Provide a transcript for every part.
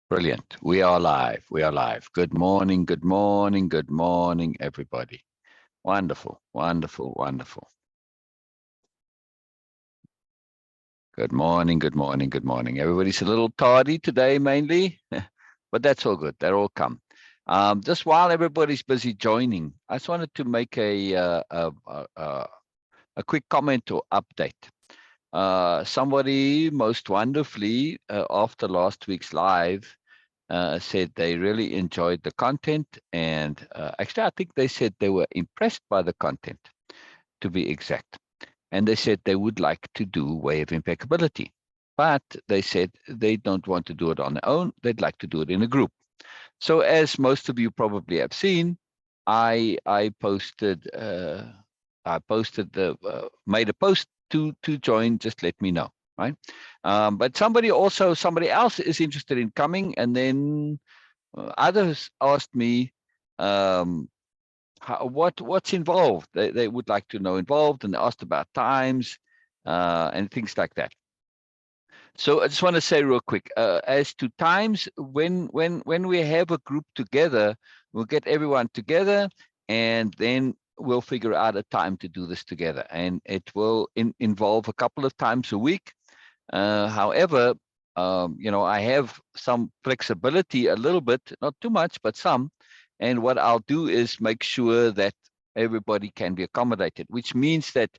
Brilliant. We are live. We are live. Good morning. Good morning. Good morning, everybody. Wonderful. Wonderful. Wonderful. Good morning. Good morning. Good morning. Everybody's a little tardy today, mainly, but that's all good. They'll all come. Just while everybody's busy joining, I just wanted to make a quick comment or update. Somebody most wonderfully, after last week's live, said they really enjoyed the content, and actually I think they said they were impressed by the content, to be exact, and they said they would like to do Way of Impeccability, but they said they don't want to do it on their own. They'd like to do it in a group. So as most of you probably have seen, I posted the made a post to join. Just let me know, right? But somebody else is interested in coming, and then others asked me what's involved. They would like to know involved, and they asked about times and things like that. So I just want to say real quick, as to times, when we have a group together, we'll get everyone together, and then we'll figure out a time to do this together, and it will involve a couple of times a week. However, I have some flexibility, a little bit, not too much, but some. And what I'll do is make sure that everybody can be accommodated, which means that,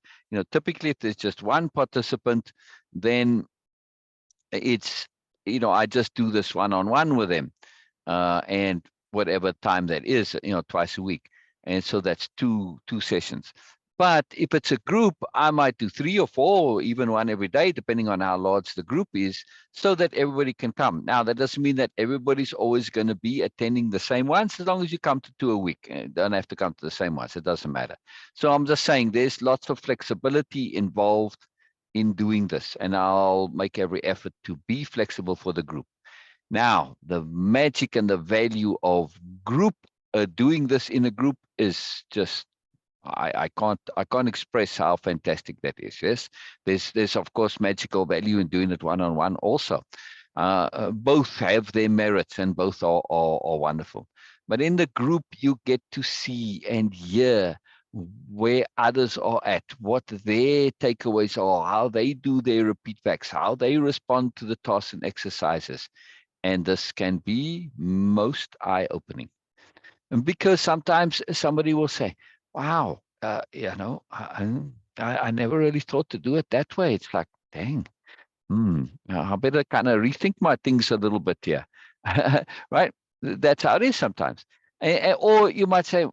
typically if there's just one participant, then it's, I just do this one-on-one with them, and whatever time that is, twice a week. And so that's two sessions. But if it's a group, I might do 3 or 4, or even one every day, depending on how large the group is, so that everybody can come. Now, that doesn't mean that everybody's always going to be attending the same ones, as long as you come to 2 a week. You don't have to come to the same ones. It doesn't matter. So I'm just saying there's lots of flexibility involved in doing this, and I'll make every effort to be flexible for the group. Now, the magic and the value of group, doing this in a group, is just, I can't express how fantastic that is. Yes, there's of course magical value in doing it one-on-one also. Both have their merits, and both are wonderful. But in the group, you get to see and hear where others are at, what their takeaways are, how they do their repeat backs, how they respond to the tasks and exercises. And this can be most eye-opening. And because sometimes somebody will say, wow, I never really thought to do it that way. It's like, dang, I better kind of rethink my things a little bit here. Right? That's how it is sometimes. Or you might say,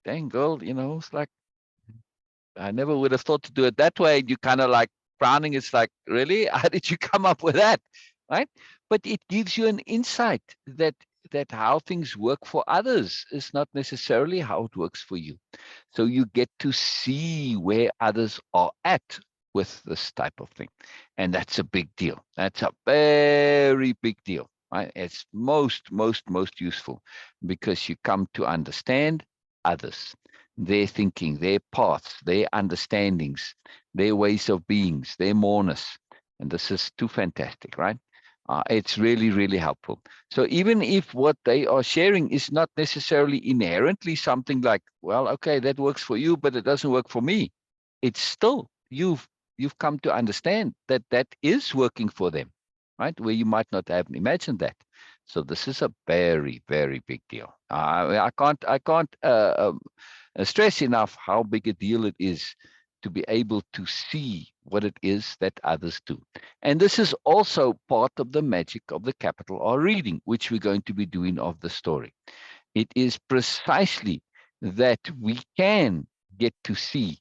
dang, girl, it's like, I never would have thought to do it that way. You kind of like frowning. It's like, really? How did you come up with that? Right? But it gives you an insight that how things work for others is not necessarily how it works for you. So you get to see where others are at with this type of thing. And that's a big deal. That's a very big deal. Right? It's most useful, because you come to understand others, their thinking, their paths, their understandings, their ways of beings, their moreness. And this is too fantastic, right? It's really, really helpful. So even if what they are sharing is not necessarily inherently something like, well, okay, that works for you, but it doesn't work for me, it's still, you've come to understand that that is working for them, right? Where you might not have imagined that. So this is a very, very big deal. I can't stress enough how big a deal it is to be able to see what it is that others do. And this is also part of the magic of the capital R reading, which we're going to be doing of the story. It is precisely that we can get to see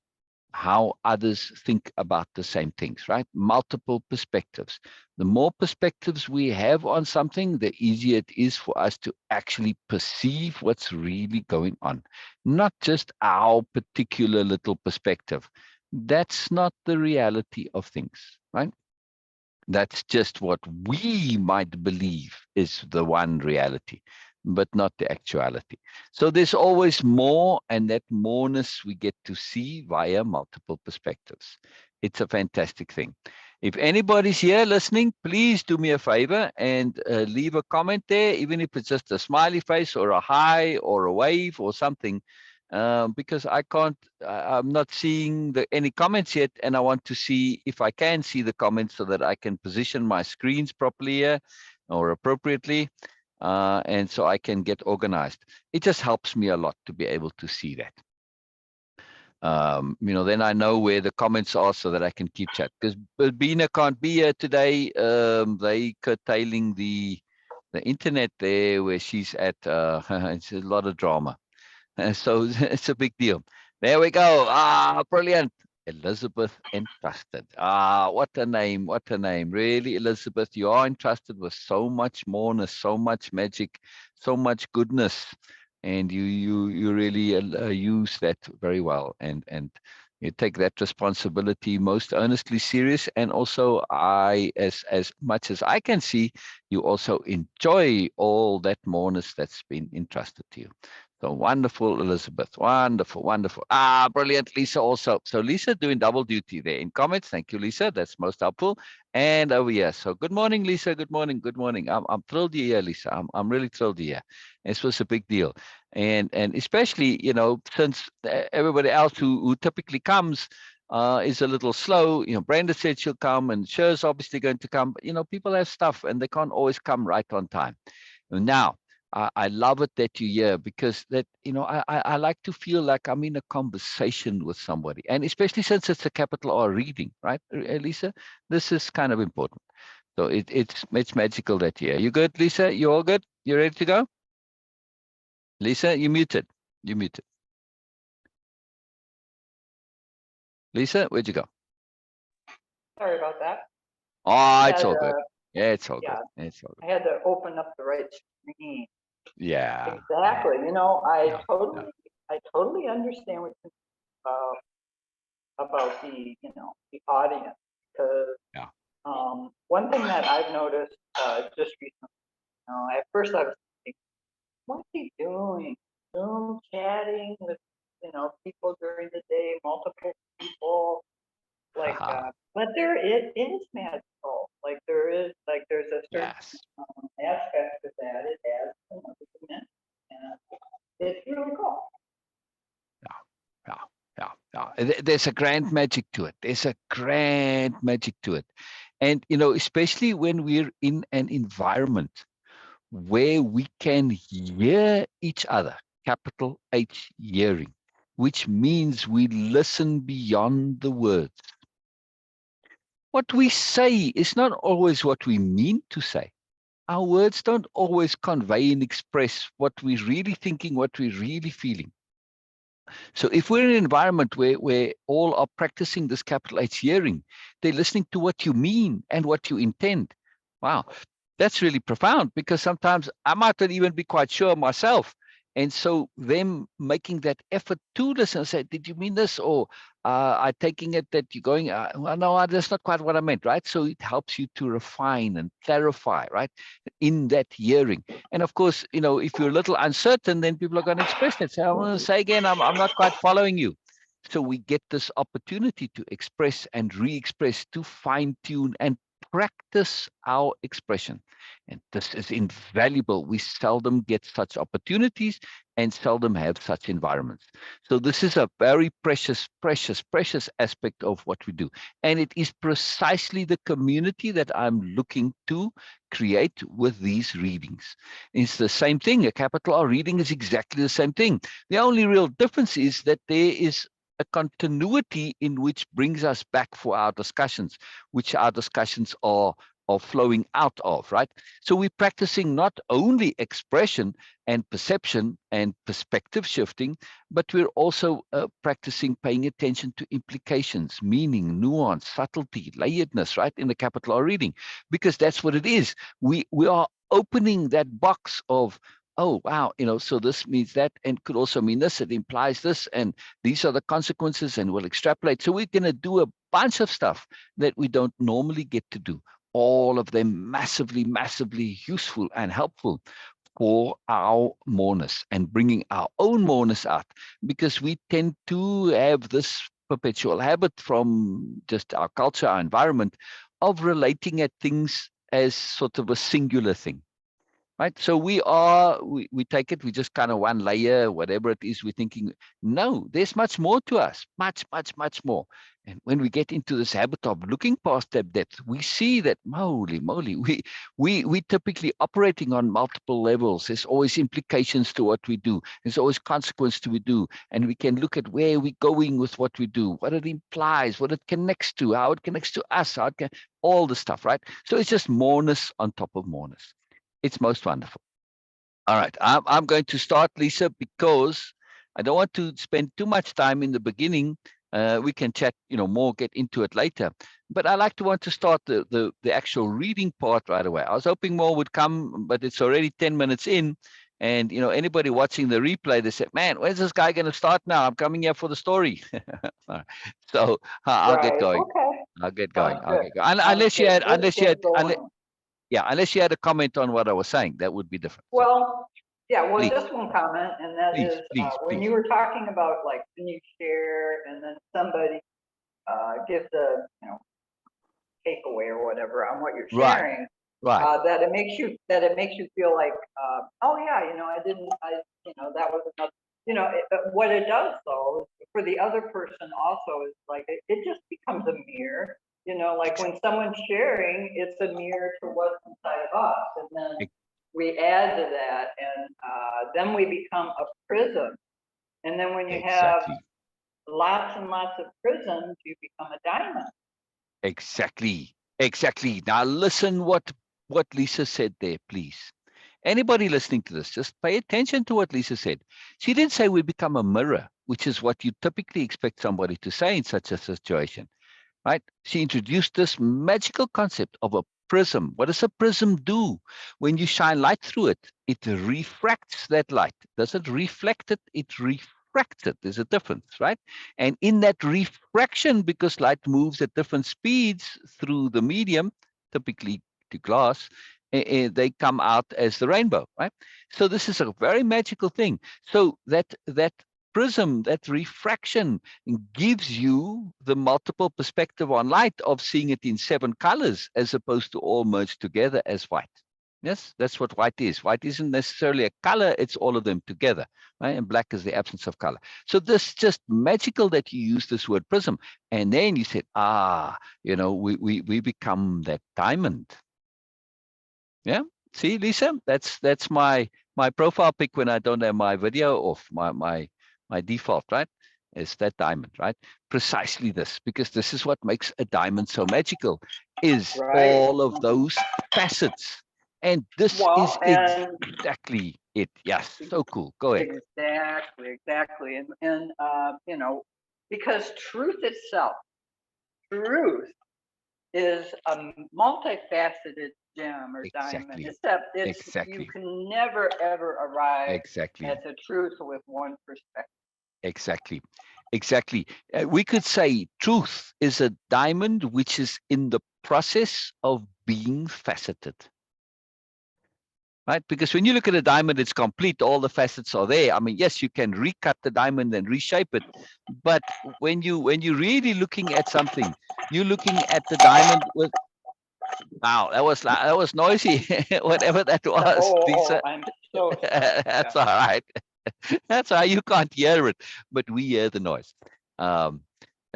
how others think about the same things, right? Multiple perspectives. The more perspectives we have on something, the easier it is for us to actually perceive what's really going on, not just our particular little perspective. That's not the reality of things, right? That's just what we might believe is the one reality, but not the actuality. So there's always more, and that moreness we get to see via multiple perspectives. It's a fantastic thing. If anybody's here listening, please do me a favor and leave a comment there, even if it's just a smiley face or a hi or a wave or something, because I'm not seeing any comments yet, and I want to see if I can see the comments so that I can position my screens properly here or appropriately, and so I can get organized. It just helps me a lot to be able to see that. Then I know where the comments are so that I can keep chat. Because Bina can't be here today. They curtailing the internet there where she's at. It's a lot of drama. So it's a big deal. There we go. Brilliant. Elizabeth Entrusted. What a name. What a name. Really, Elizabeth, you are entrusted with so much moreness, so much magic, so much goodness. And you really use that very well. And you take that responsibility most earnestly serious. And also, as much as I can see, you also enjoy all that moreness that's been entrusted to you. So wonderful, Elizabeth. Wonderful, wonderful. Brilliant, Lisa also. So Lisa doing double duty there in comments. Thank you, Lisa. That's most helpful. And over here. So good morning, Lisa. Good morning. Good morning. I'm thrilled you're here, Lisa. I'm really thrilled you're here. This was a big deal. And especially, since everybody else who typically comes is a little slow. Brenda said she'll come, and Cher's obviously going to come. But, people have stuff, and they can't always come right on time. Now, I love it that you're here, because that, I like to feel like I'm in a conversation with somebody, and especially since it's a capital R reading, right, Lisa? This is kind of important. So it's magical that you're here. You good, Lisa? You all good? You ready to go? Lisa, you muted. You muted. Lisa, where'd you go? Sorry about that. It's all good. Yeah, it's all good. It's all good. I had to open up the right screen. Yeah. Exactly. I totally understand what you're about the audience, because one thing that I've noticed just recently, at first I was thinking, what's he doing? Zoom chatting with people during the day, multiple people. But it is magical. There's a certain aspect of that. It has another dimension, and it's really cool. Yeah. There's a grand magic to it. There's a grand magic to it. And, especially when we're in an environment where we can hear each other, capital H, hearing, which means we listen beyond the words. What we say is not always what we mean to say. Our words don't always convey and express what we're really thinking, what we're really feeling. So if we're in an environment where all are practicing this capital H hearing, they're listening to what you mean and what you intend. Wow, that's really profound, because sometimes I might not even be quite sure myself. And so them making that effort to listen and say, did you mean this? Or I'm taking it that you're going, well, no, that's not quite what I meant, right? So it helps you to refine and clarify, right, in that hearing. And of course, if you're a little uncertain, then people are going to express that. Say, I want to say again, I'm not quite following you. So we get this opportunity to express and re-express, to fine-tune and practice our expression. And this is invaluable. We seldom get such opportunities and seldom have such environments. So this is a very precious, precious, precious aspect of what we do. And it is precisely the community that I'm looking to create with these readings. It's the same thing. A capital R reading is exactly the same thing. The only real difference is that there is a continuity in which brings us back for our discussions, which our discussions are flowing out of, right? So we're practicing not only expression and perception and perspective shifting, but we're also practicing paying attention to implications, meaning, nuance, subtlety, layeredness, right, in the capital R reading, because that's what it is. We are opening that box of, oh, wow, so this means that, and could also mean this, it implies this, and these are the consequences, and we'll extrapolate. So we're going to do a bunch of stuff that we don't normally get to do. All of them massively, massively useful and helpful for our moreness and bringing our own moreness out, because we tend to have this perpetual habit from just our culture, our environment, of relating at things as sort of a singular thing. Right. So we take it, we just kind of one layer, whatever it is, we're thinking, no, there's much more to us, much, much, much more. And when we get into this habit of looking past that depth, we see that, holy moly, we typically operating on multiple levels. There's always implications to what we do. There's always consequence to what we do. And we can look at where we're going with what we do, what it implies, what it connects to, how it connects to us, all the stuff, right? So it's just moreness on top of moreness. It's most wonderful. All right, I'm going to start, Lisa, because I don't want to spend too much time in the beginning. We can chat, more, get into it later. But I want to start the actual reading part right away. I was hoping more would come, but it's already 10 minutes in. And, anybody watching the replay, they said, man, when's this guy going to start now? I'm coming here for the story. So I'll get going. Okay. I'll get going. Unless you had a comment on what I was saying, that would be different. Well, please. Just one comment, and that is when you were talking about like when you share and then somebody gives a takeaway or whatever on what you're sharing, right. that it makes you feel like oh yeah, that was another, what it does though for the other person also is like it just becomes a mirror. Like when someone's sharing, it's a mirror to what's inside of us. And then we add to that, and then we become a prism. And then when you have lots and lots of prisms, you become a diamond. Exactly. Now listen what Lisa said there, please. Anybody listening to this, just pay attention to what Lisa said. She didn't say we become a mirror, which is what you typically expect somebody to say in such a situation. Right? She introduced this magical concept of a prism. What does a prism do? When you shine light through it, it refracts that light. Does it reflect it? It refracts it. There's a difference, right? And in that refraction, because light moves at different speeds through the medium, typically to glass, they come out as the rainbow, right? So this is a very magical thing. So that prism, that refraction, gives you the multiple perspective on light of seeing it in 7 colors as opposed to all merged together as white. Yes, that's what white is. White isn't necessarily a color, it's all of them together, right? And black is the absence of color. So this just magical that you use this word prism. And then you said, we become that diamond. Yeah, see, Lisa, that's my profile pic when I don't have my video off, my default, right? Is that diamond, right? Precisely this, because this is what makes a diamond so magical, is all of those facets. And this is exactly it. Yes, so cool. Go ahead. Exactly. And because truth itself, truth is a multifaceted gem or diamond, except you can never ever arrive at the truth with one perspective. Exactly. We could say truth is a diamond which is in the process of being faceted. Right? Because when you look at a diamond, it's complete. All the facets are there. I mean, yes, you can recut the diamond and reshape it. But when you're really looking at something, you're looking at the diamond with, wow, that was noisy. Whatever that was, Lisa. I'm so That's all right. That's how you can't hear it, but we hear the noise.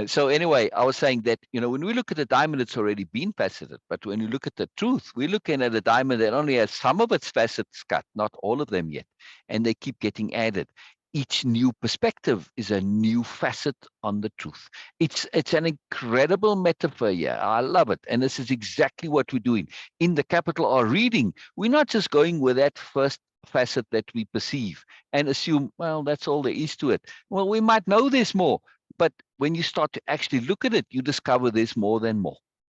So anyway, I was saying that, when we look at a diamond, it's already been faceted. But when you look at the truth, we're looking at a diamond that only has some of its facets cut, not all of them yet. And they keep getting added. Each new perspective is a new facet on the truth. It's an incredible metaphor here. I love it. And this is exactly what we're doing. In the capital R reading, we're not just going with that first facet that we perceive and assume, well, that's all there is to it. Well, we might know there's more. But when you start to actually look at it, you discover there's more than more.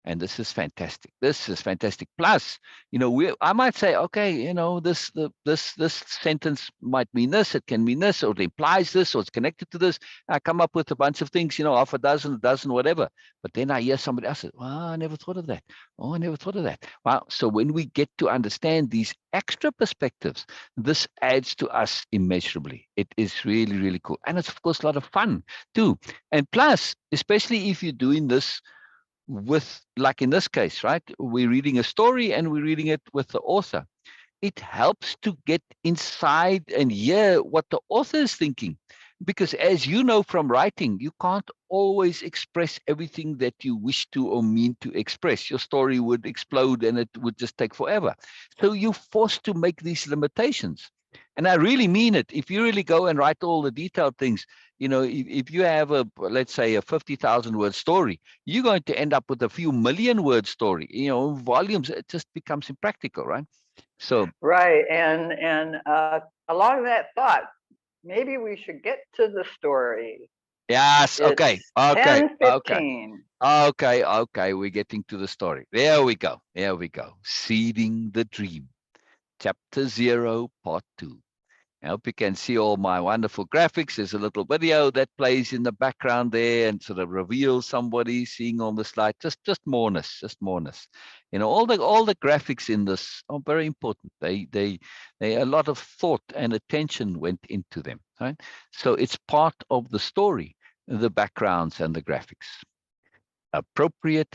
And this is fantastic. This is fantastic. Plus, I might say, okay, this sentence might mean this, it can mean this, or it implies this, or it's connected to this. I come up with a bunch of things, half a dozen, whatever. But then I hear somebody else say, well, I never thought of that. Oh, I never thought of that. Wow. So when we get to understand these extra perspectives, this adds to us immeasurably. It is really, really cool. And it's, of course, a lot of fun too. And plus, especially if you're doing this with, like in this case, right? We're reading a story and we're reading it with the author. It helps to get inside and hear what the author is thinking. Because as you know from writing, you can't always express everything that you wish to or mean to express. Your story would explode and it would just take forever. So you're forced to make these limitations. And I really mean it. If you really go and write all the detailed things, if you have let's say a 50,000 word story, you're going to end up with a few million word story, volumes. It just becomes impractical, right? So right, and along that thought, maybe we should get to the story. yes, It's okay, okay, okay, 10:15. okay. We're getting to the story. There we go. Seeding the Dream, Chapter 0, Part 2. I hope you can see all my wonderful graphics. There's a little video that plays in the background there and sort of reveals somebody seeing on the slide. Just moreness, just moreness. All the graphics in this are very important. They a lot of thought and attention went into them. Right? So it's part of the story, the backgrounds and the graphics. Appropriate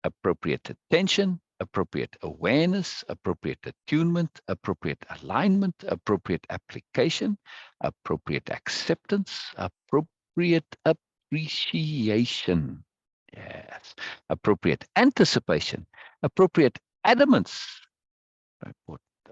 appropriate attention, appropriate awareness, appropriate attunement, appropriate alignment, appropriate application, appropriate acceptance, appropriate appreciation. Yes. Appropriate anticipation, appropriate adamance,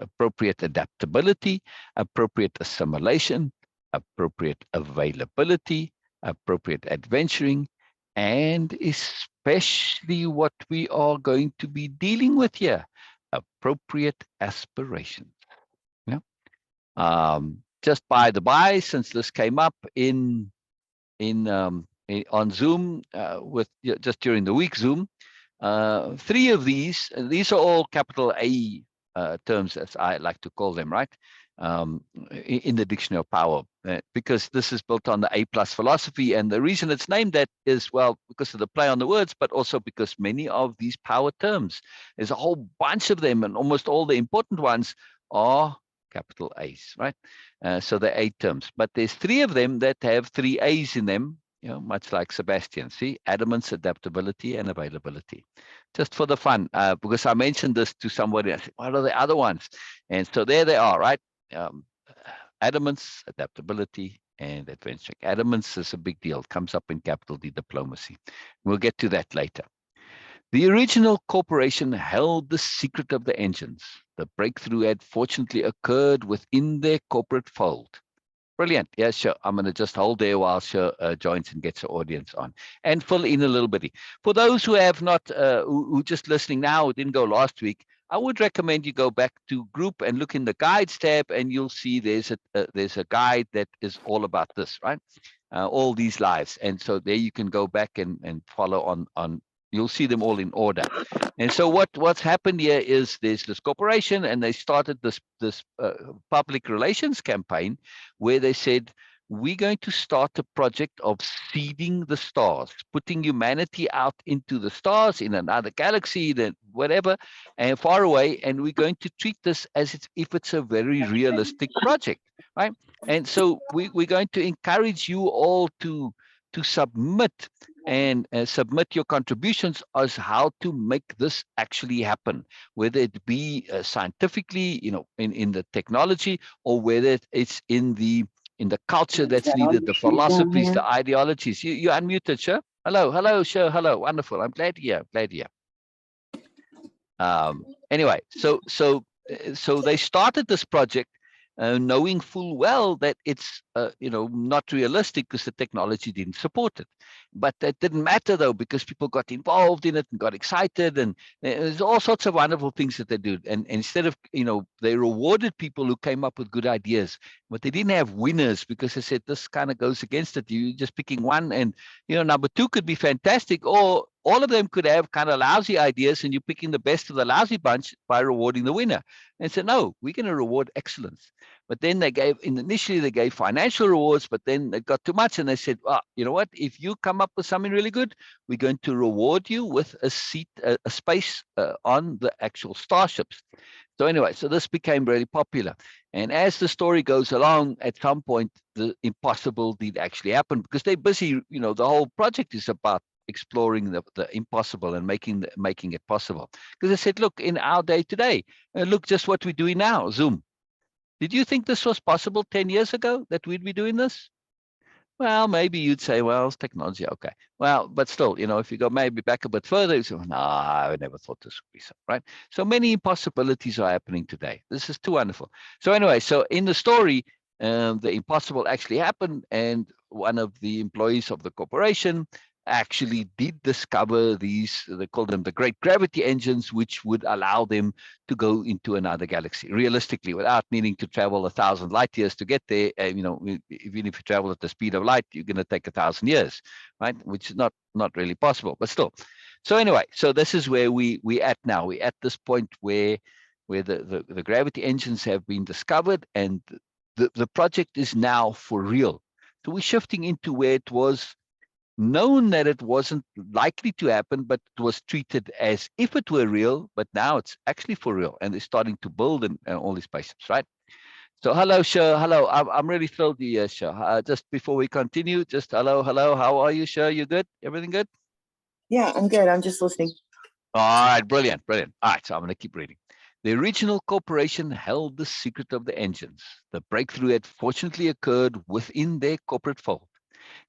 appropriate adaptability, appropriate assimilation, appropriate availability, appropriate adventuring, and especially what we are going to be dealing with here, appropriate aspirations. Yeah. Just by the by, since this came up on Zoom with just during the week Zoom, three of these are all capital A terms, as I like to call them, right? In the Dictionary of Power, because this is built on the A+ philosophy. And the reason it's named that is, well, because of the play on the words, but also because many of these power terms, there's a whole bunch of them, and almost all the important ones are capital A's, right? So they're A terms, but there's three of them that have three A's in them, much like Sebastian. See, adamance, adaptability, and availability. Just for the fun, because I mentioned this to somebody. I said, what are the other ones? And so there they are, right? Adamance, adaptability, and adventuring. Adamance is a big deal. It comes up in capital D, diplomacy. We'll get to that later. The original corporation held the secret of the engines. The breakthrough had fortunately occurred within their corporate fold. Brilliant. Yeah, sure. I'm going to just hold there while Sure joins and gets the audience on and fill in a little bit. For those who have not, who just listening now, who didn't go last week, I would recommend you go back to group and look in the guides tab, and you'll see there's a guide that is all about this, right? All these lives. And so there you can go back and follow on. You'll see them all in order. And so what's happened here is there's this corporation, and they started this public relations campaign where they said, we're going to start a project of seeding the stars, putting humanity out into the stars in another galaxy, then whatever, and far away, and we're going to treat this as if it's a very realistic project, right? And so we're going to encourage you all to submit and submit your contributions as how to make this actually happen, whether it be scientifically, in the technology, or whether it's in the culture that's needed, the philosophies, the ideologies. You unmuted, sure. Hello, sure. Hello, wonderful. I'm glad to hear. Anyway, so they started this project knowing full well that it's not realistic because the technology didn't support it. But that didn't matter though, because people got involved in it and got excited, and there's all sorts of wonderful things that they do. And instead of they rewarded people who came up with good ideas, but they didn't have winners, because they said this kind of goes against it. You're just picking one, and number two could be fantastic, or all of them could have kind of lousy ideas, and you're picking the best of the lousy bunch by rewarding the winner. And said, no, we're going to reward excellence. But then initially they gave financial rewards, but then it got too much, and they said, well, you know what? If you come up with something really good, we're going to reward you with a seat, a space on the actual starships. So anyway, so this became really popular. And as the story goes along, at some point, the impossible did actually happen, because they're busy, the whole project is about exploring the impossible and making it possible. Because I said, look, in our day today, look just what we're doing now, Zoom. Did you think this was possible 10 years ago, that we'd be doing this? Well, maybe you'd say, well, it's technology. Okay. Well, but still, if you go maybe back a bit further, you say, no, I never thought this would be so, right? So many possibilities are happening today. This is too wonderful. So anyway, so in the story, the impossible actually happened, and one of the employees of the corporation actually did discover these, they call them the great gravity engines, which would allow them to go into another galaxy realistically without needing to travel 1,000 light years to get there. Even if you travel at the speed of light, you're going to take 1,000 years, right? Which is not really possible, but still. So anyway, so this is where we at now. We're at this point where the gravity engines have been discovered, and the project is now for real. So we're shifting into where it was known that it wasn't likely to happen, but it was treated as if it were real, but now it's actually for real, and they're starting to build and all these spaceships, right? So hello, Sher. Hello. I'm really thrilled you're here, Sher. Just before we continue, just hello. How are you, Sher? You good? Everything good? Yeah, I'm good. I'm just listening. All right, brilliant. All right, so I'm going to keep reading. The original corporation held the secret of the engines. The breakthrough had fortunately occurred within their corporate fold.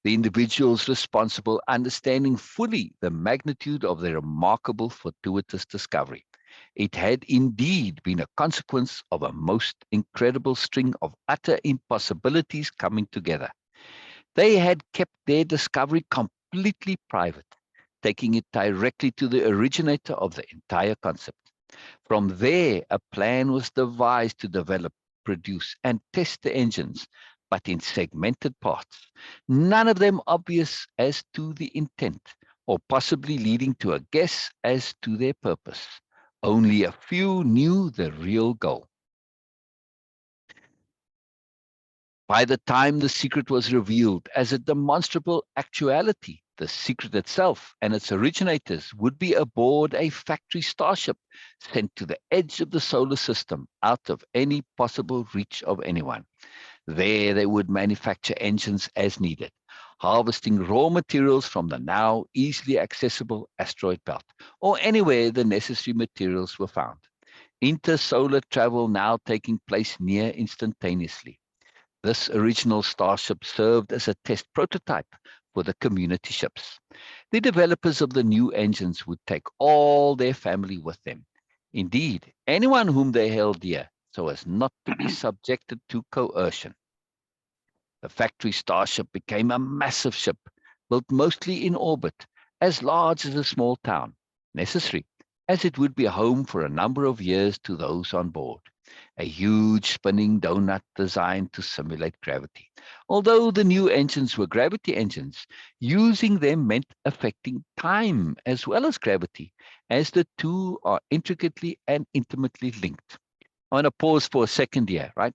The individuals responsible understanding fully the magnitude of their remarkable fortuitous discovery. It had indeed been a consequence of a most incredible string of utter impossibilities coming together. They had kept their discovery completely private, taking it directly to the originator of the entire concept. From there, a plan was devised to develop, produce, and test the engines, but in segmented parts, none of them obvious as to the intent, or possibly leading to a guess as to their purpose. Only a few knew the real goal. By the time the secret was revealed as a demonstrable actuality, the secret itself and its originators would be aboard a factory starship sent to the edge of the solar system, out of any possible reach of anyone. There they would manufacture engines as needed, harvesting raw materials from the now easily accessible asteroid belt, or anywhere the necessary materials were found. Intersolar travel now taking place near instantaneously. This original starship served as a test prototype for the community ships. The developers of the new engines would take all their family with them. Indeed, anyone whom they held dear, so as not to be subjected to coercion. The factory starship became a massive ship, built mostly in orbit, as large as a small town, necessary, as it would be a home for a number of years to those on board. A huge spinning donut designed to simulate gravity. Although the new engines were gravity engines, using them meant affecting time as well as gravity, as the two are intricately and intimately linked. I want to pause for a second here, right?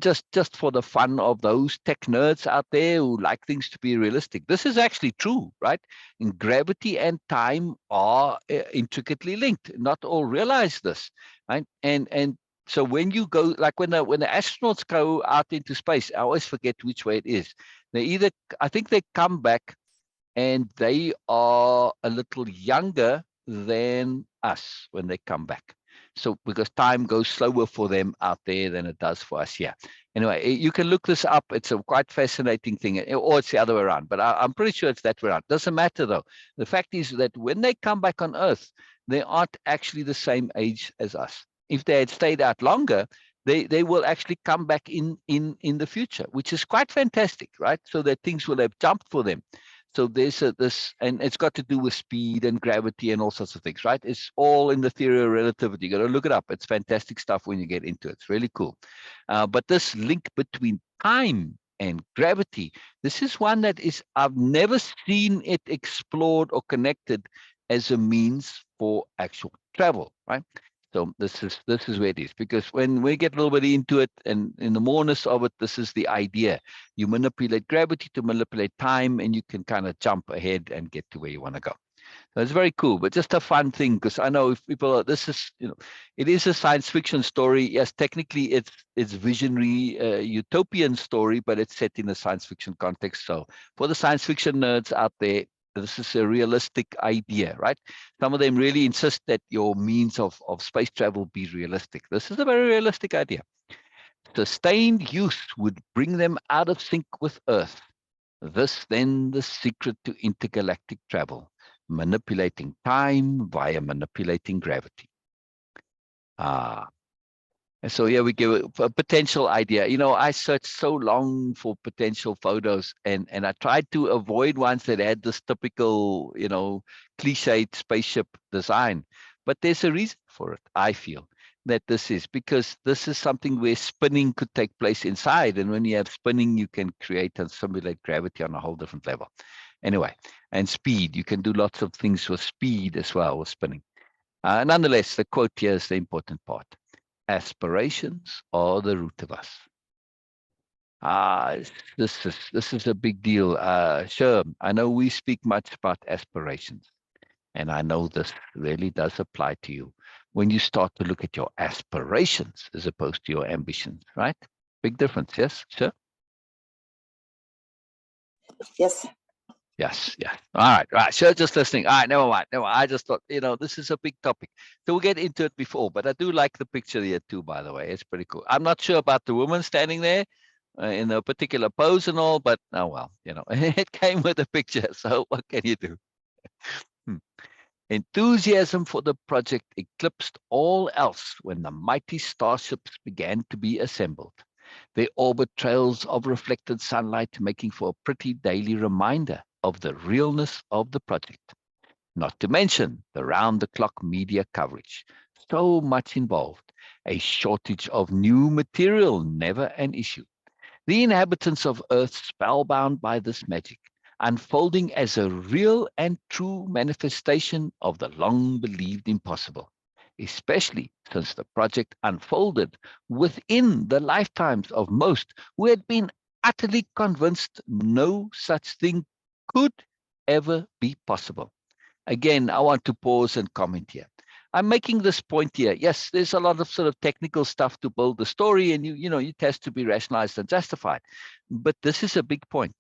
Just for the fun of those tech nerds out there who like things to be realistic. This is actually true, right? And gravity and time are intricately linked. Not all realize this, right? And so when you go, like when the astronauts go out into space, I always forget which way it is. I think they come back and they are a little younger than us when they come back. So because time goes slower for them out there than it does for us here. Anyway, you can look this up. It's a quite fascinating thing, or it's the other way around, but I'm pretty sure it's that way around. Doesn't matter though. The fact is that when they come back on Earth, they aren't actually the same age as us. If they had stayed out longer, they will actually come back in the future, which is quite fantastic, right? So that things will have jumped for them. So there's this, and it's got to do with speed and gravity and all sorts of things, right? It's all in the theory of relativity. You got to look it up. It's fantastic stuff when you get into it. It's really cool. But this link between time and gravity, this is one that I've never seen it explored or connected as a means for actual travel, right? So this is where it is, because when we get a little bit into it and in the moreness of it, this is the idea. You manipulate gravity to manipulate time, and you can kind of jump ahead and get to where you want to go. So it's very cool, but just a fun thing, because I know if people this is, it is a science fiction story. Yes, technically it's visionary, utopian story, but it's set in a science fiction context. So for the science fiction nerds out there, this is a realistic idea, right? Some of them really insist that your means of space travel be realistic. This is a very realistic idea. Sustained use would bring them out of sync with Earth. This then the secret to intergalactic travel, manipulating time via manipulating gravity. And so here we give a potential idea. You know, I searched so long for potential photos, and I tried to avoid ones that had this typical, you know, cliched spaceship design. But there's a reason for it, I feel, that this is because this is something where spinning could take place inside. And when you have spinning, you can create and simulate gravity on a whole different level. Anyway, and speed, you can do lots of things with speed as well with spinning. Nonetheless, the quote here is the important part. Aspirations are the root of us. This is a big deal. Sure, I know we speak much about aspirations, and I know this really does apply to you when you start to look at your aspirations as opposed to your ambitions, right? Big difference, yes, sure? Yes. Yes, yeah. All right. Sure, just listening. All right, never mind. I just thought, you know, this is a big topic. So we'll get into it before, but I do like the picture here too, by the way. It's pretty cool. I'm not sure about the woman standing there in a particular pose and all, but oh well, you know, it came with a picture. So what can you do? Enthusiasm for the project eclipsed all else when the mighty starships began to be assembled. Their orbit trails of reflected sunlight making for a pretty daily reminder of the realness of the project. Not to mention the round-the-clock media coverage. So much involved. A shortage of new material, never an issue. The inhabitants of Earth spellbound by this magic, unfolding as a real and true manifestation of the long-believed impossible, especially since the project unfolded within the lifetimes of most who had been utterly convinced no such thing could ever be possible. Again, I want to pause and comment here. I'm making this point here. Yes, there's a lot of sort of technical stuff to build the story, and you know, it has to be rationalized and justified. But this is a big point.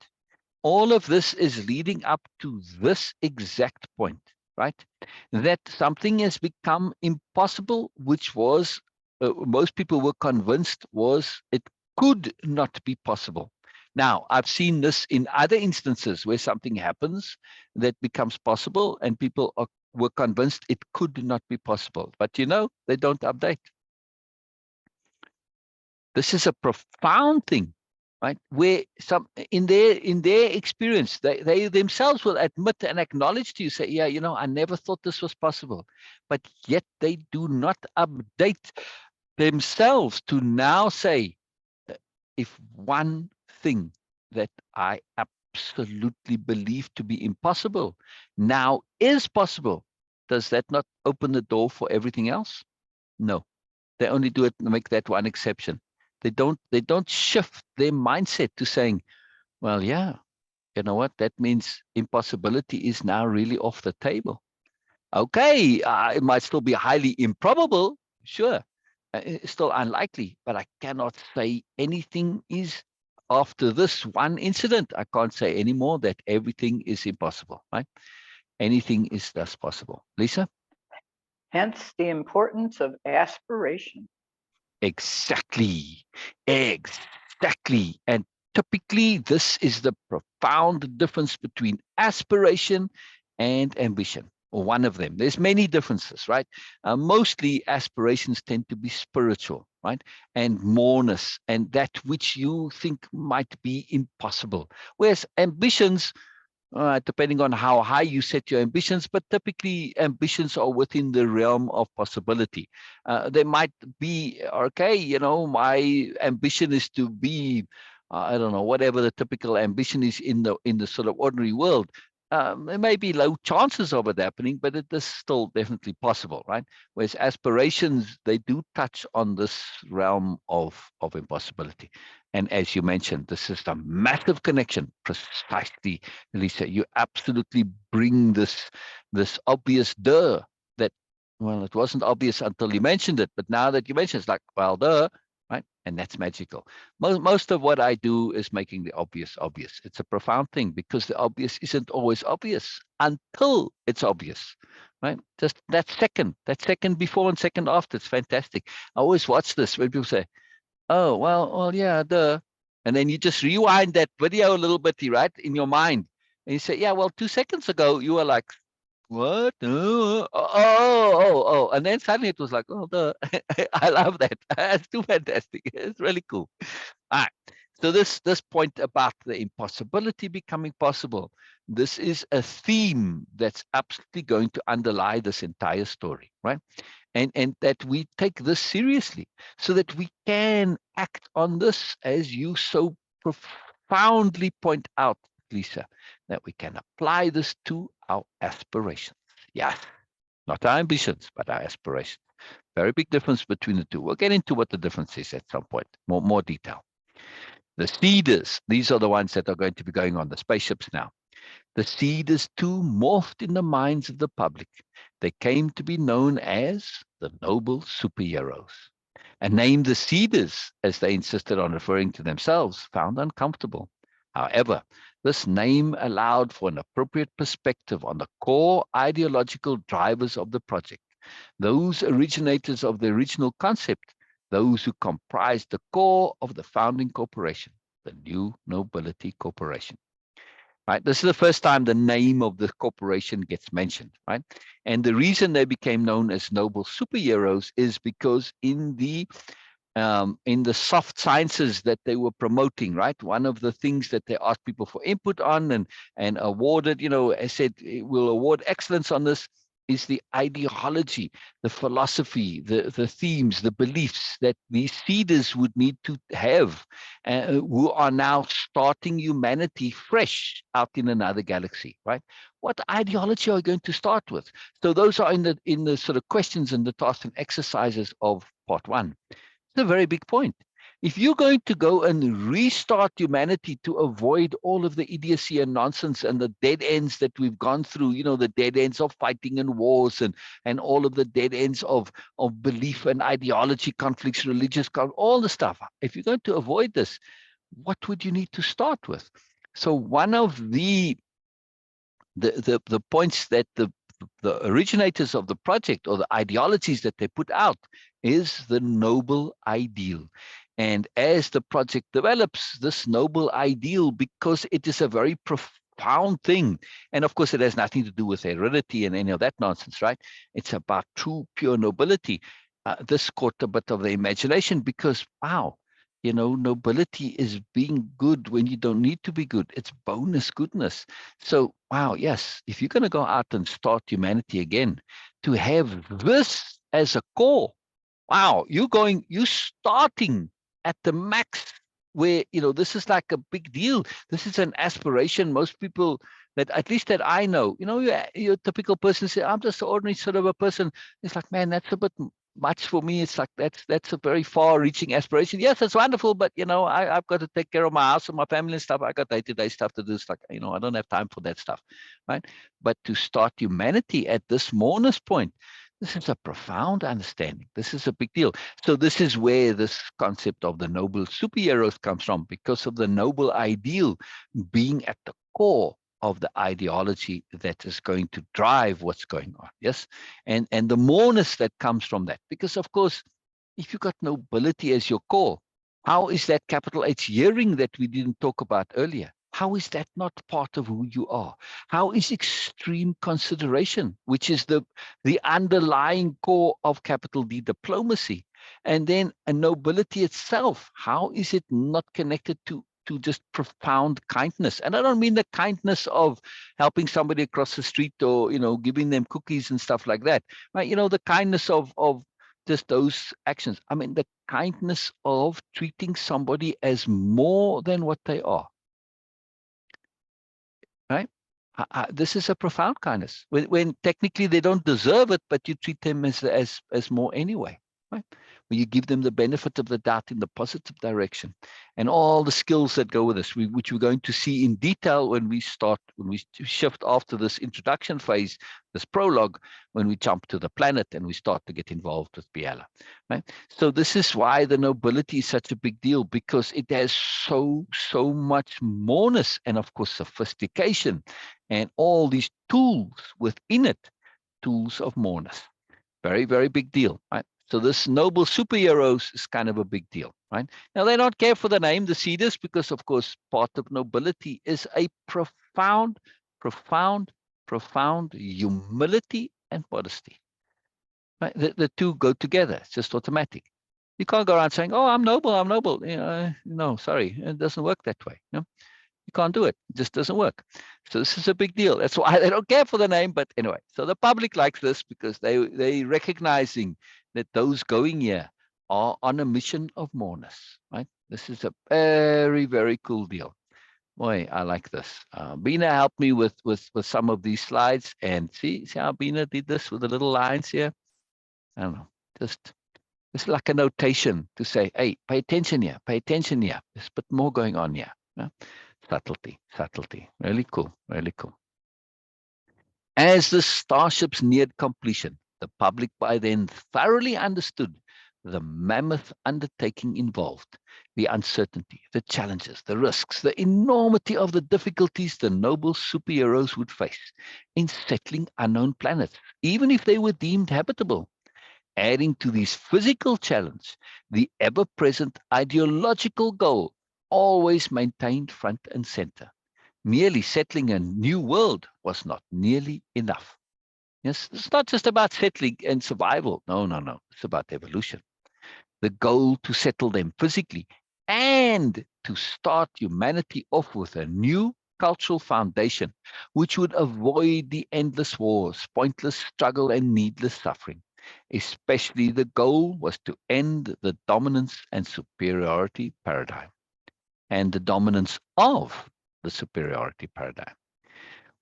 All of this is leading up to this exact point, right? That something has become impossible, which was most people were convinced was it could not be possible. Now, I've seen this in other instances where something happens that becomes possible and people were convinced it could not be possible. But you know, they don't update. This is a profound thing, right? Where some in their experience, they themselves will admit and acknowledge to you, say, yeah, you know, I never thought this was possible. But yet they do not update themselves to now say, if one thing that I absolutely believe to be impossible now is possible, does that not open the door for everything else? No, they only do it, make that one exception. They don't shift their mindset to saying, well, yeah, you know what, that means impossibility is now really off the table. Okay, it might still be highly improbable, sure, it's still unlikely, but I cannot say anything is, after this one incident, I can't say anymore that everything is impossible, right? Anything is thus possible. Lisa? Hence the importance of aspiration. Exactly. And typically, this is the profound difference between aspiration and ambition, or one of them. There's many differences, right? Mostly aspirations tend to be spiritual, right? And moreness, and that which you think might be impossible. Whereas ambitions, depending on how high you set your ambitions, but typically ambitions are within the realm of possibility. They might be, okay, you know, my ambition is to be, I don't know, whatever the typical ambition is in the sort of ordinary world. There may be low chances of it happening, but it is still definitely possible, right? Whereas aspirations, they do touch on this realm of impossibility. And as you mentioned, this is a massive connection. Precisely, Lisa, you absolutely bring this obvious duh that, well, it wasn't obvious until you mentioned it, but now that you mentioned, it's like, well, duh, right? And that's magical. Most of what I do is making the obvious obvious. It's a profound thing because the obvious isn't always obvious until it's obvious, right? Just that second before and second after, it's fantastic. I always watch this when people say, oh, well, yeah, duh. And then you just rewind that video a little bit, right, in your mind. And you say, yeah, well, 2 seconds ago, you were like, what? Oh. And then suddenly it was like, oh, duh. I love that. It's too fantastic. It's really cool. All right. So this point about the impossibility becoming possible, this is a theme that's absolutely going to underlie this entire story, right? And that we take this seriously so that we can act on this, as you so profoundly point out, Lisa, that we can apply this to our aspirations. Yes, not our ambitions, but our aspirations. Very big difference between the two. We'll get into what the difference is at some point, more detail. The seeders, these are the ones that are going to be going on the spaceships now. The seeders too morphed in the minds of the public. They came to be known as the noble superheroes. A name the seeders, as they insisted on referring to themselves, found uncomfortable. However, this name allowed for an appropriate perspective on the core ideological drivers of the project, those originators of the original concept, those who comprised the core of the founding corporation, the New Nobility Corporation. Right, this is the first time the name of the corporation gets mentioned, right? And the reason they became known as noble superheroes is because in the soft sciences that they were promoting, right? One of the things that they asked people for input on and awarded, I said, we'll award excellence on this, is the ideology, the philosophy, the themes, the beliefs that these seeders would need to have, who are now starting humanity fresh out in another galaxy, right? What ideology are you going to start with? So those are in the sort of questions and the tasks and exercises of part one. It's a very big point. If you're going to go and restart humanity to avoid all of the idiocy and nonsense and the dead ends that we've gone through, the dead ends of fighting and wars and all of the dead ends of belief and ideology conflicts, religious conflicts, all the stuff. If you're going to avoid this, what would you need to start with? So one of the points that the originators of the project, or the ideologies that they put out, is the noble ideal. And as the project develops, this noble ideal, because it is a very profound thing, and of course it has nothing to do with heredity and any of that nonsense, right? It's about true, pure nobility. This caught a bit of the imagination because, wow, nobility is being good when you don't need to be good. It's bonus goodness. So, wow, yes, if you're going to go out and start humanity again, to have this as a core, wow, you're starting at the max where, this is like a big deal. This is an aspiration. Most people that, at least that I know, you're a typical person, say, I'm just an ordinary sort of a person. It's like, man, that's a bit much for me. It's like, that's a very far reaching aspiration. Yes, it's wonderful, but I've got to take care of my house and my family and stuff. I got day-to-day stuff to do. It's like, I don't have time for that stuff, right? But to start humanity at this Moreness point, this is a profound understanding. This is a big deal. So this is where this concept of the noble superheroes comes from, because of the noble ideal being at the core of the ideology that is going to drive what's going on. Yes. And the moreness that comes from that, because of course, if you've got nobility as your core, how is that capital H hearing that we didn't talk about earlier? How is that not part of who you are? How is extreme consideration, which is the underlying core of capital D diplomacy, and then a nobility itself, how is it not connected to just profound kindness? And I don't mean the kindness of helping somebody across the street or, giving them cookies and stuff like that, right? The kindness of just those actions. I mean, the kindness of treating somebody as more than what they are, right? This is a profound kindness when technically they don't deserve it, but you treat them as more anyway, right? where you give them the benefit of the doubt in the positive direction, and all the skills that go with this, which we're going to see in detail when we shift after this introduction phase, this prologue, when we jump to the planet and we start to get involved with Biala. Right? So this is why the nobility is such a big deal, because it has so much moreness and, of course, sophistication and all these tools within it, tools of moreness. Very, very big deal, right? So this noble superheroes is kind of a big deal, right? Now, they don't care for the name, the Cedars, because, of course, part of nobility is a profound humility and modesty. Right? The two go together. It's just automatic. You can't go around saying, "Oh, I'm noble, I'm noble." No, sorry, it doesn't work that way. No? You can't do it. It just doesn't work. So this is a big deal. That's why they don't care for the name. But anyway, so the public likes this because they recognizing that those going here are on a mission of moreness, right? This is a very, very cool deal. Boy, I like this. Bina helped me with some of these slides, and see how Bina did this with the little lines here. I don't know, just it's like a notation to say, hey, pay attention here, pay attention here. There's a bit more going on here. Yeah? Subtlety. Really cool, really cool. As the starships neared completion, the public by then thoroughly understood the mammoth undertaking involved, the uncertainty, the challenges, the risks, the enormity of the difficulties the noble superheroes would face in settling unknown planets, even if they were deemed habitable. Adding to this physical challenge, the ever-present ideological goal, always maintained front and center. Merely settling a new world was not nearly enough. Yes, it's not just about settling and survival. No. It's about evolution. The goal to settle them physically and to start humanity off with a new cultural foundation, which would avoid the endless wars, pointless struggle, and needless suffering. Especially the goal was to end the dominance and superiority paradigm and the dominance of the superiority paradigm.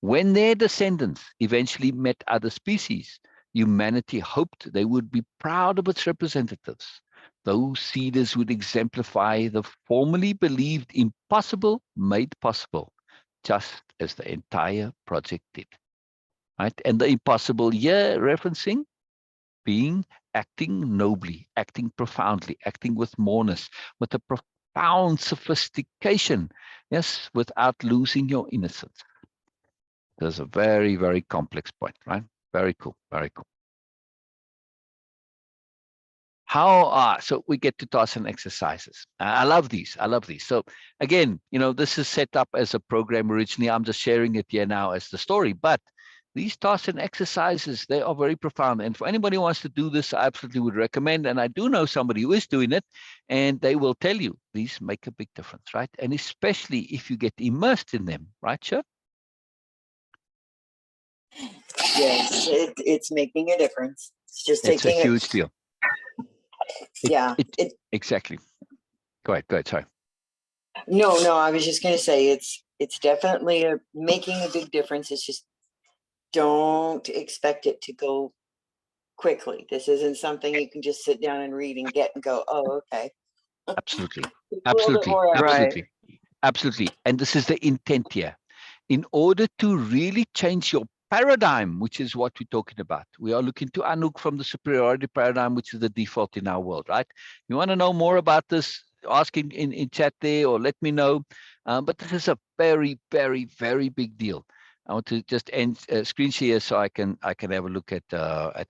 When their descendants eventually met other species, humanity hoped they would be proud of its representatives. Those Cedars would exemplify the formerly believed impossible made possible, just as the entire project did. Right? And the impossible here referencing being acting nobly, acting profoundly, acting with moreness, with a profound sophistication, yes, without losing your innocence. There's a very, very complex point, right? Very cool, very cool. So we get to tasks and exercises. I love these. So again, this is set up as a program originally. I'm just sharing it here now as the story, but these tasks and exercises, they are very profound. And for anybody who wants to do this, I absolutely would recommend. And I do know somebody who is doing it, and they will tell you these make a big difference, right? And especially if you get immersed in them, right, Chip? Yes, it's making a difference. It's just it's a huge deal. Exactly. Go ahead. Sorry. No, I was just going to say it's definitely making a big difference. It's just don't expect it to go quickly. This isn't something you can just sit down and read and get and go, oh, okay. Absolutely. And this is the intent here. In order to really change your paradigm, which is what we're talking about, we are looking to unhook from the superiority paradigm, which is the default in our world, right? You want to know more about this, ask in chat there or let me know. But this is a very, very, very big deal. I want to just end screen share so I can have a look at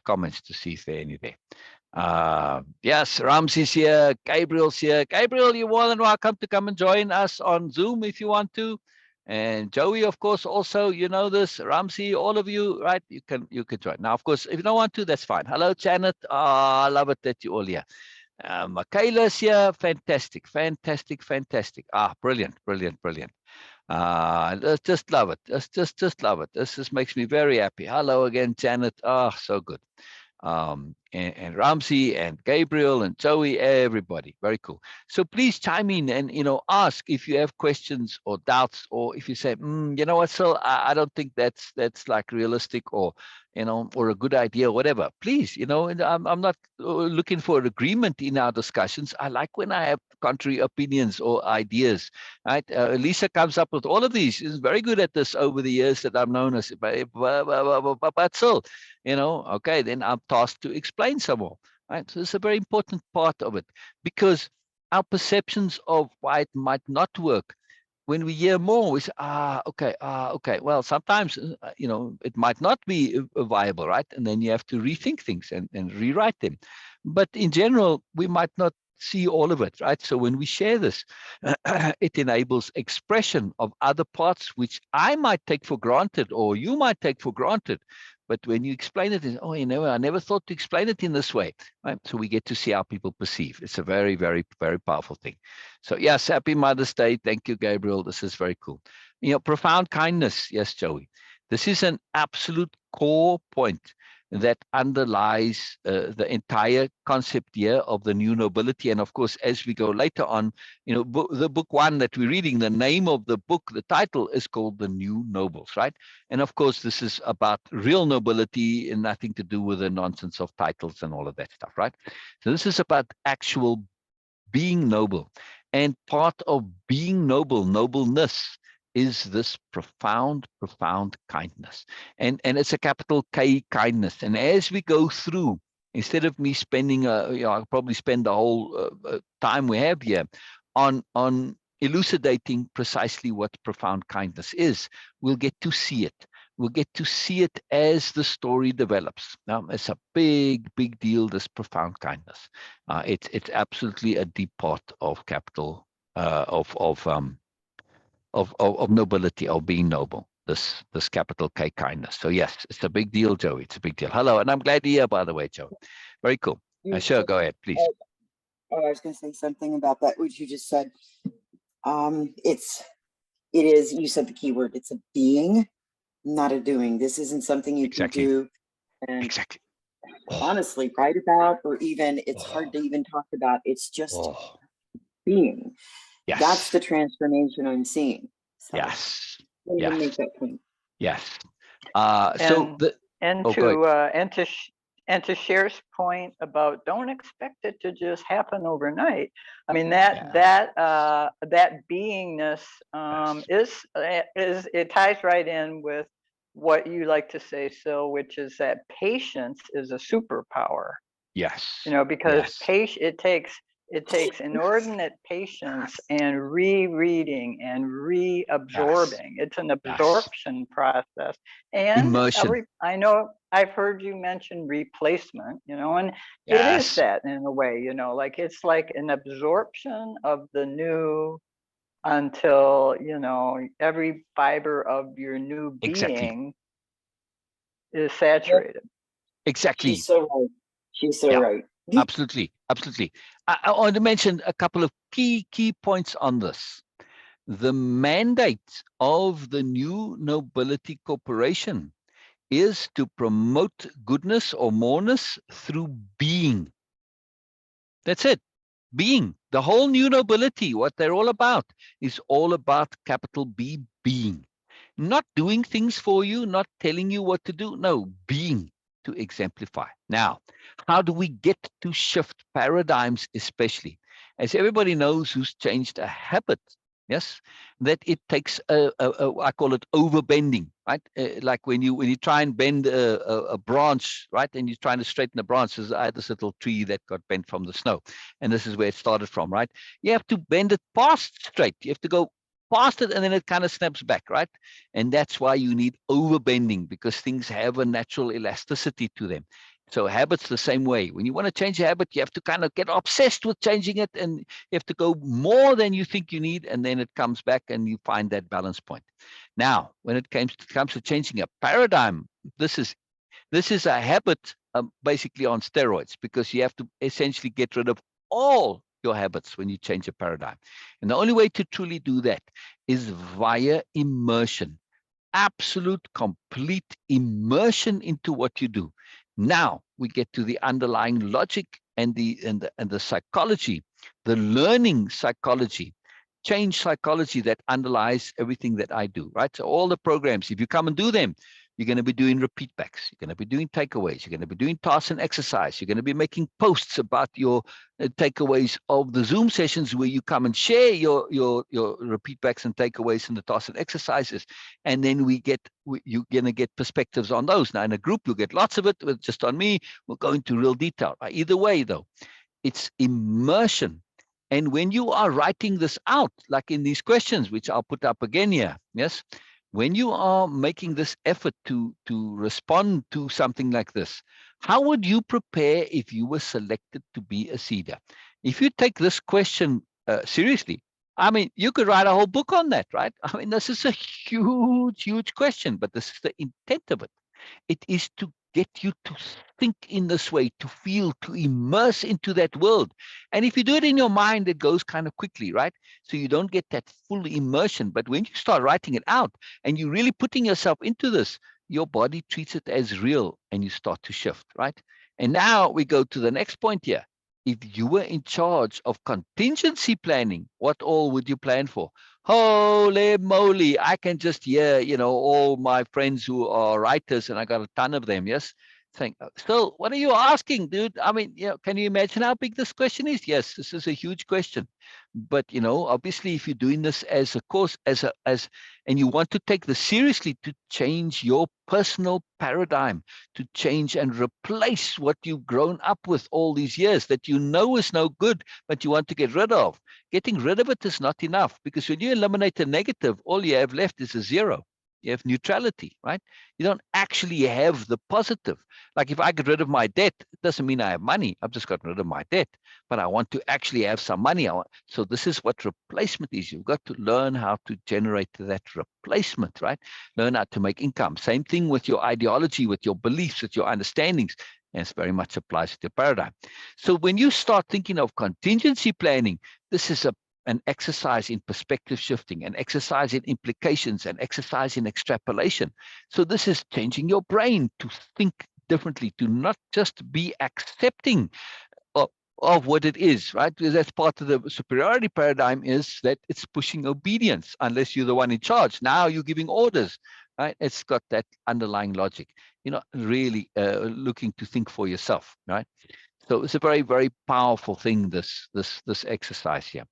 comments to see if there are any there. Yes, Ramsey's here, Gabriel's here. Gabriel, you're more than welcome to come and join us on Zoom if you want to. And Joey, of course, also, this, Ramsey, all of you, right? You can join. Now, of course, if you don't want to, that's fine. Hello, Janet. I love it that you're all here. Michaela's here. Fantastic. Brilliant. Just love it. Just love it. This just makes me very happy. Hello again, Janet. So good. and Ramsey and Gabriel and Joey, everybody. Very cool. So please chime in and, ask if you have questions or doubts, or if you say, you know what, Sil, I don't think that's like realistic, or, or a good idea, or whatever. Please, and I'm not looking for an agreement in our discussions. I like when I have contrary opinions or ideas, right? Lisa comes up with all of these. She's very good at this over the years that I've known her. But still, okay, then I'm tasked to explain some more, right? So it's a very important part of it, because our perceptions of why it might not work, when we hear more, we say, okay. Well, sometimes, it might not be viable, right? And then you have to rethink things and rewrite them. But in general, we might not see all of it, right? So when we share this, it enables expression of other parts, which I might take for granted, or you might take for granted. But when you explain it, I never thought to explain it in this way, right? So we get to see how people perceive. It's a very, very, very powerful thing. So yes, happy Mother's Day. Thank you, Gabriel. This is very cool. Profound kindness. Yes, Joey. This is an absolute core point that underlies the entire concept here of the new nobility. And of course, as we go later on, the book one that we're reading, the name of the book, the title is called The New Nobles, right? And of course, this is about real nobility and nothing to do with the nonsense of titles and all of that stuff, right? So this is about actual being noble. And part of being noble, nobleness, is this profound kindness. And it's a capital K kindness. And as we go through, instead of me spending, I'll probably spend the whole time we have here on elucidating precisely what profound kindness is, we'll get to see it. We'll get to see it as the story develops. Now, it's a big deal, this profound kindness. It's absolutely a deep part of capital, of nobility, of being noble, this capital K kindness. So yes, it's a big deal, Joey. It's a big deal. Hello, and I'm glad you're here, by the way, Joey. Very cool. Sure, go ahead, please. I was going to say something about that, which you just said. It is, you said the key word, it's a being, not a doing. This isn't something you can do and honestly write about, or even it's hard to even talk about. It's just being. Yes. That's the transformation I'm seeing. So yes. Yes. Make that point. Yes. And to Cher's point about don't expect it to just happen overnight. I mean, that beingness is it ties right in with what you like to say, Sil, which is that patience is a superpower. Yes. Because it takes inordinate patience and rereading and reabsorbing. It's an absorption process. And immersion. I know I've heard you mention replacement, and it is that in a way, like it's like an absorption of the new until, every fiber of your new being is saturated. Exactly. She's so right. She's so right. Absolutely. I want to mention a couple of key points on this. The mandate of the New Nobility Corporation is to promote goodness or moreness through being. That's it. Being. The whole New Nobility, what they're all about, is all about capital B, being. Not doing things for you, not telling you what to do. No, being, to exemplify. Now, how do we get to shift paradigms, especially? As everybody knows who's changed a habit, yes, that it takes I call it overbending, right? Like when you try and bend a branch, right? And you're trying to straighten the branch. I had this little tree that got bent from the snow, and this is where it started from, right? You have to bend it past straight. You have to go past it, and then it kind of snaps back, right? And that's why you need overbending, because things have a natural elasticity to them. So habits the same way. When you want to change a habit, you have to kind of get obsessed with changing it, and you have to go more than you think you need, and then it comes back and you find that balance point. Now, when it comes to changing a paradigm, this is a habit basically on steroids, because you have to essentially get rid of all your habits when you change a paradigm. And the only way to truly do that is via immersion. Absolute, complete immersion into what you do. Now we get to the underlying logic and the psychology, the learning psychology, change psychology that underlies everything that I do, right? So all the programs, if you come and do them, you're going to be doing repeat backs. You're going to be doing takeaways. You're going to be doing tasks and exercise. You're going to be making posts about your takeaways of the Zoom sessions where you come and share your repeat backs and takeaways and the tasks and exercises. And then you're going to get perspectives on those. Now in a group, you'll get lots of it. Just on me, we'll go into real detail. Either way, though, it's immersion. And when you are writing this out, like in these questions, which I'll put up again here, yes, when you are making this effort to respond to something like this, how would you prepare if you were selected to be a seeder? If you take this question seriously, I mean, you could write a whole book on that, right? I mean, this is a huge, huge question, but this is the intent of it. It is to get you to think in this way, to feel, to immerse into that world. And if you do it in your mind, it goes kind of quickly, right? So you don't get that full immersion. But when you start writing it out and you're really putting yourself into this, your body treats it as real and you start to shift, right? And now we go to the next point here. If you were in charge of contingency planning, what all would you plan for? Holy moly, I can just hear, all my friends who are writers, and I got a ton of them, yes, saying, "Still, what are you asking, dude? I mean, can you imagine how big this question is?" Yes, this is a huge question. But, obviously, if you're doing this as a course, and you want to take this seriously to change your personal paradigm, to change and replace what you've grown up with all these years that is no good, but you want to get rid of. Getting rid of it is not enough, because when you eliminate a negative, all you have left is a zero. You have neutrality, right? You don't actually have the positive. Like if I get rid of my debt, it doesn't mean I have money. I've just gotten rid of my debt, but I want to actually have some money. So this is what replacement is. You've got to learn how to generate that replacement, right? Learn how to make income. Same thing with your ideology, with your beliefs, with your understandings. And it very much applies to your paradigm. So when you start thinking of contingency planning, this is an exercise in perspective shifting, an exercise in implications, an exercise in extrapolation. So this is changing your brain to think differently, to not just be accepting of what it is, right? Because that's part of the superiority paradigm, is that it's pushing obedience unless you're the one in charge. Now you're giving orders, right? It's got that underlying logic. You're not really looking to think for yourself, right? So it's a very, very powerful thing, this exercise here.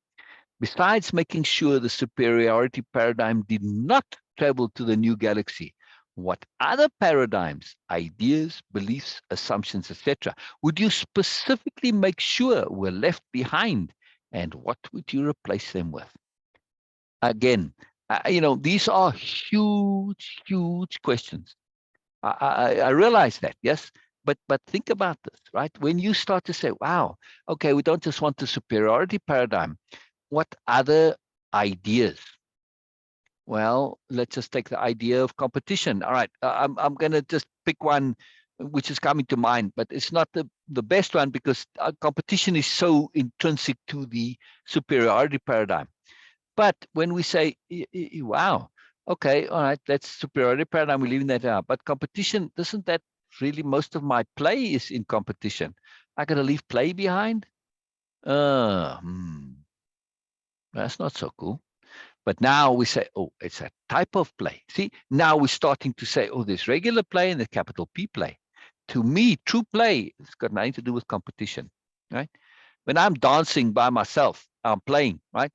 Besides making sure the superiority paradigm did not travel to the new galaxy, what other paradigms, ideas, beliefs, assumptions, etc., would you specifically make sure were left behind, and what would you replace them with? Again, these are huge, huge questions. I realize that, yes, but think about this, right? When you start to say, wow, okay, we don't just want the superiority paradigm. What other ideas? Well, let's just take the idea of competition. All right, I'm going to just pick one which is coming to mind, but it's not the best one, because competition is so intrinsic to the superiority paradigm. But when we say, wow, okay, all right, that's superiority paradigm, we're leaving that out. But competition, isn't that really most of my play is in competition? I got to leave play behind? That's not so cool. But now we say, oh, it's a type of play. See, now we're starting to say, oh, there's regular play and the capital P play. To me, true play has got nothing to do with competition, right? When I'm dancing by myself, I'm playing, right?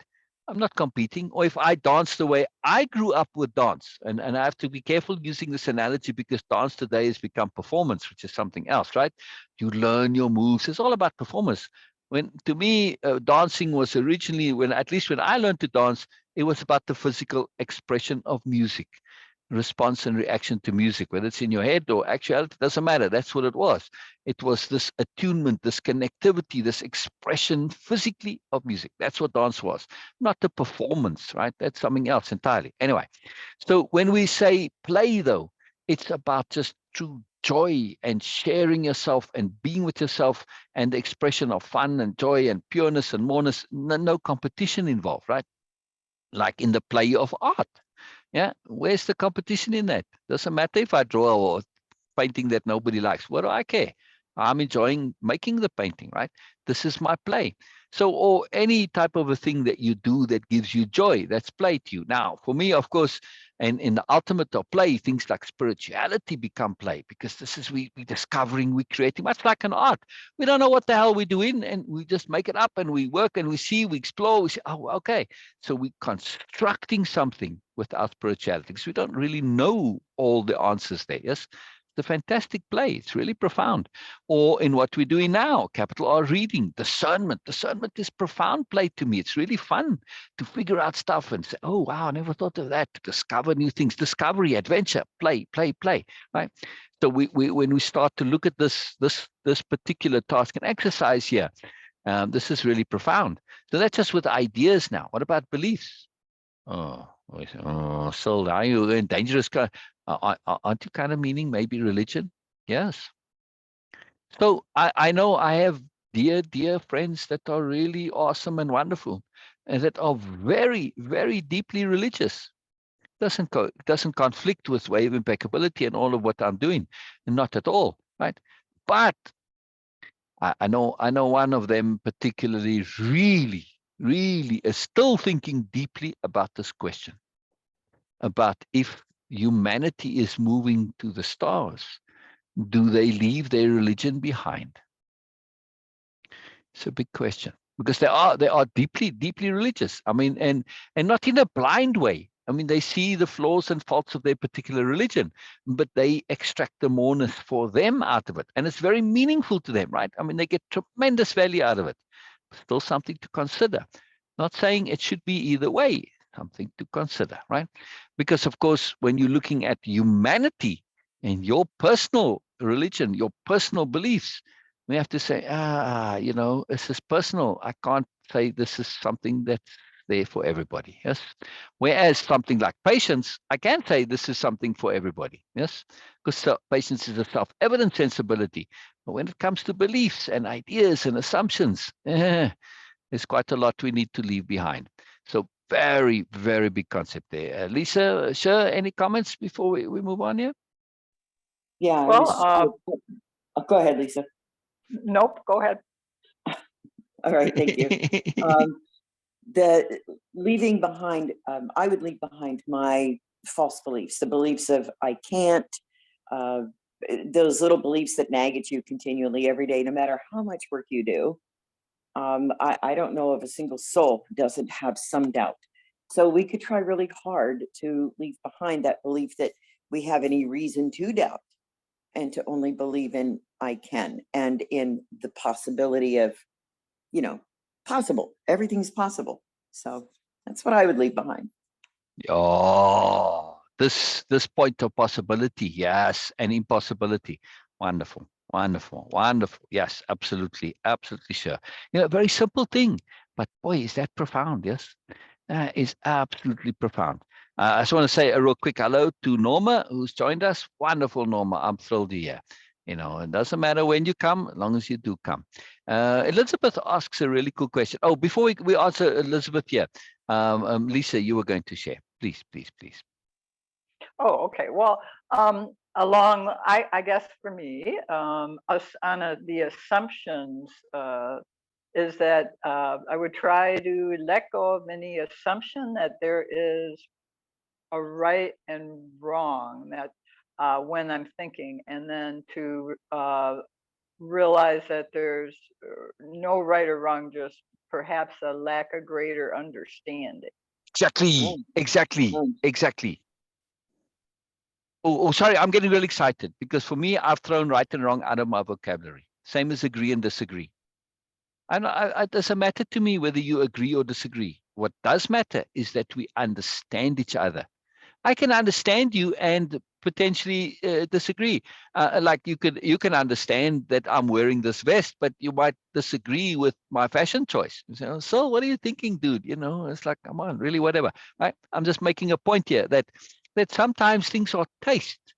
I'm not competing. Or if I dance the way I grew up with dance, and I have to be careful using this analogy, because dance today has become performance, which is something else, right? You learn your moves. It's all about performance. When, to me, dancing was originally, at least when I learned to dance, it was about the physical expression of music, response and reaction to music, whether it's in your head or actuality, doesn't matter. That's what it was. It was this attunement, this connectivity, this expression physically of music. That's what dance was, not the performance, right? That's something else entirely. Anyway, so when we say play, though, it's about just true joy and sharing yourself and being with yourself, and the expression of fun and joy and pureness and moreness. No competition involved, right? Like in the play of art. Yeah, where's the competition in that? Doesn't matter if I draw or painting that nobody likes. What do I care? I'm enjoying making the painting, right? This is my play. So, or any type of a thing that you do that gives you joy, that's play to you. Now, for me, of course, and in the ultimate of play, things like spirituality become play, because this is we discovering, we creating, much like an art. We don't know what the hell we're doing, and we just make it up, and we work, and we see, we explore, we say, oh, okay. So we're constructing something with our spirituality, because we don't really know all the answers there, yes? The fantastic play. It's really profound. Or in what we're doing now, capital R reading, discernment. Discernment is profound play to me. It's really fun to figure out stuff and say, oh, wow, I never thought of that. To discover new things, discovery, adventure, play, right? So when we start to look at this particular task and exercise here, this is really profound. So that's just with ideas now. What about beliefs? So are you in dangerous? Aren't you kind of meaning maybe religion? Yes. So I know I have dear friends that are really awesome and wonderful, and that are very, very deeply religious. Doesn't conflict with Way of Impeccability and all of what I'm doing, not at all, right? But I know one of them particularly really is still thinking deeply about this question, about if humanity is moving to the stars, do they leave their religion behind? It's a big question, because they are deeply religious. I mean, and not in a blind way. I mean, they see the flaws and faults of their particular religion, but they extract the moreness for them out of it, and it's very meaningful to them, right? I mean, they get tremendous value out of it. Still something to consider. Not saying it should be either way. Something to consider, right? Because of course, when you're looking at humanity and your personal religion, your personal beliefs, we have to say, this is personal. I can't say this is something that's there for everybody. Yes. Whereas something like patience, I can say this is something for everybody. Yes. Because patience is a self-evident sensibility. But when it comes to beliefs and ideas and assumptions, there's quite a lot we need to leave behind. So very, very big concept there. Lisa, sure, any comments before we move on here? Yeah. Well, go ahead, Lisa. Nope, go ahead. All right, thank you. The leaving behind, I would leave behind my false beliefs, the beliefs of I can't, those little beliefs that nag at you continually every day, no matter how much work you do. I don't know of a single soul who doesn't have some doubt. So we could try really hard to leave behind that belief that we have any reason to doubt, and to only believe in I can, and in the possibility of, possible. Everything's possible. So that's what I would leave behind. Oh, this point of possibility, yes, and impossibility. Wonderful. Yes, absolutely sure. A very simple thing, but boy, is that profound. Yes, is absolutely profound. I just want to say a real quick hello to Norma, who's joined us. Wonderful, Norma. I'm thrilled you're here. It doesn't matter when you come, as long as you do come. Elizabeth asks a really cool question. Oh, before we answer Elizabeth here, Lisa, you were going to share. Please. Oh, okay. Well, I guess for me, the assumptions is that I would try to let go of any assumption that there is a right and wrong, that when I'm thinking, and then to realize that there's no right or wrong, just perhaps a lack of greater understanding. Exactly. Oh, sorry, I'm getting really excited, because for me, I've thrown right and wrong out of my vocabulary. Same as agree and disagree. It doesn't matter to me whether you agree or disagree. What does matter is that we understand each other. I can understand you and potentially disagree. Like you can understand that I'm wearing this vest, but you might disagree with my fashion choice. So what are you thinking, dude? It's like, come on, really, whatever. Right? I'm just making a point here that sometimes things are taste,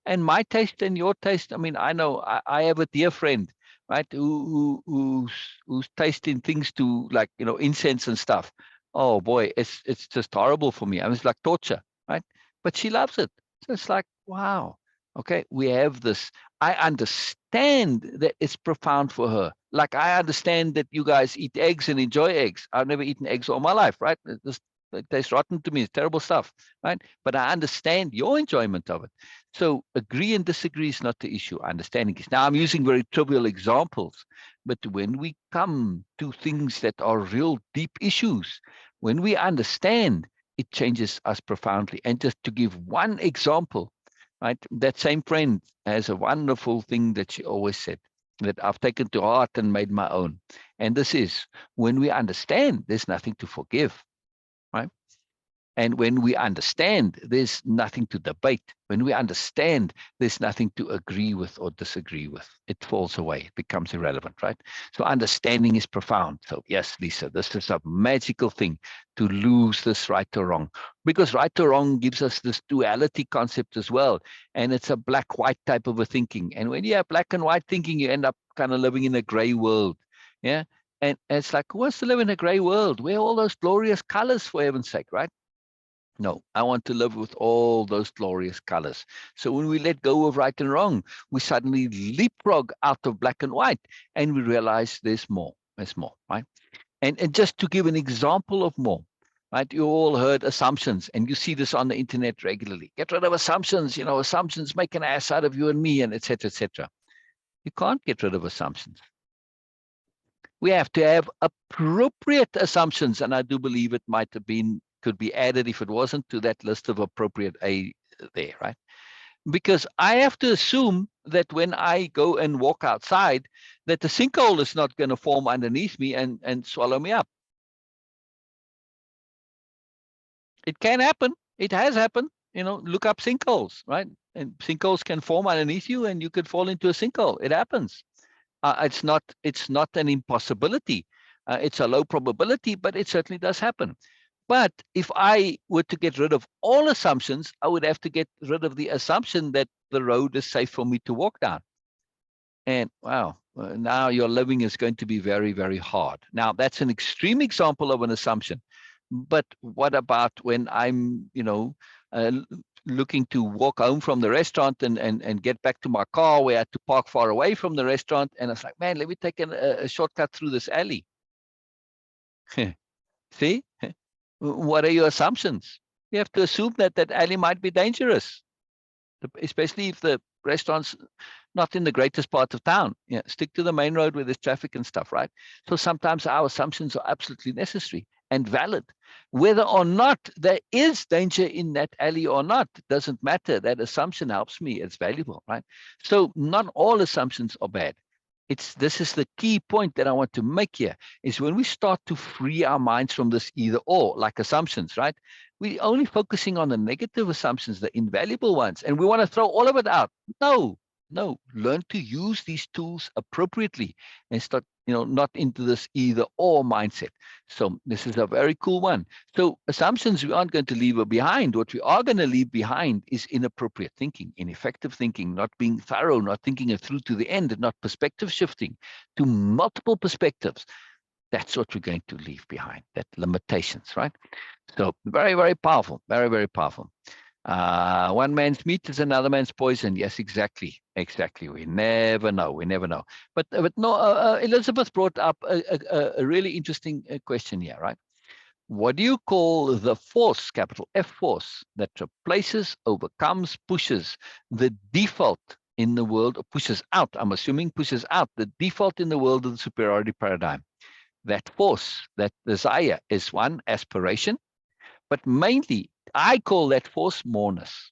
and my taste and your taste. I mean, I know I have a dear friend, right, who's tasting things to, like, incense and stuff. Oh boy, it's just horrible for me. I mean, it's like torture, right? But she loves it. So it's like, wow. Okay, we have this. I understand that it's profound for her. Like I understand that you guys eat eggs and enjoy eggs. I've never eaten eggs all my life, right? It tastes rotten to me. It's terrible stuff, right? But I understand your enjoyment of it. So agree and disagree is not the issue. Understanding is. Now I'm using very trivial examples, but when we come to things that are real deep issues, when we understand, it changes us profoundly. And just to give one example, right? That same friend has a wonderful thing that she always said that I've taken to heart and made my own. And this is, when we understand, there's nothing to forgive, right? And when we understand, there's nothing to debate. When we understand, there's nothing to agree with or disagree with. It falls away. It becomes irrelevant, right? So understanding is profound. So yes, Lisa, this is a magical thing to lose this right or wrong, because right or wrong gives us this duality concept as well. And it's a black-white type of a thinking. And when you have black and white thinking, you end up kind of living in a gray world. Yeah. And it's like, who wants to live in a gray world? Where are all those glorious colors, for heaven's sake, right? No, I want to live with all those glorious colors. So when we let go of right and wrong, we suddenly leapfrog out of black and white, and we realize there's more. There's more, right? And just to give an example of more, right? You all heard assumptions, and you see this on the internet regularly. Get rid of assumptions. You know, assumptions make an ass out of you and me, and et cetera, et cetera. You can't get rid of assumptions. We have to have appropriate assumptions, and I do believe it might have been, could be added if it wasn't to that list of appropriate A there, right? Because I have to assume that when I go and walk outside, that the sinkhole is not going to form underneath me and swallow me up. It can happen. It has happened. You know, look up sinkholes, right? And sinkholes can form underneath you, and you could fall into a sinkhole. It happens. It's not an impossibility. It's a low probability, but it certainly does happen. But if I were to get rid of all assumptions, I would have to get rid of the assumption that the road is safe for me to walk down. And wow, now your living is going to be very, very hard. Now, that's an extreme example of an assumption. But what about when I'm, looking to walk home from the restaurant and get back to my car where I had to park far away from the restaurant? And it's like, man, let me take a shortcut through this alley. See? What are your assumptions? You have to assume that that alley might be dangerous, especially if the restaurant's not in the greatest part of town. Yeah, stick to the main road where there's traffic and stuff, right? So sometimes our assumptions are absolutely necessary and valid. Whether or not there is danger in that alley or not, doesn't matter. That assumption helps me. It's valuable, right? So not all assumptions are bad. This is the key point that I want to make here, is when we start to free our minds from this either or, like assumptions, right? We're only focusing on the negative assumptions, the invaluable ones, and we want to throw all of it out. No, learn to use these tools appropriately and start, not into this either or mindset. So this is a very cool one. So assumptions we aren't going to leave behind. What we are going to leave behind is inappropriate thinking, ineffective thinking, not being thorough, not thinking it through to the end, not perspective shifting to multiple perspectives. That's what we're going to leave behind, that limitations, right? So very, very powerful, very, very powerful. One man's meat is another man's poison. Yes, exactly. We never know. But no, Elizabeth brought up a really interesting question here, right? What do you call the force, capital F force, that replaces, overcomes, pushes the default in the world, or pushes out, I'm assuming pushes out the default in the world of the superiority paradigm? That force, that desire, is one, aspiration, but mainly I call that force moreness.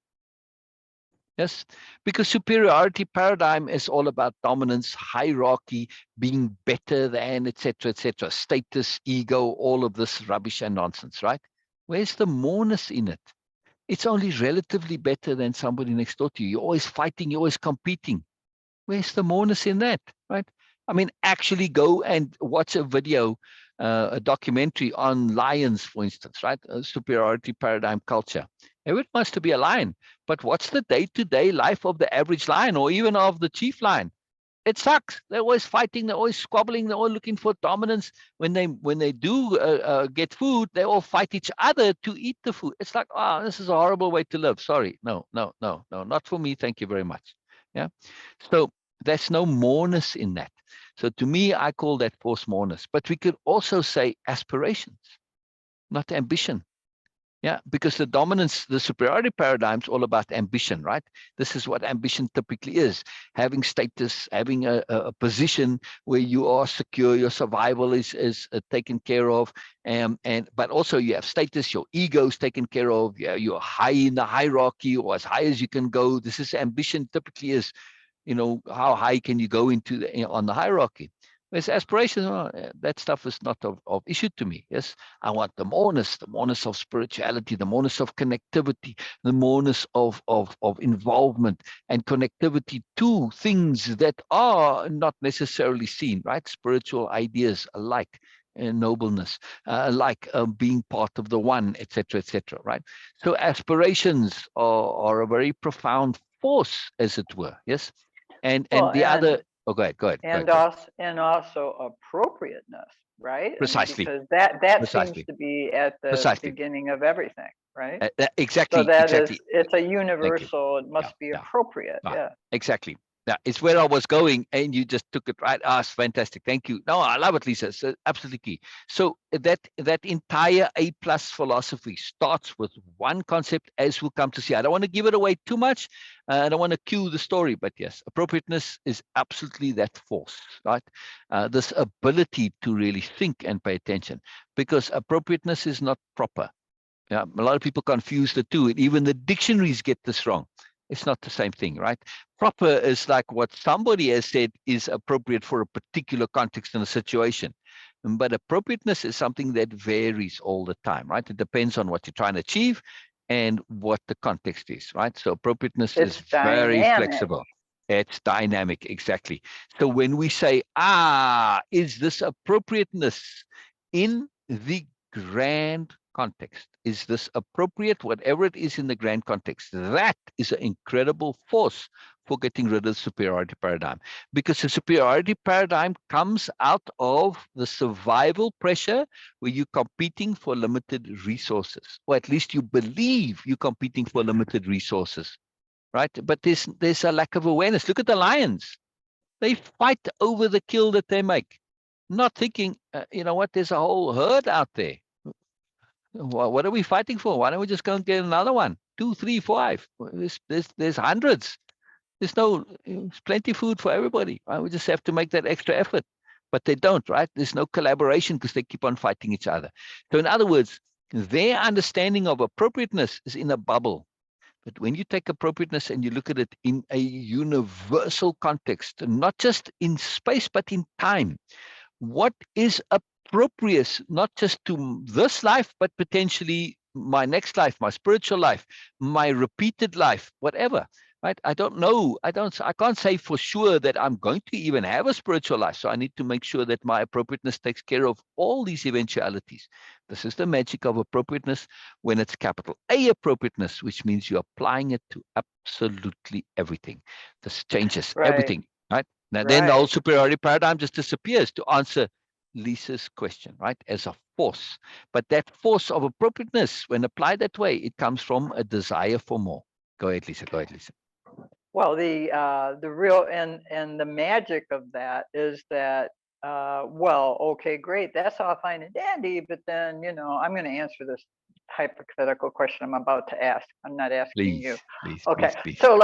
Yes, because superiority paradigm is all about dominance, hierarchy, being better than, etc., status, ego, all of this rubbish and nonsense, right? Where's the moreness in it? It's only relatively better than somebody next door to you. You're always fighting, you're always competing. Where's the moreness in that, right? I mean, actually go and watch a video, a documentary on lions, for instance, right? A superiority paradigm culture. Everyone wants to be a lion, but what's the day-to-day life of the average lion or even of the chief lion? It sucks. They're always fighting. They're always squabbling. They're all looking for dominance. When they do get food, they all fight each other to eat the food. It's like, oh, this is a horrible way to live. Sorry, no, not for me. Thank you very much. Yeah. So there's no moreness in that. So to me, I call that force moreness. But we could also say aspirations, not ambition. Yeah, because the dominance, the superiority paradigm is all about ambition, right? This is what ambition typically is: having status, having a position where you are secure, your survival is taken care of, but also you have status, your ego is taken care of. Yeah, you're high in the hierarchy, or as high as you can go. This is ambition. Typically is, how high can you go into on the hierarchy? Whereas aspirations, that stuff is not of issue to me. Yes, I want the moreness of spirituality, the moreness of connectivity, the moreness of involvement and connectivity to things that are not necessarily seen, right? Spiritual ideas alike, nobleness, like being part of the one, etc., right? So aspirations are a very profound force, as it were. Yes, and the other. Oh, go ahead. And also appropriateness, right? Precisely. I mean, because that Precisely. seems to be at the Precisely. beginning of everything, right? Exactly. So that exactly. it's a universal. It must be appropriate. Yeah. Exactly. Yeah, it's where I was going, and you just took it right. Ah, it's fantastic. Thank you. No, I love it, Lisa. It's absolutely key. So that entire A+ philosophy starts with one concept, as we'll come to see. I don't want to give it away too much. I don't want to cue the story, but yes, appropriateness is absolutely that force, right? This ability to really think and pay attention, because appropriateness is not proper. Yeah, a lot of people confuse the two, and even the dictionaries get this wrong. It's not the same thing, right? Proper is like what somebody has said is appropriate for a particular context and a situation. But appropriateness is something that varies all the time, right? It depends on what you're trying to achieve and what the context is, right? So appropriateness is very flexible. It's dynamic, exactly. So when we say, is this appropriateness in the grand context? Is this appropriate? Whatever it is in the grand context, that is an incredible force for getting rid of the superiority paradigm, because the superiority paradigm comes out of the survival pressure where you're competing for limited resources, or at least you believe you're competing for limited resources, right? But there's a lack of awareness. Look at the lions. They fight over the kill that they make, not thinking, you know what, there's a whole herd out there. What are we fighting for? Why don't we just go and get another one? 2, 3, 5. There's hundreds. There's plenty of food for everybody. Right? We just have to make that extra effort. But they don't, right? There's no collaboration because they keep on fighting each other. So in other words, their understanding of appropriateness is in a bubble. But when you take appropriateness and you look at it in a universal context, not just in space, but in time, what is appropriate, not just to this life, but potentially my next life, my spiritual life, my repeated life, whatever, right? I don't know. I can't say for sure that I'm going to even have a spiritual life. So I need to make sure that my appropriateness takes care of all these eventualities. This is the magic of appropriateness when it's capital A appropriateness, which means you're applying it to absolutely everything. This changes everything, right? Now, then the whole superiority paradigm just disappears to answer Lisa's question, right? As a force. But that force of appropriateness, when applied that way, it comes from a desire for more. Go ahead, Lisa. Well, the real and the magic of that is that, well, okay, great, that's all fine and dandy, but then, I'm going to answer this hypothetical question I'm about to ask. I'm not asking you. Okay, so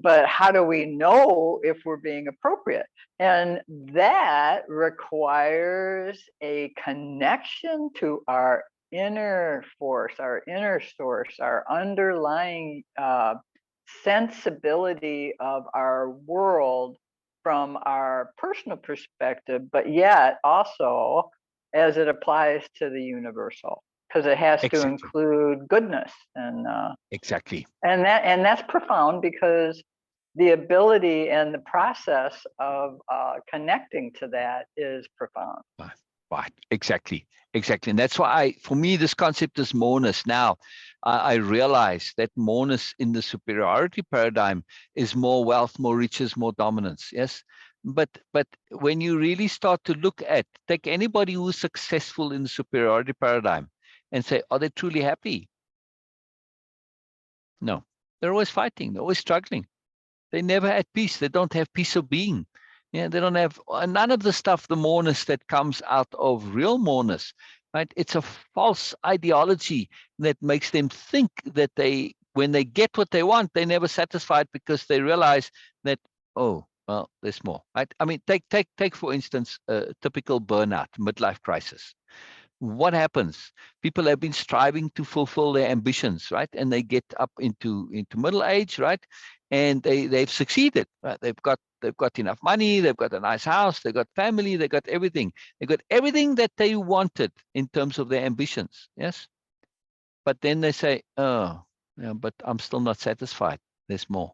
but how do we know if we're being appropriate? And that requires a connection to our inner force, our inner source, our underlying sensibility of our world from our personal perspective, but yet also as it applies to the universal, because it has to include goodness and and that's profound, because the ability and the process of connecting to that is profound. Right. Exactly. And that's why for me, this concept is moreness. Now, I realize that moreness in the superiority paradigm is more wealth, more riches, more dominance. Yes. But when you really start to look at, take anybody who's successful in the superiority paradigm and say, are they truly happy? No, they're always fighting. They're always struggling. They never at peace. They don't have peace of being. Yeah, they don't have none of the stuff, the moreness that comes out of real moreness, right? It's a false ideology that makes them think that when they get what they want, they're never satisfied because they realize that, oh, well, there's more, right? I mean, take for instance, a typical burnout, midlife crisis. What happens? People have been striving to fulfill their ambitions, right? And they get up into middle age, right? And they've succeeded, right? They've got enough money, they've got a nice house, they've got family, they've got everything. They've got everything that they wanted in terms of their ambitions, yes? But then they say, oh, yeah, but I'm still not satisfied. There's more.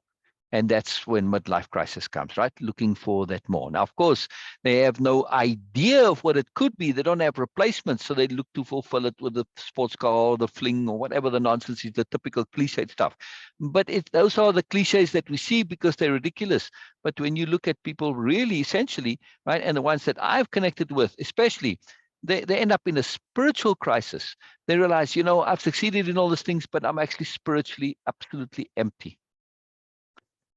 And that's when midlife crisis comes, right? Looking for that more. Now, of course, they have no idea of what it could be. They don't have replacements, so they look to fulfill it with the sports car or the fling or whatever the nonsense is, the typical cliched stuff. But those are the cliches that we see because they're ridiculous. But when you look at people really, essentially, right, and the ones that I've connected with, especially, they end up in a spiritual crisis. They realize, I've succeeded in all these things, but I'm actually spiritually absolutely empty.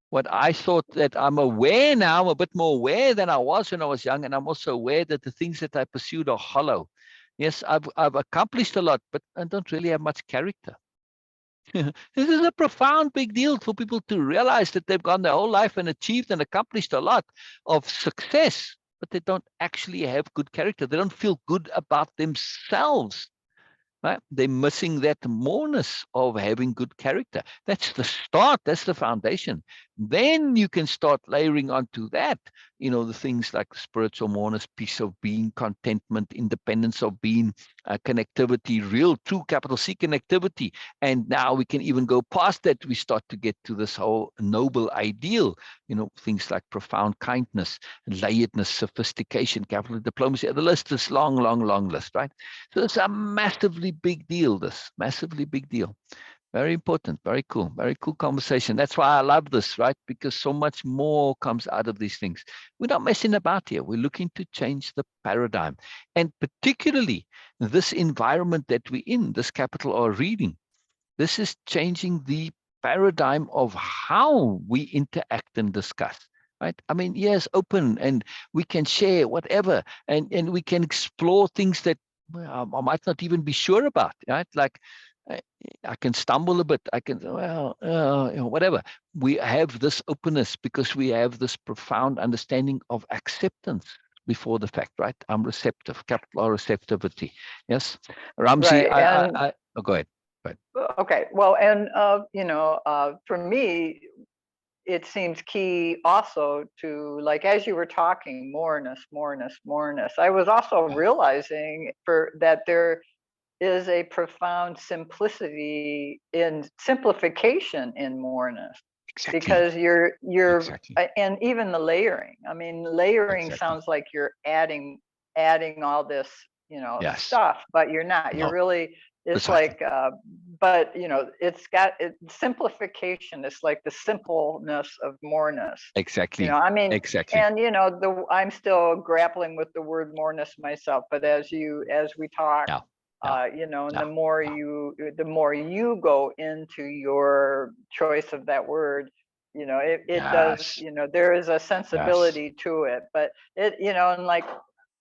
What I thought that I'm aware now, I'm a bit more aware than I was when I was young, and I'm also aware that the things that I pursued are hollow. Yes, I've accomplished a lot, but I don't really have much character. This is a profound big deal for people to realize that they've gone their whole life and achieved and accomplished a lot of success, but they don't actually have good character. They don't feel good about themselves. Right? They're missing that moreness of having good character. That's the start. That's the foundation. Then you can start layering onto that, the things like spiritual moreness, peace of being, contentment, independence of being, connectivity, real, true, capital C connectivity. And now we can even go past that. We start to get to this whole noble ideal, things like profound kindness, layeredness, sophistication, capital diplomacy. The list is long, long, long list, right? So it's a massively big deal, massively big deal. Very important, very cool conversation. That's why I love this, right? Because so much more comes out of these things. We're not messing about here. We're looking to change the paradigm. And particularly this environment that we're in, this capital R reading, this is changing the paradigm of how we interact and discuss. Right? I mean, yes, open, and we can share whatever, and we can explore things that I might not even be sure about, right? Like I can stumble a bit. I can, whatever. We have this openness because we have this profound understanding of acceptance before the fact, right? I'm receptive, capital R receptivity. Yes, Ramsey, Right. Oh, go ahead. Okay. Well, and for me, it seems key also to, like, as you were talking, moreness. I was also realizing that there is a profound simplification in moreness. Exactly. Because you're exactly. And even the layering. I mean, layering Exactly. sounds like you're adding all this, Yes. stuff, but you're not. You're really, it's Precisely. like, but it's got simplification. It's like the simpleness of moreness. Exactly. I mean, exactly. and I'm still grappling with the word moreness myself. But as we talk, and the more you go into your choice of that word, it does, there is a sensibility to it. But it, and like,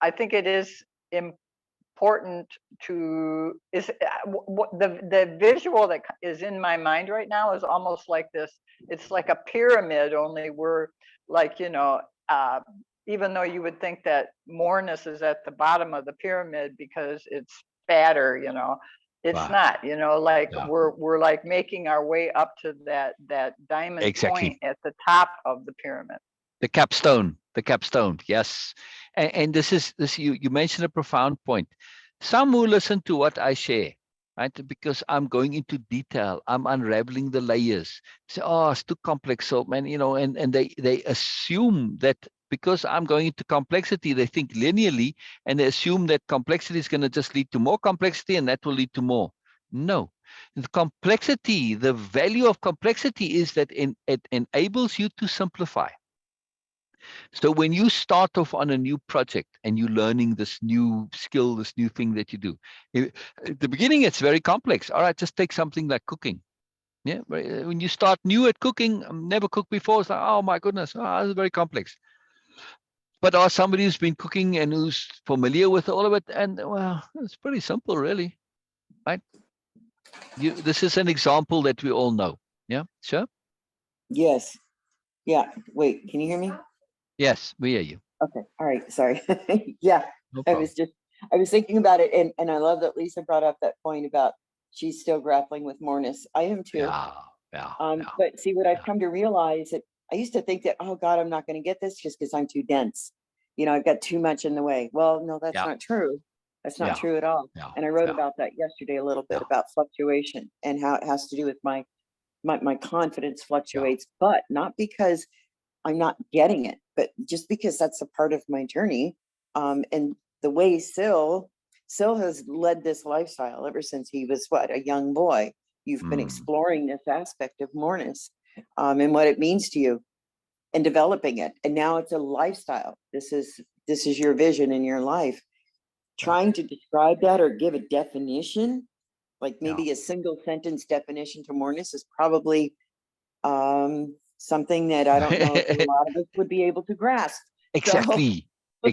I think it is important to the visual that is in my mind right now is almost like this. It's like a pyramid, only we're like, even though you would think that moreness is at the bottom of the pyramid because it's fatter, it's not, like we're like making our way up to that diamond point at the top of the pyramid. The capstone, yes. And this you mentioned a profound point. Some who listen to what I share, right, because I'm going into detail, I'm unraveling the layers, say, oh, it's too complex, so man, and they assume that because I'm going into complexity, they think linearly, and they assume that complexity is going to just lead to more complexity, and that will lead to more. No. The complexity, the value of complexity is that it enables you to simplify. So when you start off on a new project and you're learning this new skill, this new thing that you do, at the beginning, it's very complex. All right, just take something like cooking. Yeah, when you start new at cooking, never cooked before, it's like, oh my goodness, this is very complex. But are somebody who's been cooking and who's familiar with all of it, and well, it's pretty simple, really, right? This is an example that we all know. Yeah, sure. Yes. Yeah. Wait, can you hear me? Yes, we hear you. Okay. All right. Sorry. Yeah. No I problem. was thinking about it, and I love that Lisa brought up that point about she's still grappling with moreness. I am too. Yeah. But see, what I've yeah. come to realize that I used to think that, oh God, I'm not going to get this just because I'm too dense. You know, I've got too much in the way. Well, no, that's Yeah. not true. That's not Yeah. true at all. Yeah. And I wrote Yeah. about that yesterday a little bit Yeah. about fluctuation and how it has to do with my confidence Yeah. fluctuates, but not because I'm not getting it, but just because that's a part of my journey. And the way Sil has led this lifestyle ever since he was a young boy. You've been exploring this aspect of moreness, and what it means to you, and developing it. And now it's a lifestyle. This is your vision in your life. Trying to describe that or give a definition, like maybe a single sentence definition to moreness, is probably something that I don't know if a lot of us would be able to grasp. Exactly. So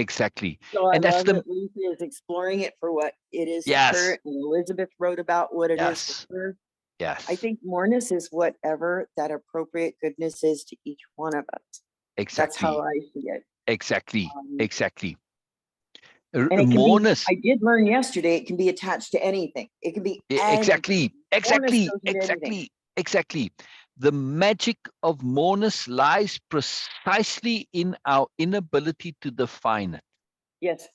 I And that's love that Lisa is exploring it for what it is to her, and Elizabeth wrote about what it is to her. Yes. I think moreness is whatever that appropriate goodness is to each one of us. Exactly. That's how I see it. Exactly. And it can Moreness. be, I did learn yesterday, it can be attached to anything. It can be anything. Exactly. The magic of moreness lies precisely in our inability to define it. Yes,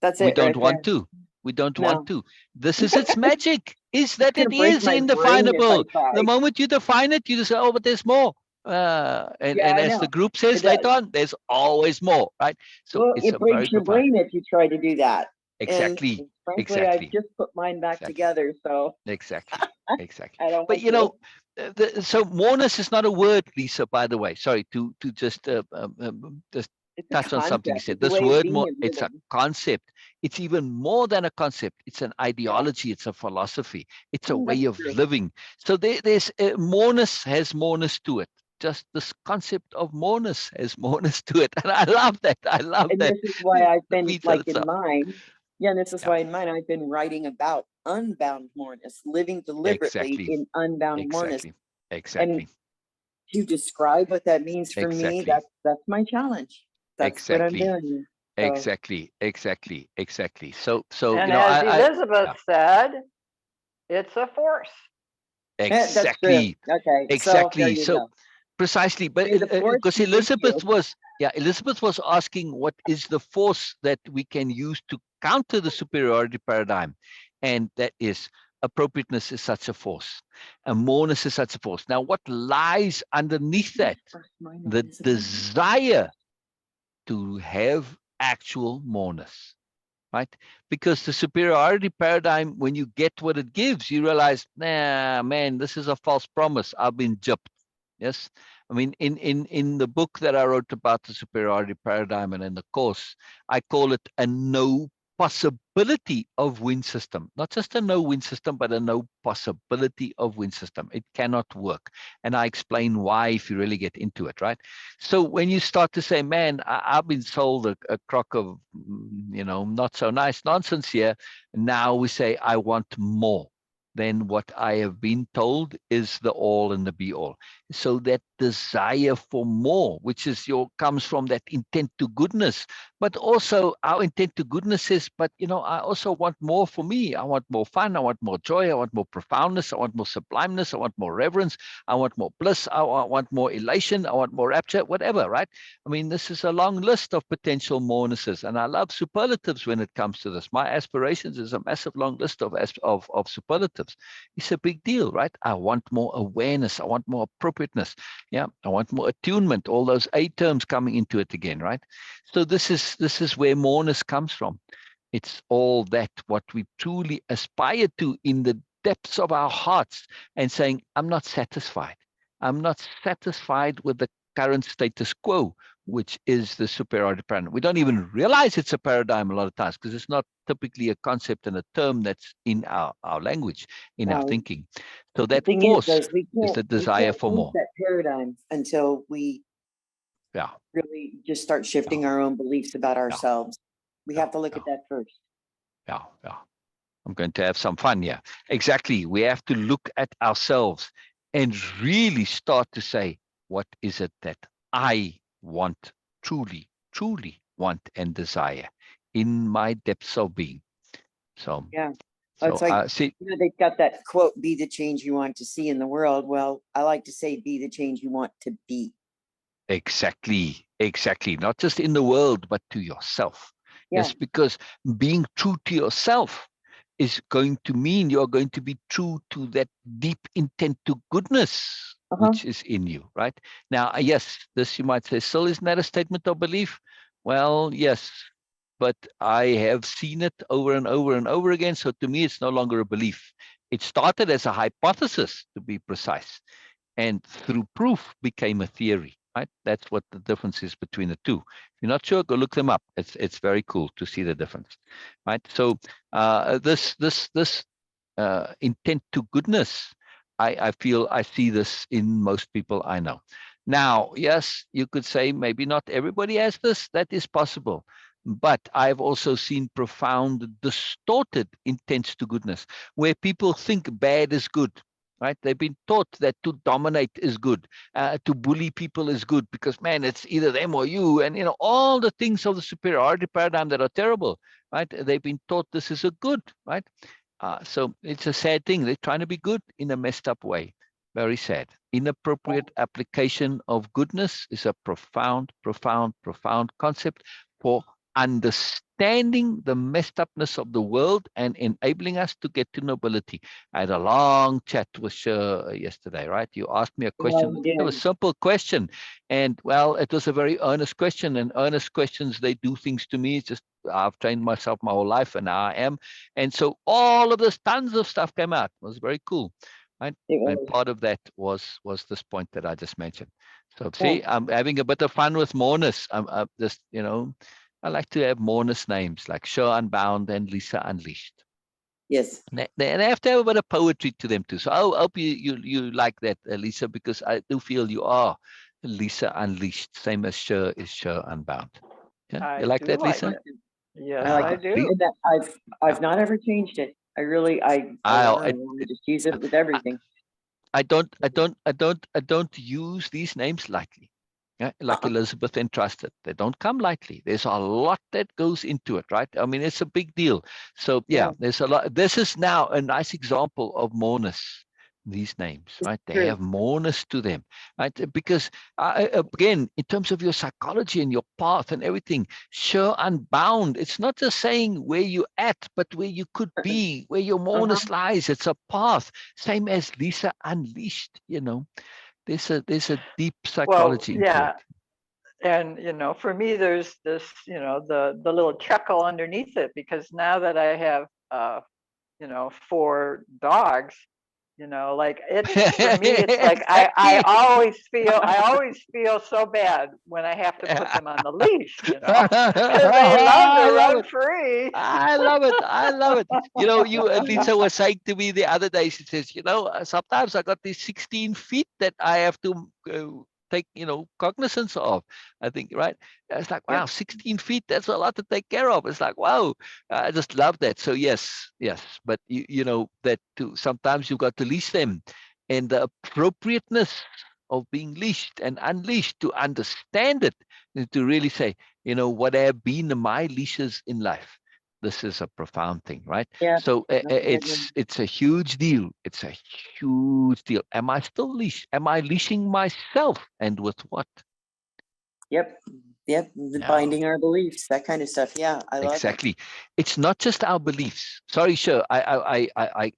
that's it. We don't right want there. to. We don't No. want to. This is its magic, is that It's it gonna break is my brain if I indefinable. try. The moment you define it, you just say, oh, but there's more. And I as know. the group says It does. later on, there's always more, right? So Well, it's it a breaks very your profound. brain if you try to do that. Exactly. And frankly, I've just put mine back together. So Exactly. I don't But want you know, so moreness is not a word, Lisa, by the way. Sorry to just it's touch a on something you concept. said. It's a This way of word, being more, and it's a living. concept. It's even more than a concept. It's an ideology. It's a philosophy. It's a way of living. So there's moreness has moreness to it. Just this concept of moreness has moreness to it. And I love that. And this is why I've been like in itself. mine. Yeah, and this is why in mine I've been writing about unbound moreness, living deliberately in unbound moreness. And to describe what that means for me, that's my challenge. That's what I'm doing. So. Exactly. So and you know, as Elizabeth said, it's a force. Exactly. Okay. Exactly. So precisely, but because Elizabeth was asking what is the force that we can use to counter the superiority paradigm, and that is appropriateness is such a force, and moreness is such a force. Now, what lies underneath that? The desire to have actual moreness. Right? Because the superiority paradigm, when you get what it gives, you realize, nah, man, this is a false promise. I've been gypped. Yes. I mean, in the book that I wrote about the superiority paradigm and in the course, I call it a no possibility of win system. Not just a no win system, but a no possibility of win system. It cannot work. And I explain why if you really get into it, right? So when you start to say, man, I've been sold a crock of, not so nice nonsense here. Now we say, I want more than what I have been told is the all and the be all. So that desire for more, which is comes from that intent to goodness, but also our intent to goodness is, but I also want more for me. I want more fun. I want more joy. I want more profoundness. I want more sublimeness. I want more reverence. I want more bliss. I want more elation. I want more rapture, whatever, right? I mean, this is a long list of potential morenesses, and I love superlatives when it comes to this. My aspirations is a massive long list of superlatives. It's a big deal, right? I want more awareness. I want more appropriateness. Yeah, I want more attunement. All those A terms coming into it again, right? So this is where moreness comes from. It's all that what we truly aspire to in the depths of our hearts, and saying, I'm not satisfied. I'm not satisfied with the current status quo, which is the superiority paradigm. We don't even realize it's a paradigm a lot of times because it's not typically a concept and a term that's in our language, in our thinking. So that thing force is is the desire for change more. that paradigm until we really just start shifting our own beliefs about ourselves. We have to look at that first. Yeah. I'm going to have some fun here. Exactly. We have to look at ourselves and really start to say, what is it that I want, truly want and desire in my depths of being? So, it's like, see, they've got that quote, be the change you want to see in the world. Well, I like to say, be the change you want to be. Exactly. Not just in the world, but to yourself. Yes, because being true to yourself is going to mean you're going to be true to that deep intent to goodness, which is in you, right? Now, yes, this you might say, still isn't that a statement of belief? Well, yes, but I have seen it over and over and over again. So to me, it's no longer a belief. It started as a hypothesis, to be precise, and through proof became a theory. Right, that's what the difference is between the two. If you're not sure, go look them up. It's very cool to see the difference, right? So this intent to goodness, I feel I see this in most people I know. Now, yes, you could say maybe not everybody has this. That is possible. But I've also seen profound, distorted intents to goodness, where people think bad is good. Right? They've been taught that to dominate is good, to bully people is good, because man, it's either them or you, and all the things of the superiority paradigm that are terrible. Right? They've been taught this is a good. Right? So it's a sad thing. They're trying to be good in a messed up way. Very sad. Inappropriate application of goodness is a profound concept for understanding the messed upness of the world and enabling us to get to nobility. I had a long chat with Sher yesterday, right? You asked me a question. It was a simple question. And well, it was a very earnest question, and earnest questions, they do things to me. It's just, I've trained myself my whole life, and now I am. And so all of this, tons of stuff came out. It was very cool. Right? And part of that was this point that I just mentioned. So see, I'm having a bit of fun with Moreness. I'm just, I like to have Moreness names like Sher Unbound and Lisa Unleashed. Yes. They have to have a bit of poetry to them too. So I hope you like that, Lisa, because I do feel you are Lisa Unleashed, same as Sher is Sher Unbound. Yeah? You like that, Lisa? Yes, I do. And that I've not ever changed it. I really, I just use it with everything. I don't use these names lightly. Yeah, like Elizabeth entrusted. They don't come lightly. There's a lot that goes into it, right? I mean, it's a big deal. So yeah, there's a lot. This is now a nice example of moreness. These names, right? They have moreness to them, right? Because again, in terms of your psychology and your path and everything, Sure Unbound, it's not just saying where you're at, but where you could be, where your moreness lies. It's a path. Same as Lisa Unleashed, There's a deep psychology into it. And for me, there's this, the little chuckle underneath it, because now that I have 4 dogs, like it's, for me, it's like I always feel so bad when I have to put them on the leash, because they love to run free. I love it. Lisa was saying to me the other day, she says, sometimes I got these 16 feet that I have to take, cognizance of, I think, right? It's like, wow, 16 feet, that's a lot to take care of. It's like, wow, I just love that. So yes, but that too, sometimes you've got to leash them, and the appropriateness of being leashed and unleashed, to understand it, and to really say, what have been my leashes in life. This is a profound thing, right? Yeah. So it's a huge deal. It's a huge deal. Am I still leashed? Am I leashing myself, and with what? Yep. Binding our beliefs, that kind of stuff. Yeah, I love exactly. It's not just our beliefs. Sorry, sure. I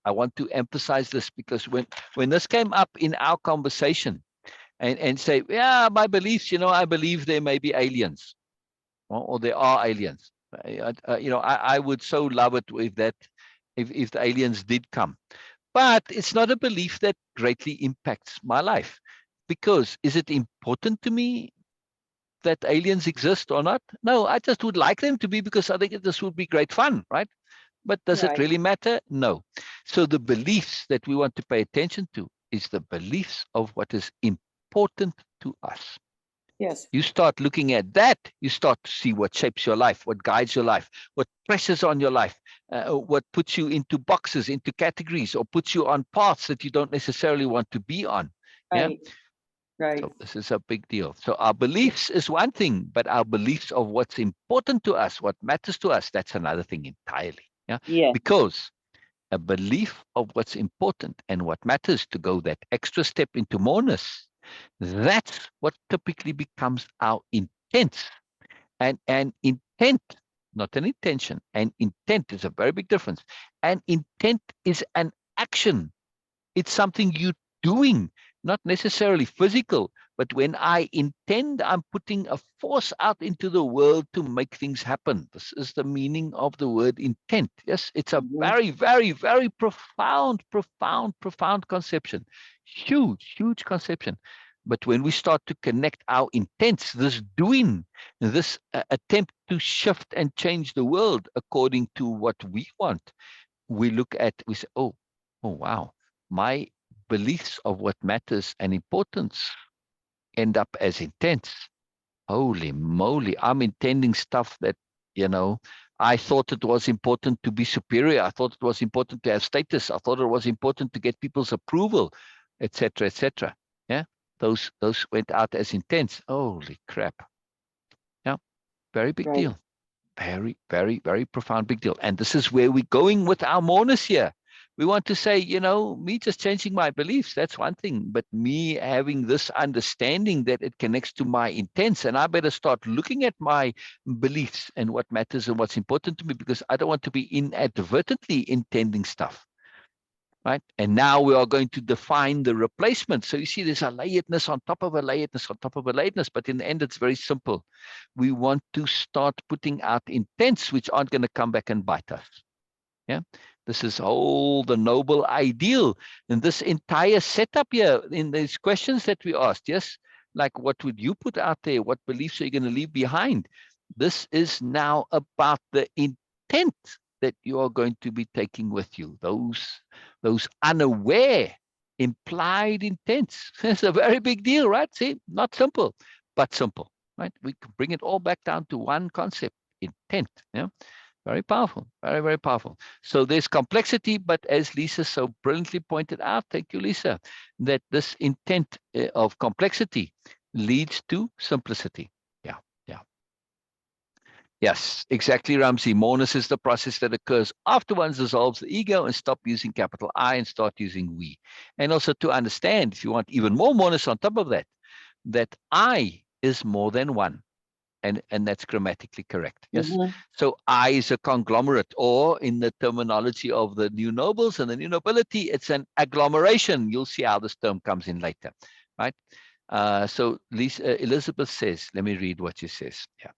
want to emphasize this, because when this came up in our conversation, and say, yeah, my beliefs, I believe there may be aliens, or there are aliens. I would so love it if the aliens did come, but it's not a belief that greatly impacts my life. Because is it important to me that aliens exist or not? No, I just would like them to be because I think this would be great fun, right? But does it Right. really matter? No. So the beliefs that we want to pay attention to is the beliefs of what is important to us. Yes. You start looking at that, you start to see what shapes your life, what guides your life, what pressures on your life, what puts you into boxes, into categories, or puts you on paths that you don't necessarily want to be on. Yeah. Right. Right. So this is a big deal. So our beliefs is one thing, but our beliefs of what's important to us, what matters to us, that's another thing entirely. Yeah. Yeah. Because a belief of what's important and what matters, to go that extra step into moreness, that's what typically becomes our intent. And an intent, not an intention, an intent is a very big difference. An intent is an action. It's something you're doing, not necessarily physical, but when I intend, I'm putting a force out into the world to make things happen. This is the meaning of the word intent. Yes, it's a very, very, very profound conception. Huge, huge conception. But when we start to connect our intents, this doing, this attempt to shift and change the world according to what we want, we look at, we say, oh wow, my beliefs of what matters and importance end up as intents. Holy moly, I'm intending stuff that, I thought it was important to be superior. I thought it was important to have status. I thought it was important to get people's approval, etc., etc. Yeah, those went out as intents. Holy crap. Yeah, very big Right. deal. Very, very, very profound, big deal. And this is where we're going with our moreness here. We want to say, me just changing my beliefs, that's one thing, but me having this understanding that it connects to my intents, and I better start looking at my beliefs and what matters and what's important to me, because I don't want to be inadvertently intending stuff. Right. And now we are going to define the replacement. So you see, there's a layeredness on top of a layeredness on top of a layeredness. But in the end, it's very simple. We want to start putting out intents which aren't going to come back and bite us. Yeah. This is all the noble ideal. And this entire setup here in these questions that we asked, yes, like what would you put out there? What beliefs are you going to leave behind? This is now about the intent that you are going to be taking with you. Those unaware implied intents. It's a very big deal, right? See, not simple, but simple, right? We can bring it all back down to one concept: intent. Yeah. Very powerful, very, very powerful. So there's complexity, but as Lisa so brilliantly pointed out, thank you, Lisa, that this intent of complexity leads to simplicity. Yeah, yeah. Yes, exactly, Ramsey. Moreness is the process that occurs after one dissolves the ego and stop using capital I and start using we. And also to understand, if you want even more moreness on top of that, that I is more than one. And that's grammatically correct. Yes. So I is a conglomerate, or in the terminology of the new nobles and the new nobility, it's an agglomeration. You'll see how this term comes in later, right? So Lisa, Elizabeth says, let me read what she says. Yeah.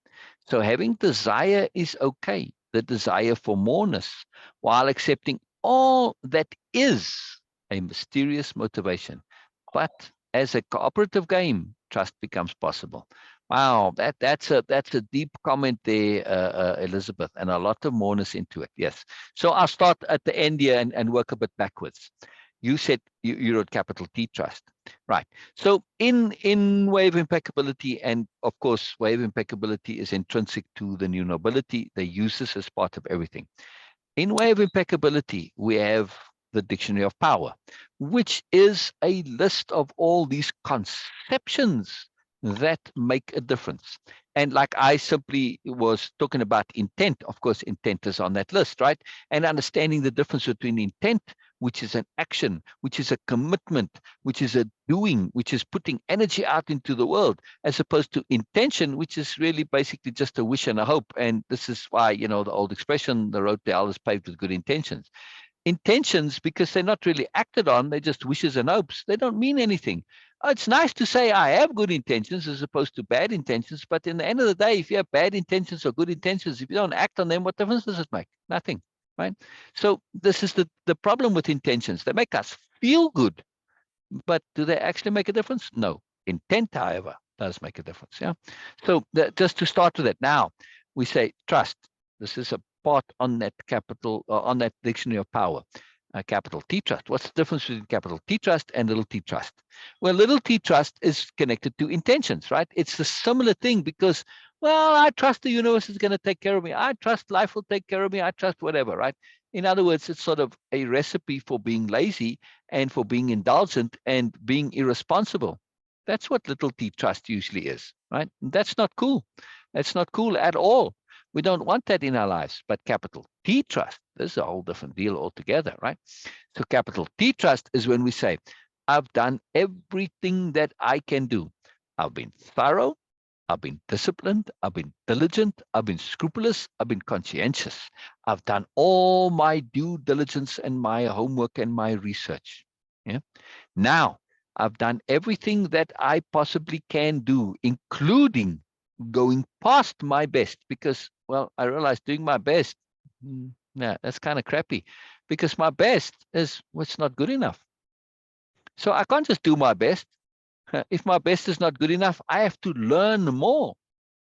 So having desire is okay, the desire for moreness, while accepting all that is a mysterious motivation. But as a cooperative game, trust becomes possible. Wow, that's a deep comment there, Elizabeth, and a lot of moreness into it. Yes. So I'll start at the end here and work a bit backwards. You said you wrote capital T, trust, right? So in Way of Impeccability, and of course, Way of Impeccability is intrinsic to the new nobility. They use this as part of everything. In Way of Impeccability, we have the Dictionary of Power, which is a list of all these conceptions that make a difference. And like I simply was talking about intent, of course, intent is on that list, right? And understanding the difference between intent, which is an action, which is a commitment, which is a doing, which is putting energy out into the world, as opposed to intention, which is really basically just a wish and a hope. And this is why, the old expression, the road to hell is paved with good intentions. Intentions, because they're not really acted on, they're just wishes and hopes. They don't mean anything. It's nice to say I have good intentions as opposed to bad intentions, but in the end of the day, if you have bad intentions or good intentions, if you don't act on them, what difference does it make? Nothing, right? So this is the problem with intentions. They make us feel good, but do they actually make a difference? No. Intent, however, does make a difference. Yeah. So just to start with it, now we say trust. This is a part on that capital, on that dictionary of power. Capital T trust. What's the difference between capital T trust and little t trust? Well, little t trust is connected to intentions, right? It's a similar thing because, well, I trust the universe is going to take care of me. I trust life will take care of me. I trust whatever, right? In other words, it's sort of a recipe for being lazy and for being indulgent and being irresponsible. That's what little t trust usually is, right? That's not cool. That's not cool at all. We don't want that in our lives. But capital T trust, this is a whole different deal altogether, right? So capital T trust is when we say, I've done everything that I can do. I've been thorough. I've been disciplined. I've been diligent. I've been scrupulous. I've been conscientious. I've done all my due diligence and my homework and my research. Yeah. Now, I've done everything that I possibly can do, including going past my best, because, well, I realized doing my best, yeah, that's kind of crappy, because my best is what's not good enough. So I can't just do my best. If my best is not good enough, I have to learn more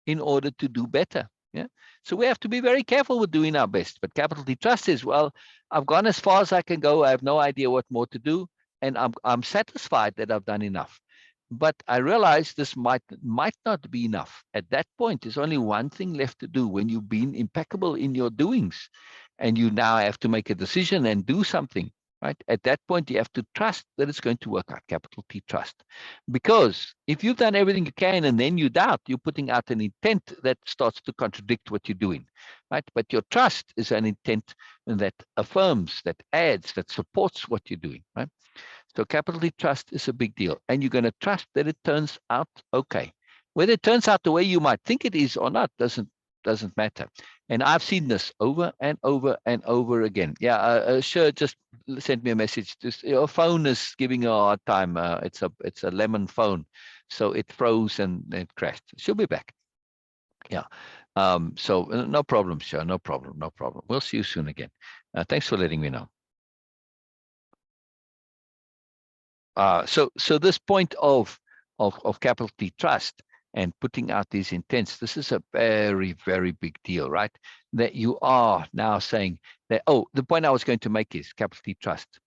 in order to do better. Yeah. So we have to be very careful with doing our best. But capital T trust is, well, I've gone as far as I can go. I have no idea what more to do. And I'm satisfied that I've done enough. But I realize this might not be enough. At that point, there's only one thing left to do when you've been impeccable in your doings. And you now have to make a decision and do something. Right? At that point, you have to trust that it's going to work out, capital T trust. Because if you've done everything you can and then you doubt, you're putting out an intent that starts to contradict what you're doing, right? But your trust is an intent that affirms, that adds, that supports what you're doing, right? So capital T trust is a big deal. And you're going to trust that it turns out okay. Whether it turns out the way you might think it is or not doesn't matter. And I've seen this over and over and over again. Yeah, sure, just sent me a message. Just, your phone is giving her a hard time. It's a lemon phone, so it froze and it crashed. She'll be back. Yeah. So no problem, sure, no problem. We'll see you soon again. Thanks for letting me know. So this point of capital T trust and putting out these intents, this is a very, very big deal, right? That you are now saying that, oh, the point I was going to make is capital T trust.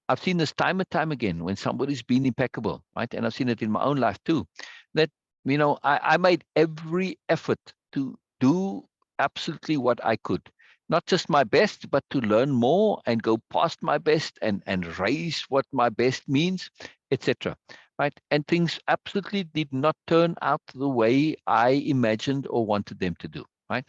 I've seen this time and time again when somebody's been impeccable, right? And I've seen it in my own life too, that, I made every effort to do absolutely what I could. Not just my best, but to learn more and go past my best and raise what my best means, etc. Right? And things absolutely did not turn out the way I imagined or wanted them to do. Right?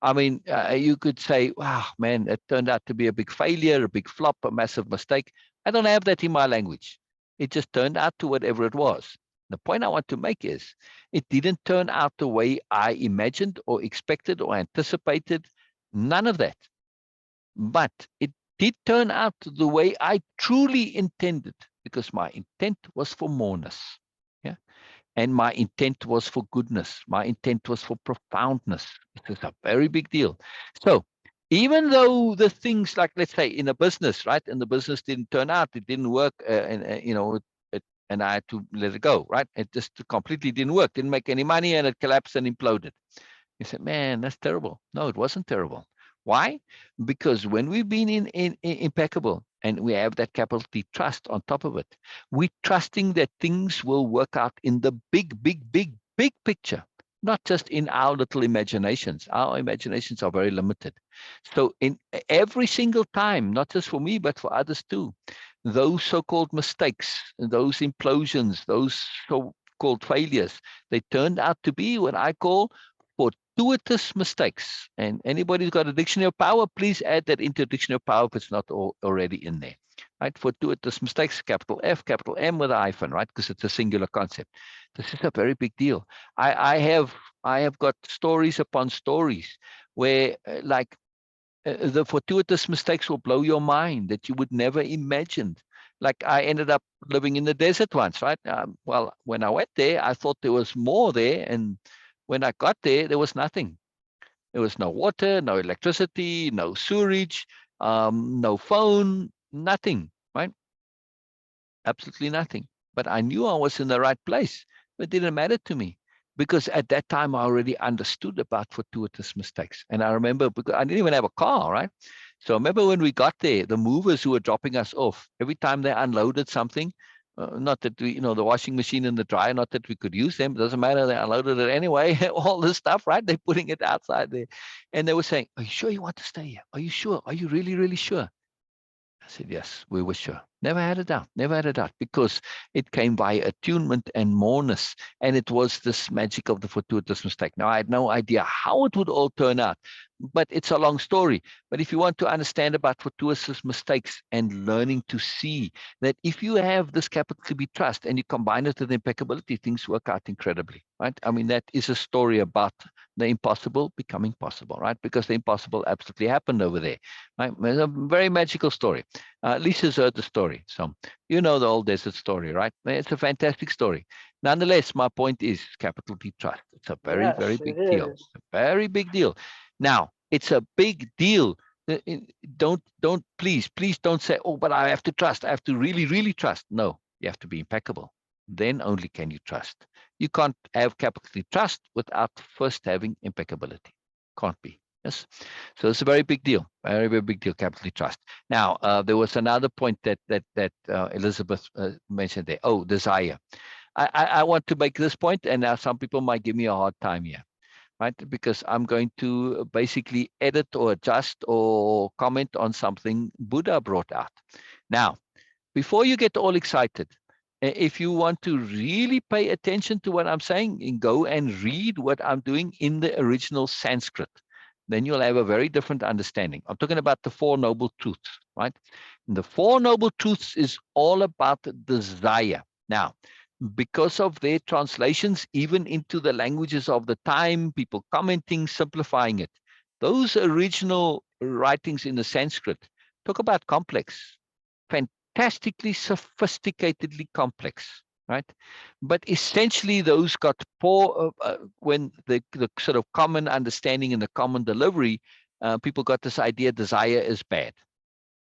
I mean, you could say, wow, man, it turned out to be a big failure, a big flop, a massive mistake. I don't have that in my language. It just turned out to whatever it was. The point I want to make is it didn't turn out the way I imagined or expected or anticipated. None of that. But it did turn out the way I truly intended, because my intent was for moreness. Yeah. And my intent was for goodness. My intent was for profoundness. This is a very big deal. So even though the things, like, let's say in a business, right? And the business didn't turn out, it didn't work, and I had to let it go, right? It just completely didn't work, didn't make any money, and it collapsed and imploded. You said, man, that's terrible. No, it wasn't terrible. Why? Because when we've been in impeccable and we have that capital T trust on top of it, we're trusting that things will work out in the big, big, big, big picture, not just in our little imaginations. Our imaginations are very limited. So in every single time, not just for me, but for others too, those so-called mistakes, those implosions, those so-called failures, they turned out to be what I call fortuitous mistakes. And anybody who's got a dictionary of power, please add that into dictionary of power if it's not already in there. Right? Fortuitous mistakes, capital F, capital M with a hyphen, right? Because it's a singular concept. This is a very big deal. I have got stories upon stories where the fortuitous mistakes will blow your mind that you would never imagine. Like I ended up living in the desert once, right? Well, when I went there, I thought there was more there, and when I got there, there was nothing. There was no water, no electricity, no sewerage, no phone, nothing, right? absolutely nothing. But I knew I was in the right place. But it didn't matter to me because at that time I already understood about fortuitous mistakes. And I remember, because I didn't even have a car, right? So I remember when we got there, the movers who were dropping us off, every time they unloaded something, not that we, the washing machine and the dryer, not that we could use them. It doesn't matter. They unloaded it anyway. All this stuff, right? They're putting it outside there. And they were saying, are you sure you want to stay here? Are you sure? Are you really, really sure? I said, yes, we were sure. Never had a doubt, never had a doubt, because it came by attunement and moreness. And it was this magic of the fortuitous mistake. Now, I had no idea how it would all turn out, but it's a long story. But if you want to understand about fortuitous mistakes and learning to see that if you have this capital to be trust and you combine it with impeccability, things work out incredibly, right? I mean, that is a story about the impossible becoming possible, right? Because the impossible absolutely happened over there, right? It's a very magical story. Lisa's heard the story. So you know the old desert story, right? It's a fantastic story. Nonetheless, my point is capital T trust. It's a very, Yes, very big it deal. is. A very big deal. Now, it's a big deal. Please don't say, oh, but I have to trust. I have to really, really trust. No, you have to be impeccable. Then only can you trust. You can't have capital T trust without first having impeccability. Can't be. Yes. So it's a very big deal, very, very big deal, capital trust. Now, there was another point that Elizabeth mentioned there. Oh, desire. I want to make this point, and now some people might give me a hard time here, right? Because I'm going to basically edit or adjust or comment on something Buddha brought out. Now, before you get all excited, if you want to really pay attention to what I'm saying, and go and read what I'm doing in the original Sanskrit, then you'll have a very different understanding. I'm talking about the Four Noble Truths, right? And the Four Noble Truths is all about desire. Now, because of their translations, even into the languages of the time, people commenting, simplifying it, those original writings in the Sanskrit talk about complex, fantastically sophisticatedly complex, right? But essentially, those got poor when the sort of common understanding and the common delivery, people got this idea desire is bad,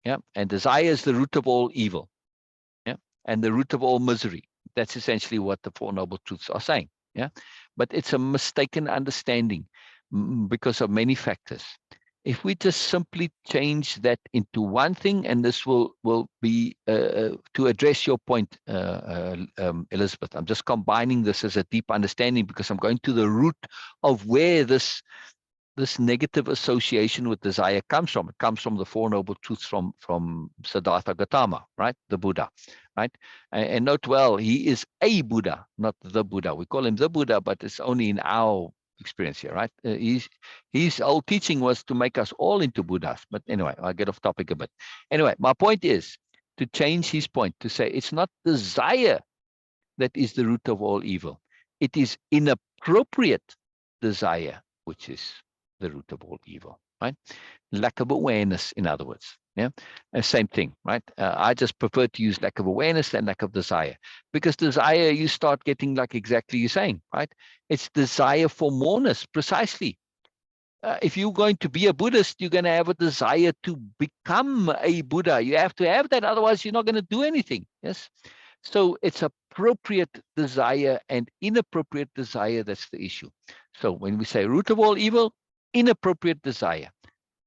yeah, and desire is the root of all evil, yeah, and the root of all misery. That's essentially what the Four Noble Truths are saying, yeah. But it's a mistaken understanding because of many factors. If we just simply change that into one thing, and this will be to address your point, Elizabeth, I'm just combining this as a deep understanding because I'm going to the root of where this negative association with desire comes from. It comes from the Four Noble Truths from Siddhartha Gautama, right? The Buddha, right? And note well, he is a Buddha, not the Buddha. We call him the Buddha, but it's only in our experience here, right? His whole teaching was to make us all into Buddhas. But anyway, I'll get off topic a bit. Anyway, my point is to change his point, to say it's not desire that is the root of all evil. It is inappropriate desire, which is the root of all evil, right? Lack of awareness, in other words. Yeah, same thing, right? I just prefer to use lack of awareness than lack of desire, because desire, you start getting like exactly you're saying, right? It's desire for moreness, precisely. If you're going to be a Buddhist, you're going to have a desire to become a Buddha. You have to have that, otherwise you're not going to do anything. Yes. So it's appropriate desire and inappropriate desire that's the issue. So when we say root of all evil, inappropriate desire.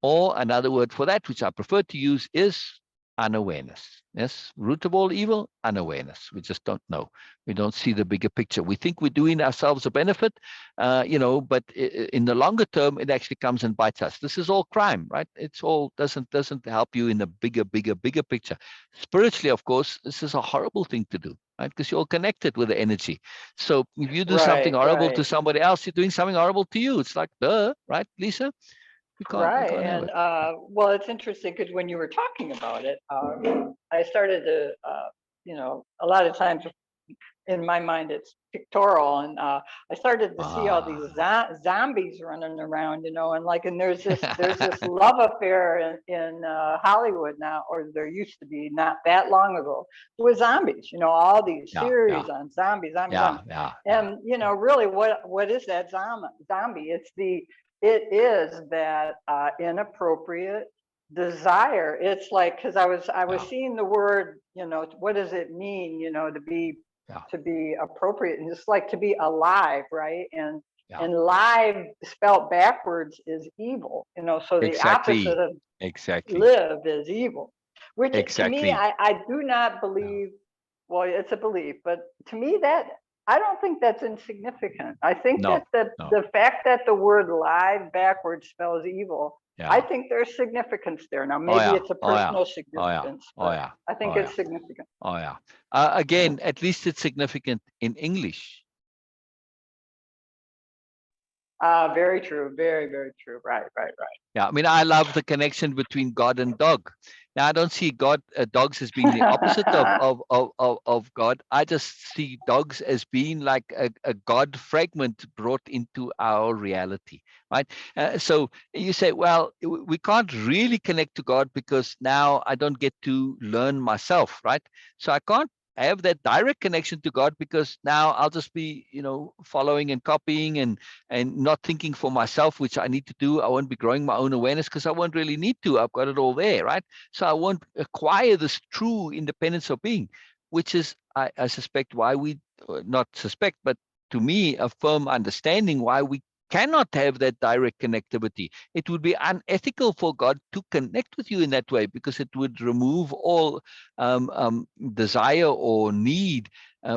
Or another word for that, which I prefer to use, is unawareness. Yes, root of all evil, unawareness. We just don't know. We don't see the bigger picture. We think we're doing ourselves a benefit, but in the longer term, it actually comes and bites us. This is all crime, right? It's all doesn't help you in the bigger picture. Spiritually, of course, this is a horrible thing to do, right? Because you're all connected with the energy. So if you do something horrible to somebody else, you're doing something horrible to you. It's like, duh, right, Lisa? We can't have And it. well, it's interesting because when you were talking about it, I started to, a lot of times in my mind it's pictorial, and I started to see all these zombies running around, and there's this love affair in Hollywood now, or there used to be not that long ago, with zombies. All these series on zombies. And really, what is that zombie? It is that inappropriate desire. It's like, because I was Yeah. seeing the word, what does it mean, to be appropriate, and it's like to be alive, right? And live spelt backwards is evil, so the opposite of live is evil, which to me, I do not believe. Well, it's a belief, but to me, that I don't think that's insignificant. I think that the fact that the word live backwards spells evil, I think there's significance there. Now, maybe it's a personal significance, but I think it's significant. Oh, yeah. Again, at least it's significant in English. Very true. Very, very true. Right. Yeah, I mean, I love the connection between God and dog. Now, I don't see dogs as being the opposite of God. I just see dogs as being like a God fragment brought into our reality, right? So you say, well, we can't really connect to God because now I don't get to learn myself, right? So I can't have that direct connection to God because now I'll just be, following and copying and not thinking for myself, which I need to do. I won't be growing my own awareness because I won't really need to. I've got it all there, right? So I won't acquire this true independence of being, which is, I suspect, why we, not suspect, but to me, a firm understanding why we cannot have that direct connectivity. It would be unethical for God to connect with you in that way because it would remove all desire or need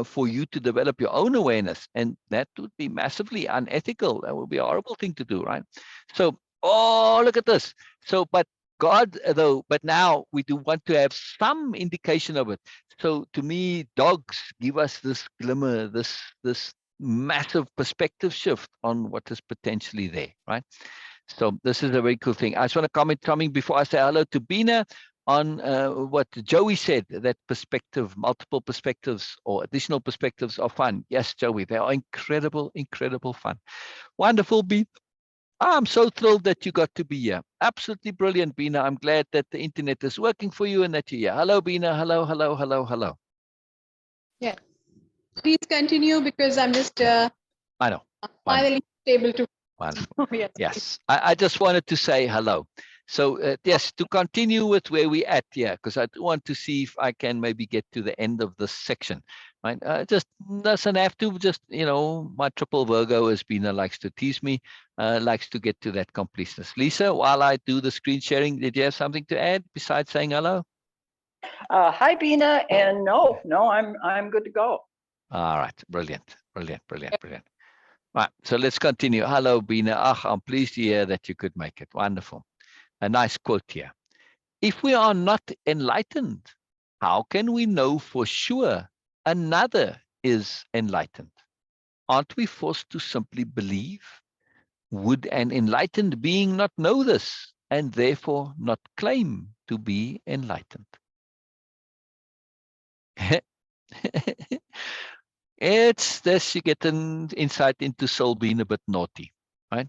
for you to develop your own awareness. And that would be massively unethical. That would be a horrible thing to do, right? So, look at this. So, but God, though, but now we do want to have some indication of it. So to me, dogs give us this glimmer, this massive perspective shift on what is potentially there, right? So this is a very cool thing. I just want to comment something before I say hello to Bina on what Joey said, that perspective, multiple perspectives or additional perspectives are fun. Yes, Joey, they are incredible, incredible fun. Wonderful, Bina. I'm so thrilled that you got to be here. Absolutely brilliant, Bina. I'm glad that the internet is working for you and that you're here. Hello, Bina. Hello, hello, hello, hello. Yeah. Please continue because I'm just I know. finally able to. Yes. I just wanted to say hello. So yes, to continue with where we at here, because I want to see if I can maybe get to the end of this section. Right? Just doesn't have to. Just my triple Virgo, as Bina likes to tease me, likes to get to that completeness. Lisa, while I do the screen sharing, did you have something to add besides saying hello? Hi, Bina, and no, I'm good to go. All right, brilliant. Right, so let's continue. Hello, Bina. I'm pleased to hear that you could make it. Wonderful. A nice quote here. If we are not enlightened, how can we know for sure another is enlightened? Aren't we forced to simply believe? Would an enlightened being not know this and therefore not claim to be enlightened? It's this, you get an insight into soul being a bit naughty, right?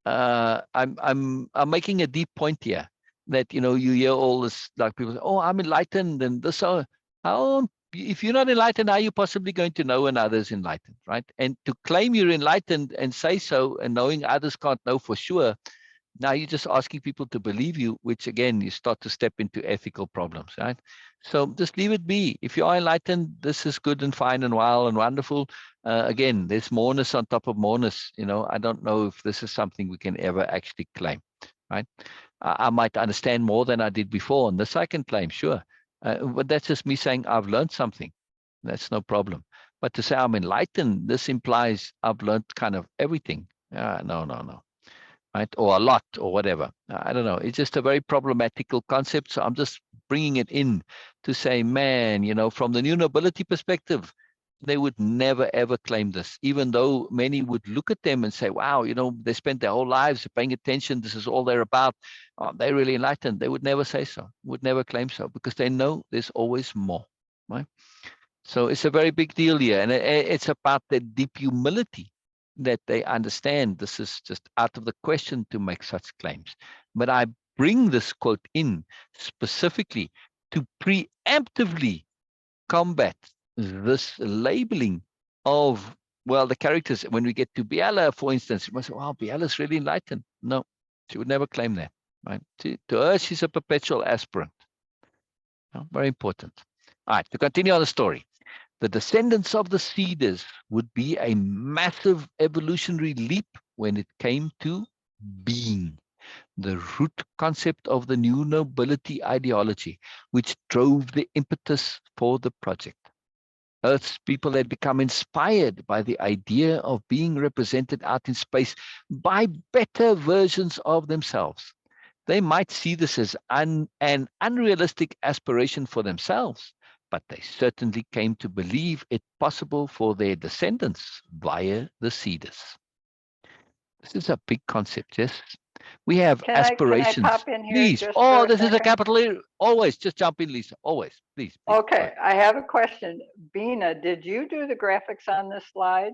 I'm making a deep point here that you hear all this, like people say, oh, I'm enlightened and this. How if you're not enlightened, how are you possibly going to know another is enlightened, right? And to claim you're enlightened and say so, and knowing others can't know for sure, now you're just asking people to believe you, which again, you start to step into ethical problems, right? So just leave it be. If you are enlightened, this is good and fine and well and wonderful. Again, there's moreness on top of moreness. I don't know if this is something we can ever actually claim, right? I might understand more than I did before, and this I can claim, sure. But that's just me saying I've learned something. That's no problem. But to say I'm enlightened, this implies I've learned kind of everything. No. Right? Or a lot or whatever. I don't know. It's just a very problematical concept. So I'm just bringing it in to say, man, from the new nobility perspective, they would never, ever claim this, even though many would look at them and say, wow, they spent their whole lives paying attention. This is all they're about. They're really enlightened. They would never say so, would never claim so, because they know there's always more, right? So it's a very big deal here. And it's about the deep humility that they understand this is just out of the question to make such claims. But I bring this quote in specifically to preemptively combat this labeling of, well, the characters. When we get to Biala, for instance, you must say, wow, Biala's really enlightened. No, she would never claim that. right? To her, she's a perpetual aspirant. Very important. All right, to continue on the story. The descendants of the Cedars would be a massive evolutionary leap when it came to being, the root concept of the new nobility ideology, which drove the impetus for the project. Earth's people had become inspired by the idea of being represented out in space by better versions of themselves. They might see this as an unrealistic aspiration for themselves, but they certainly came to believe it possible for their descendants via the Cedars. This is a big concept, yes? We have aspirations. Can I pop in here? Please. Just Oh, for a this is a second? capital A. Always, just jump in, Lisa. Always. Please. Okay, I have a question. Bina, did you do the graphics on this slide?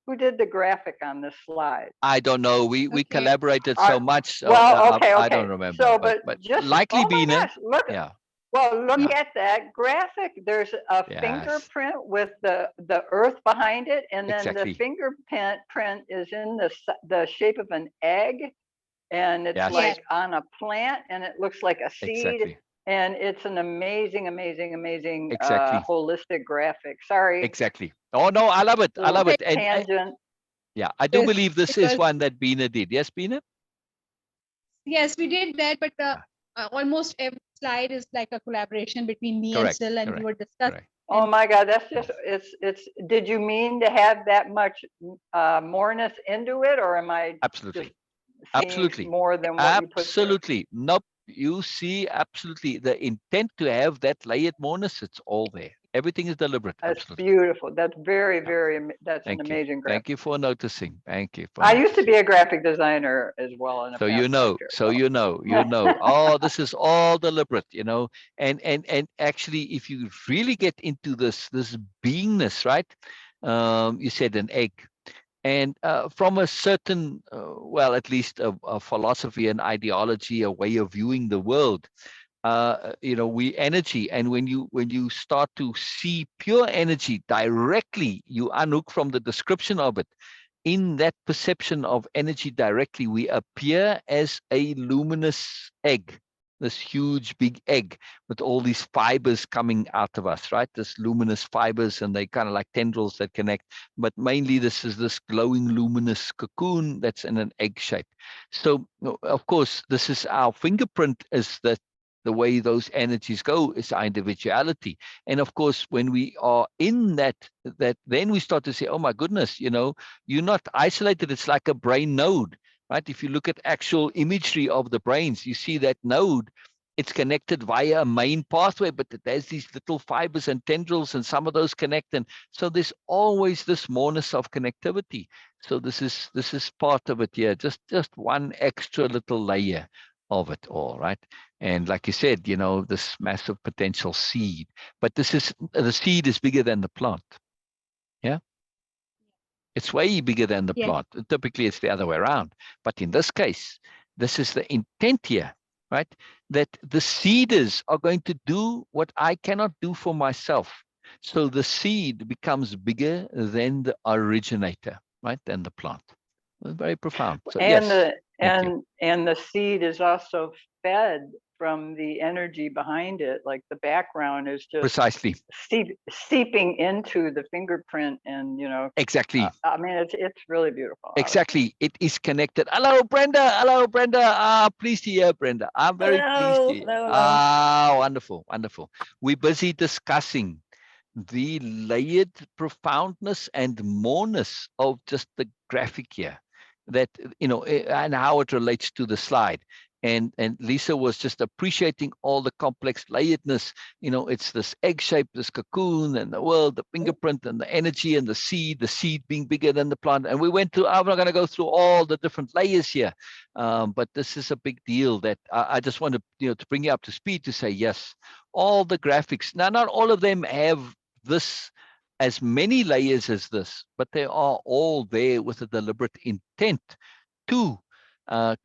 Who did the graphic on this slide? I don't know. We collaborated so much. So, well, okay. I don't remember. So, but just likely oh my Bina. gosh, look. Yeah. Well, look at that graphic. There's a fingerprint with the earth behind it, and then the fingerprint is in the shape of an egg, and it's like on a plant, and it looks like a seed. And it's an amazing, amazing, amazing holistic graphic. Sorry. Exactly. Oh no, I love it. I love it. And tangent. Yeah, I do believe this is one that Bina did. Yes, Bina? Yes, we did that, but almost every slide is like a collaboration between me and Sil, and we were discussing. Oh my God, that's just, it's, did you mean to have that much moreness into it, or am I absolutely more than what you put there? Absolutely. Nope. You see, absolutely. The intent to have that layered moreness, it's all there. Everything is deliberate. That's beautiful. That's very, that's an amazing graphic. Thank you for noticing. Thank you. I used to be a graphic designer as well. So you know, oh, this is all deliberate, you know, and actually, if you really get into this beingness, right? You said an egg. And from a certain, well, at least a philosophy, an ideology, a way of viewing the world, you know, we energy. And when you start to see pure energy directly, you unhook from the description of it. In that perception of energy directly, we appear as a luminous egg, this huge big egg with all these fibers coming out of us, right? This luminous fibers, and they kind of like tendrils that connect. But mainly this is this glowing luminous cocoon that's in an egg shape. So of course, this is our fingerprint, is that the way those energies go is our individuality. And of course, when we are in that then we start to say, oh my goodness, you know, you're not isolated. It's like a brain node. Right? If you look at actual imagery of the brains, you see that node, it's connected via a main pathway, but there's these little fibers and tendrils, and some of those connect. And so there's always this moreness of connectivity. So this is part of it here, just one extra little layer of it all, right? And like you said, you know, this massive potential seed, but the seed is bigger than the plant. Yeah. It's way bigger than the plant. Typically, it's the other way around. But in this case, this is the intent here, right? That the seeders are going to do what I cannot do for myself. So the seed becomes bigger than the originator, right? Than the plant. Very profound. So, and the seed is also fed from the energy behind it. Like the background is just precisely seeping into the fingerprint, and you know, exactly. I mean, it's really beautiful. Exactly, it is connected. Hello, Brenda. Hello, Brenda. Pleased to hear, Brenda. I'm very pleased to hear. Ah, wonderful, wonderful. We're busy discussing the layered profoundness and moreness of just the graphic here, that, you know, and how it relates to the slide. And Lisa was just appreciating all the complex layeredness. You know, it's this egg shape, this cocoon, and the world, the fingerprint, and the energy, and the seed being bigger than the plant. And we went through, I'm not going to go through all the different layers here, but this is a big deal that I just want to, you know, to bring you up to speed to say, yes, all the graphics. Now, not all of them have this as many layers as this, but they are all there with a deliberate intent to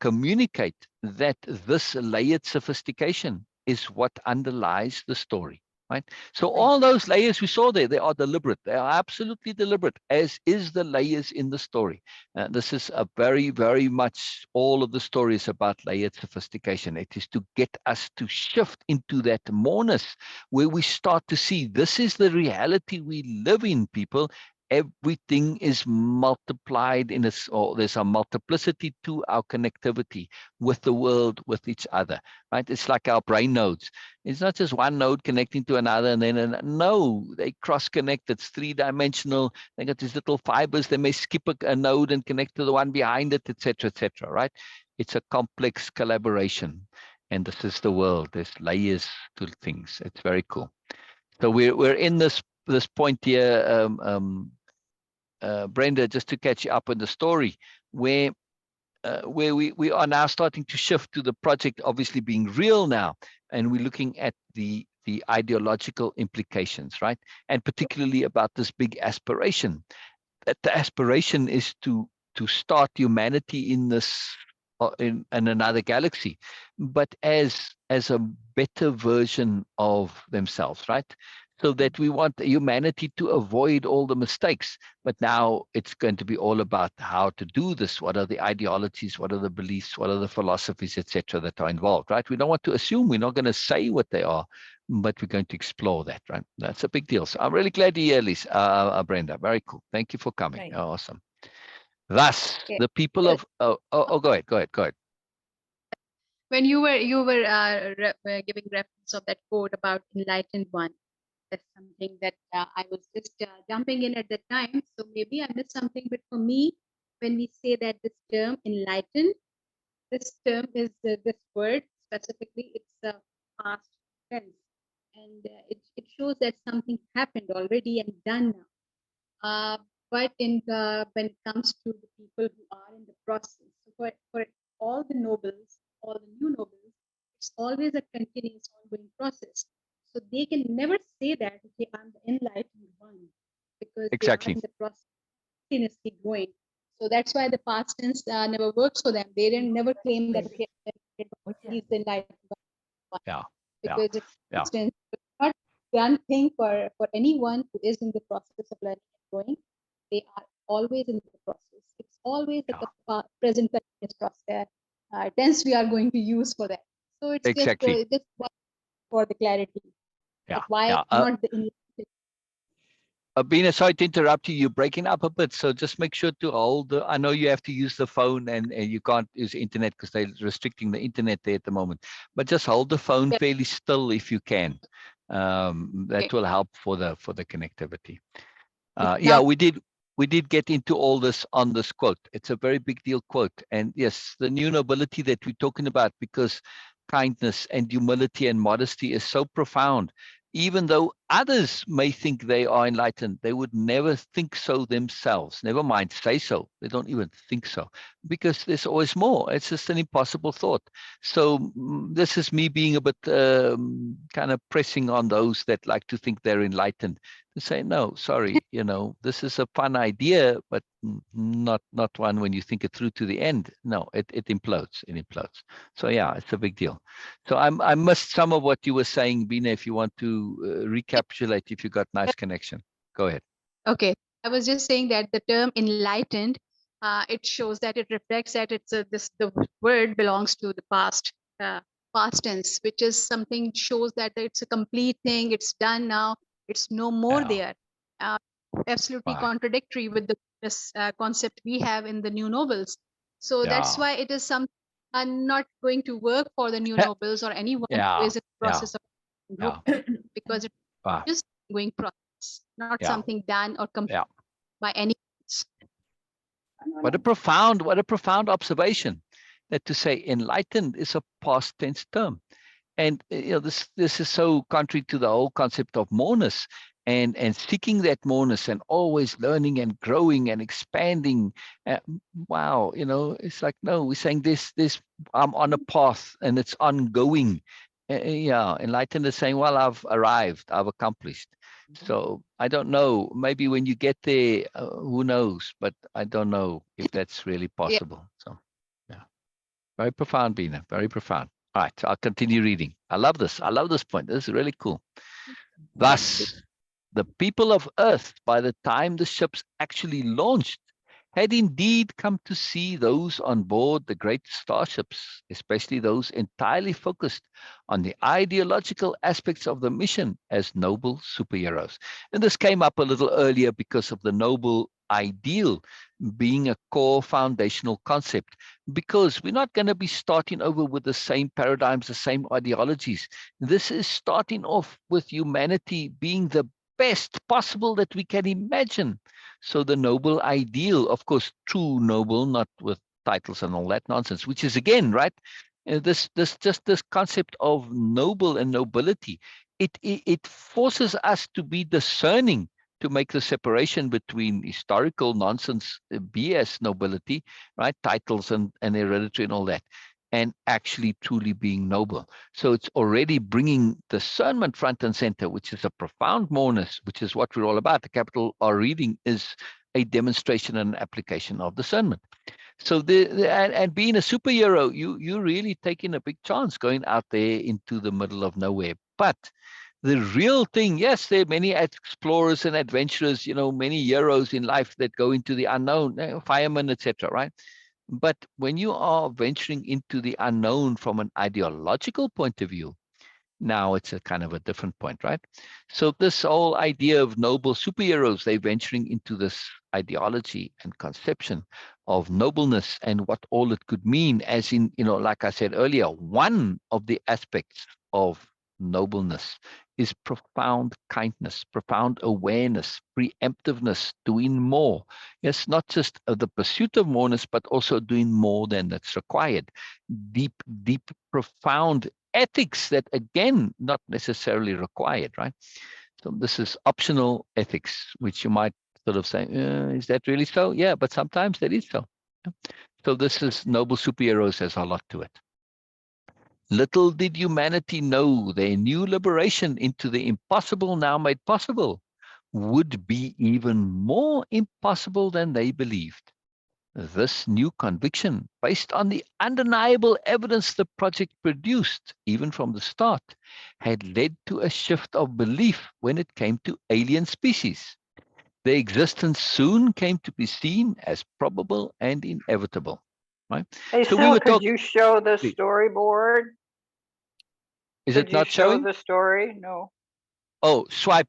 communicate that this layered sophistication is what underlies the story. right? So all those layers we saw there, they are deliberate. They are absolutely deliberate, as is the layers in the story. This is a very, very much all of the stories about layered sophistication. It is to get us to shift into that moreness where we start to see this is the reality we live in, people. Everything is multiplied in us, or there's a multiplicity to our connectivity with the world, with each other, right? It's like our brain nodes. It's not just one node connecting to another and then no, they cross connect. It's three-dimensional. They got these little fibers. They may skip a node and connect to the one behind it, etc., right? It's a complex collaboration, and this is the world. There's layers to things. It's very cool. So we're in this point here, Brenda, just to catch you up on the story, where we are now starting to shift to the project obviously being real now, and we're looking at the ideological implications, right? And particularly about this big aspiration. That the aspiration is to start humanity in this in another galaxy, but as a better version of themselves, right? So that we want humanity to avoid all the mistakes. But now it's going to be all about how to do this. What are the ideologies? What are the beliefs? What are the philosophies, etc., that are involved, right? We don't want to assume. We're not going to say what they are, but we're going to explore that, right? That's a big deal. So I'm really glad to hear, Lisa, Brenda. Very cool. Thank you for coming. Right. Awesome. Thus, Okay. the people of go ahead. When you were giving reference of that quote about enlightened one, that's something that I was just jumping in at the time. So maybe I missed something, but for me, when we say that this term enlightened, this term is this word specifically, it's a past tense, and it shows that something happened already and done now. But when it comes to the people who are in the process, so for all the nobles, all the new nobles, it's always a continuous, ongoing process. So they can never say that, okay, I'm the enlightened one, because Exactly. they are in the process, continuously growing. So that's why the past tense never works for them. They didn't never claim that, okay, he's the enlightened one. Yeah. Because it's Yeah. not one thing for anyone who is in the process of learning and growing. They are always in the process. It's always the present continuous process tense we are going to use for that. So it's Exactly. just for the clarity. Yeah. Like why Yeah. not the enlightened? Bina, sorry to interrupt you. You're breaking up a bit, so just make sure to hold I know you have to use the phone and you can't use internet because they're restricting the internet there at the moment. But just hold the phone fairly still if you can. That will help for the connectivity. Yeah, we did get into all this on this quote. It's a very big deal quote, and yes, the new nobility that we're talking about, because kindness and humility and modesty is so profound. Even though others may think they are enlightened, they would never think so themselves. Never mind say so. They don't even think so, because there's always more. It's just an impossible thought. So this is me being a bit kind of pressing on those that like to think they're enlightened, to say, no, sorry, this is a fun idea, but not one when you think it through to the end. No, it implodes. It implodes. So yeah, it's a big deal. So I missed some of what you were saying, Bina. If you want to recapitulate, if you got nice connection, go ahead. Okay, I was just saying that the term enlightened, it shows that it reflects that the word belongs to the past tense, which is something shows that it's a complete thing. It's done now. It's no more there. Absolutely contradictory with this concept we have in the new novels. So that's why it is something not going to work for the new novels or anyone who is in the process of growth, because it's just going process, not something done or complete by any means. What a profound observation, that to say enlightened is a past tense term. And this is so contrary to the whole concept of moreness and seeking that moreness and always learning and growing and expanding. Wow, it's like, no, we're saying this I'm on a path and it's ongoing. Enlightened is saying, well, I've arrived, I've accomplished. So I don't know, maybe when you get there, who knows, but I don't know if that's really possible. So yeah, very profound, Bina, very profound. All right, I'll continue reading. I love this point. This is really cool. Thus, the people of Earth, by the time the ships actually launched, had indeed come to see those on board the great starships, especially those entirely focused on the ideological aspects of the mission, as noble superheroes. And this came up a little earlier because of the noble ideal being a core foundational concept, because we're not going to be starting over with the same paradigms, the same ideologies. This is starting off with humanity being the best possible that we can imagine. So the noble ideal, of course, true noble, not with titles and all that nonsense, which is again, right? This concept of noble and nobility, it forces us to be discerning, to make the separation between historical nonsense, BS nobility, right? Titles and hereditary and all that, and actually truly being noble. So it's already bringing discernment front and center, which is a profound moreness, which is what we're all about. The capital R reading is a demonstration and application of discernment. So and being a superhero, you're really taking a big chance going out there into the middle of nowhere. But the real thing, yes, there are many explorers and adventurers, many heroes in life that go into the unknown, firemen, etc., right? But when you are venturing into the unknown from an ideological point of view, now it's a kind of a different point, right? So this whole idea of noble superheroes, they're venturing into this ideology and conception of nobleness and what all it could mean, as in, like I said earlier, one of the aspects of nobleness is profound kindness, profound awareness, preemptiveness, doing more. Yes, not just the pursuit of moreness, but also doing more than that's required. Deep, profound ethics that, again, not necessarily required, right? So this is optional ethics, which you might sort of say, is that really so? Yeah, but sometimes that is so. So this is noble superheroes, has a lot to it. Little did humanity know their new liberation into the impossible now made possible would be even more impossible than they believed. This new conviction, based on the undeniable evidence the project produced, even from the start, had led to a shift of belief when it came to alien species. Their existence soon came to be seen as probable and inevitable. Right? Hey, So Sil, could you show the storyboard? Is it not showing? The story? No. Oh, swipe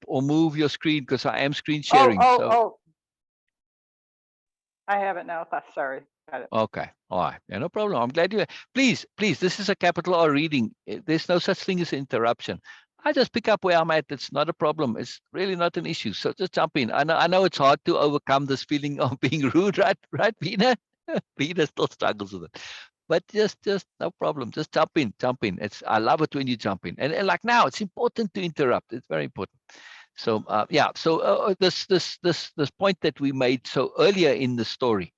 or move your screen, because I am screen sharing. Oh. I have it now. Sorry. Got it. Okay. All right. Yeah, no problem. I'm glad you. Please, this is a capital R reading. There's no such thing as an interruption. I just pick up where I'm at. It's not a problem. It's really not an issue. So just jump in. I know it's hard to overcome this feeling of being rude, right, Pina? Pina still struggles with it. But just no problem. Just jump in. I love it when you jump in. And like now, it's important to interrupt. It's very important. So yeah. So this point that we made so earlier in the story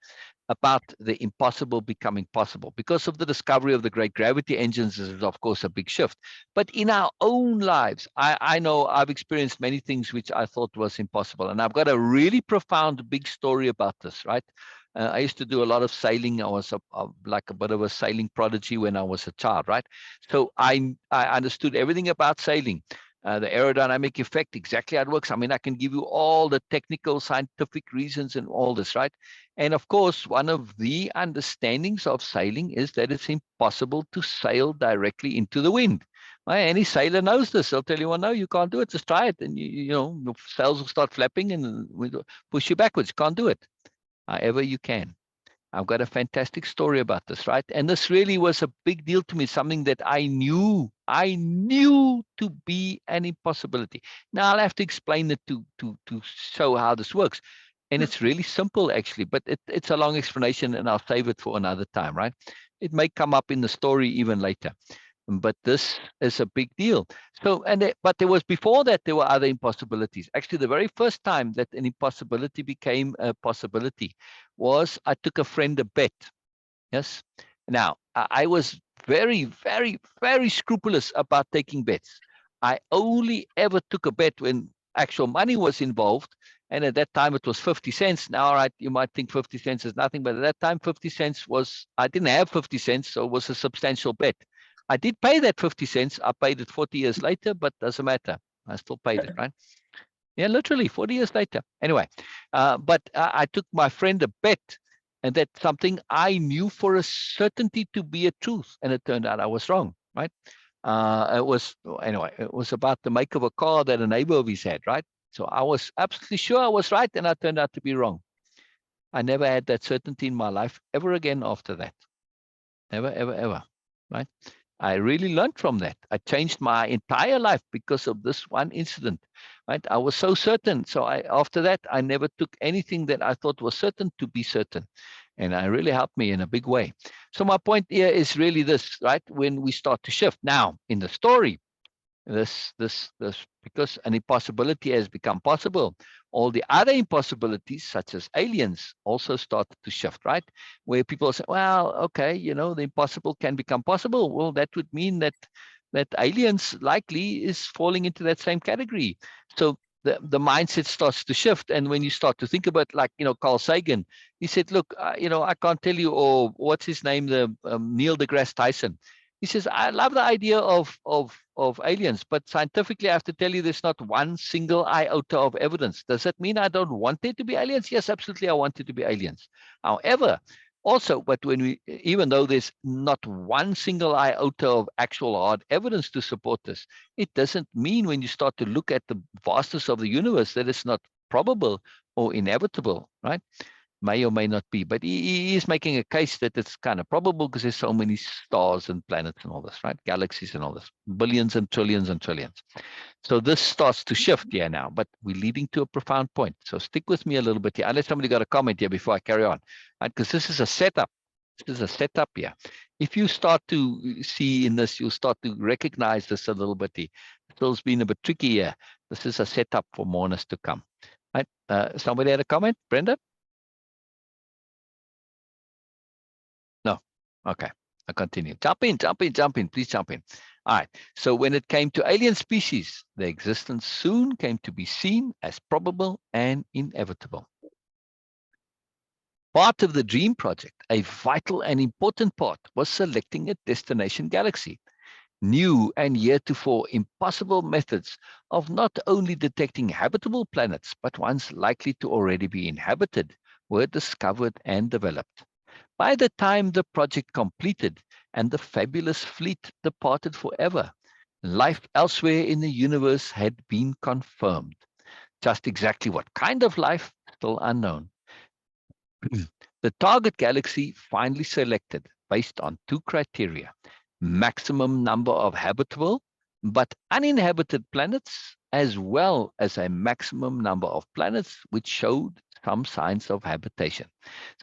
about the impossible becoming possible because of the discovery of the great gravity engines is, of course, a big shift. But in our own lives, I know I've experienced many things which I thought was impossible. And I've got a really profound, big story about this, right? I used to do a lot of sailing. I was like a bit of a sailing prodigy when I was a child, right? So I understood everything about sailing. The aerodynamic effect, exactly how it works. I mean, I can give you all the technical, scientific reasons and all this, right? And of course, one of the understandings of sailing is that it's impossible to sail directly into the wind. Right? Any sailor knows this. They'll tell you, well, no, you can't do it. Just try it. And, your sails will start flapping and will push you backwards. You can't do it. However you can. I've got a fantastic story about this, right? And this really was a big deal to me, something that I knew to be an impossibility. Now I'll have to explain it to show how this works. And it's really simple, actually, but it's a long explanation, and I'll save it for another time, right? It may come up in the story even later. But this is a big deal. So, but there was, before that, there were other impossibilities. Actually, the very first time that an impossibility became a possibility was I took a friend a bet. Yes. Now, I was very, very, very scrupulous about taking bets. I only ever took a bet when actual money was involved. And at that time, it was 50 cents. Now, right, you might think 50 cents is nothing. But at that time, 50 cents was, I didn't have 50 cents, so it was a substantial bet. I did pay that 50 cents. I paid it 40 years later, but doesn't matter. I still paid it, right? Yeah, literally 40 years later. Anyway, but I took my friend a bet, and that's something I knew for a certainty to be a truth, and it turned out I was wrong, right? It was about the make of a car that a neighbor of his had, right? So I was absolutely sure I was right, and I turned out to be wrong. I never had that certainty in my life ever again after that. Never, ever, ever, right? I really learned from that. I changed my entire life because of this one incident, right? I was so certain. So after that, I never took anything that I thought was certain to be certain. And it really helped me in a big way. So my point here is really this, right? When we start to shift. Now, in the story, this because an impossibility has become possible, all the other impossibilities such as aliens also started to shift, right? Where people say, well, okay, the impossible can become possible. Well, that would mean that aliens likely is falling into that same category. So the mindset starts to shift. And when you start to think about, like, Carl Sagan, he said, look, I can't tell you, or what's his name, the Neil deGrasse Tyson. He says, I love the idea of aliens, but scientifically, I have to tell you, there's not one single iota of evidence. Does that mean I don't want there to be aliens? Yes, absolutely, I want there to be aliens. However, also, but even though there's not one single iota of actual hard evidence to support this, it doesn't mean when you start to look at the vastness of the universe that it's not probable or inevitable, right? May or may not be, but he is making a case that it's kind of probable because there's so many stars and planets and all this, right? Galaxies and all this, billions and trillions and trillions. So this starts to shift here now, but we're leading to a profound point. So stick with me a little bit here. Unless somebody got a comment here before I carry on, right? Because this is a setup. This is a setup here. If you start to see in this, you'll start to recognize this a little bit here. Phil's been a bit tricky here. This is a setup for moreness to come, right? Somebody had a comment, Brenda? No. Okay. I continue. Jump in. Please jump in. All right. So when it came to alien species, their existence soon came to be seen as probable and inevitable. Part of the DREAM project, a vital and important part, was selecting a destination galaxy. New and heretofore impossible methods of not only detecting habitable planets, but ones likely to already be inhabited, were discovered and developed. By the time the project completed and the fabulous fleet departed forever, life elsewhere in the universe had been confirmed. Just exactly what kind of life, still unknown. The target galaxy finally selected based on two criteria: maximum number of habitable but uninhabited planets, as well as a maximum number of planets which showed some signs of habitation.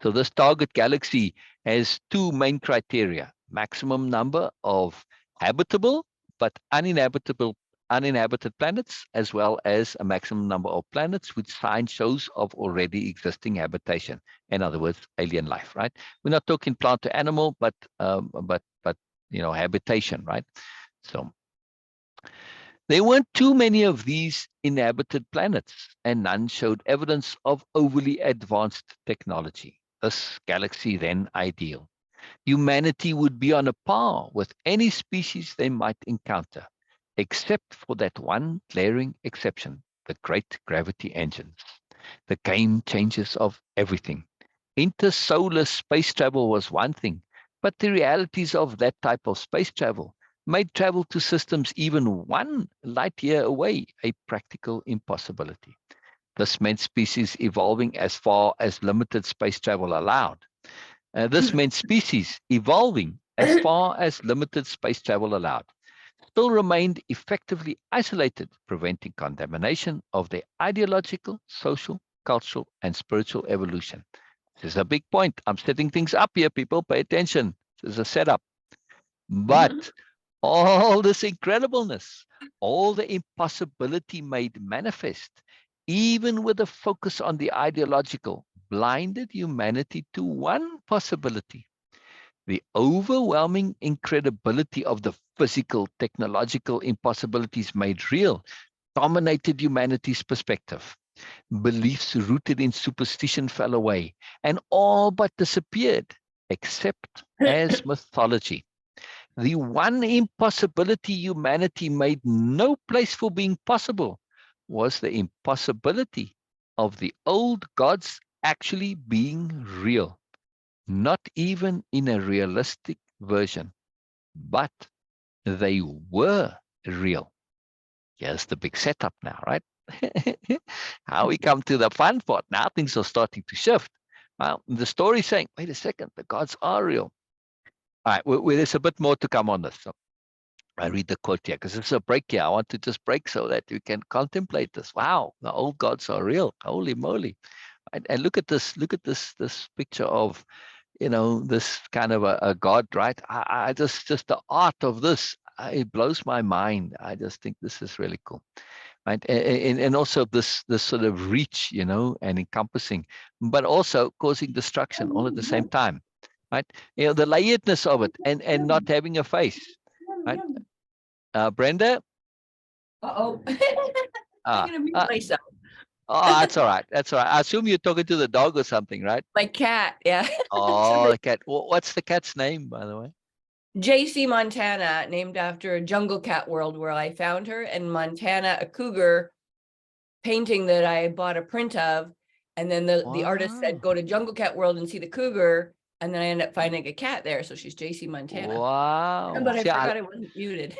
So this target galaxy has two main criteria: maximum number of habitable but uninhabited planets, as well as a maximum number of planets which sign shows of already existing habitation. In other words, alien life, right? We're not talking plant to animal, but habitation, right? So there weren't too many of these inhabited planets, and none showed evidence of overly advanced technology. This galaxy then ideal. Humanity would be on a par with any species they might encounter, except for that one glaring exception: the great gravity engines, the game changers of everything. Intersolar space travel was one thing, but the realities of that type of space travel made travel to systems even 1 light year away a practical impossibility. This meant species evolving as far as limited space travel allowed. This meant species evolving as far as limited space travel allowed still remained effectively isolated, preventing contamination of their ideological, social, cultural, and spiritual evolution. This is a big point. I'm setting things up here, people. Pay attention. This is a setup. But all this incredibleness, all the impossibility made manifest, even with a focus on the ideological, blinded humanity to one possibility: the overwhelming incredibility of the physical, technological impossibilities made real dominated humanity's perspective. Beliefs rooted in superstition fell away and all but disappeared, except as mythology. The one impossibility humanity made no place for being possible was the impossibility of the old gods actually being real, not even in a realistic version, but they were real. Here's the big setup now, right? How we come to the fun part. Now things are starting to shift. Well, the story is saying, wait a second, the gods are real. All right, there's a bit more to come on this. So I read the quote here because it's a break here. I want to just break so that you can contemplate this. Wow, the old gods are real. Holy moly. And look at this picture of, this kind of a god, right? I just the art of this, it blows my mind. I just think this is really cool, right? And also this sort of reach, and encompassing, but also causing destruction all at the same time, right? The layeredness of it, and not having a face, right? Brenda? Uh-oh. Ah, I'm gonna mute myself. oh, that's all right. That's all right. I assume you're talking to the dog or something, right? My cat, yeah. Oh, the cat. What's the cat's name, by the way? JC Montana, named after a jungle cat world where I found her, and Montana, a cougar painting that I bought a print of. And then the artist said, Wow. go to Jungle Cat World and see the cougar. And then I ended up finding a cat there. So she's JC Montana. Wow. But I See, forgot I wasn't muted.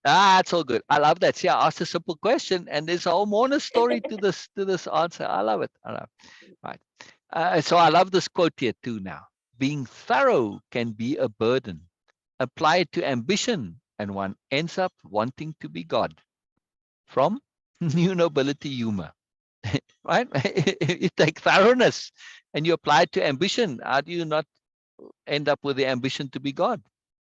it's all good. I love that. See, I asked a simple question, and there's a whole Moreness story to this answer. I love it. I love it. Right. So I love this quote here too now. Being thorough can be a burden. Apply it to ambition, and one ends up wanting to be God. From New Nobility Humor. Right? You take thoroughness and you apply it to ambition. How do you not end up with the ambition to be God?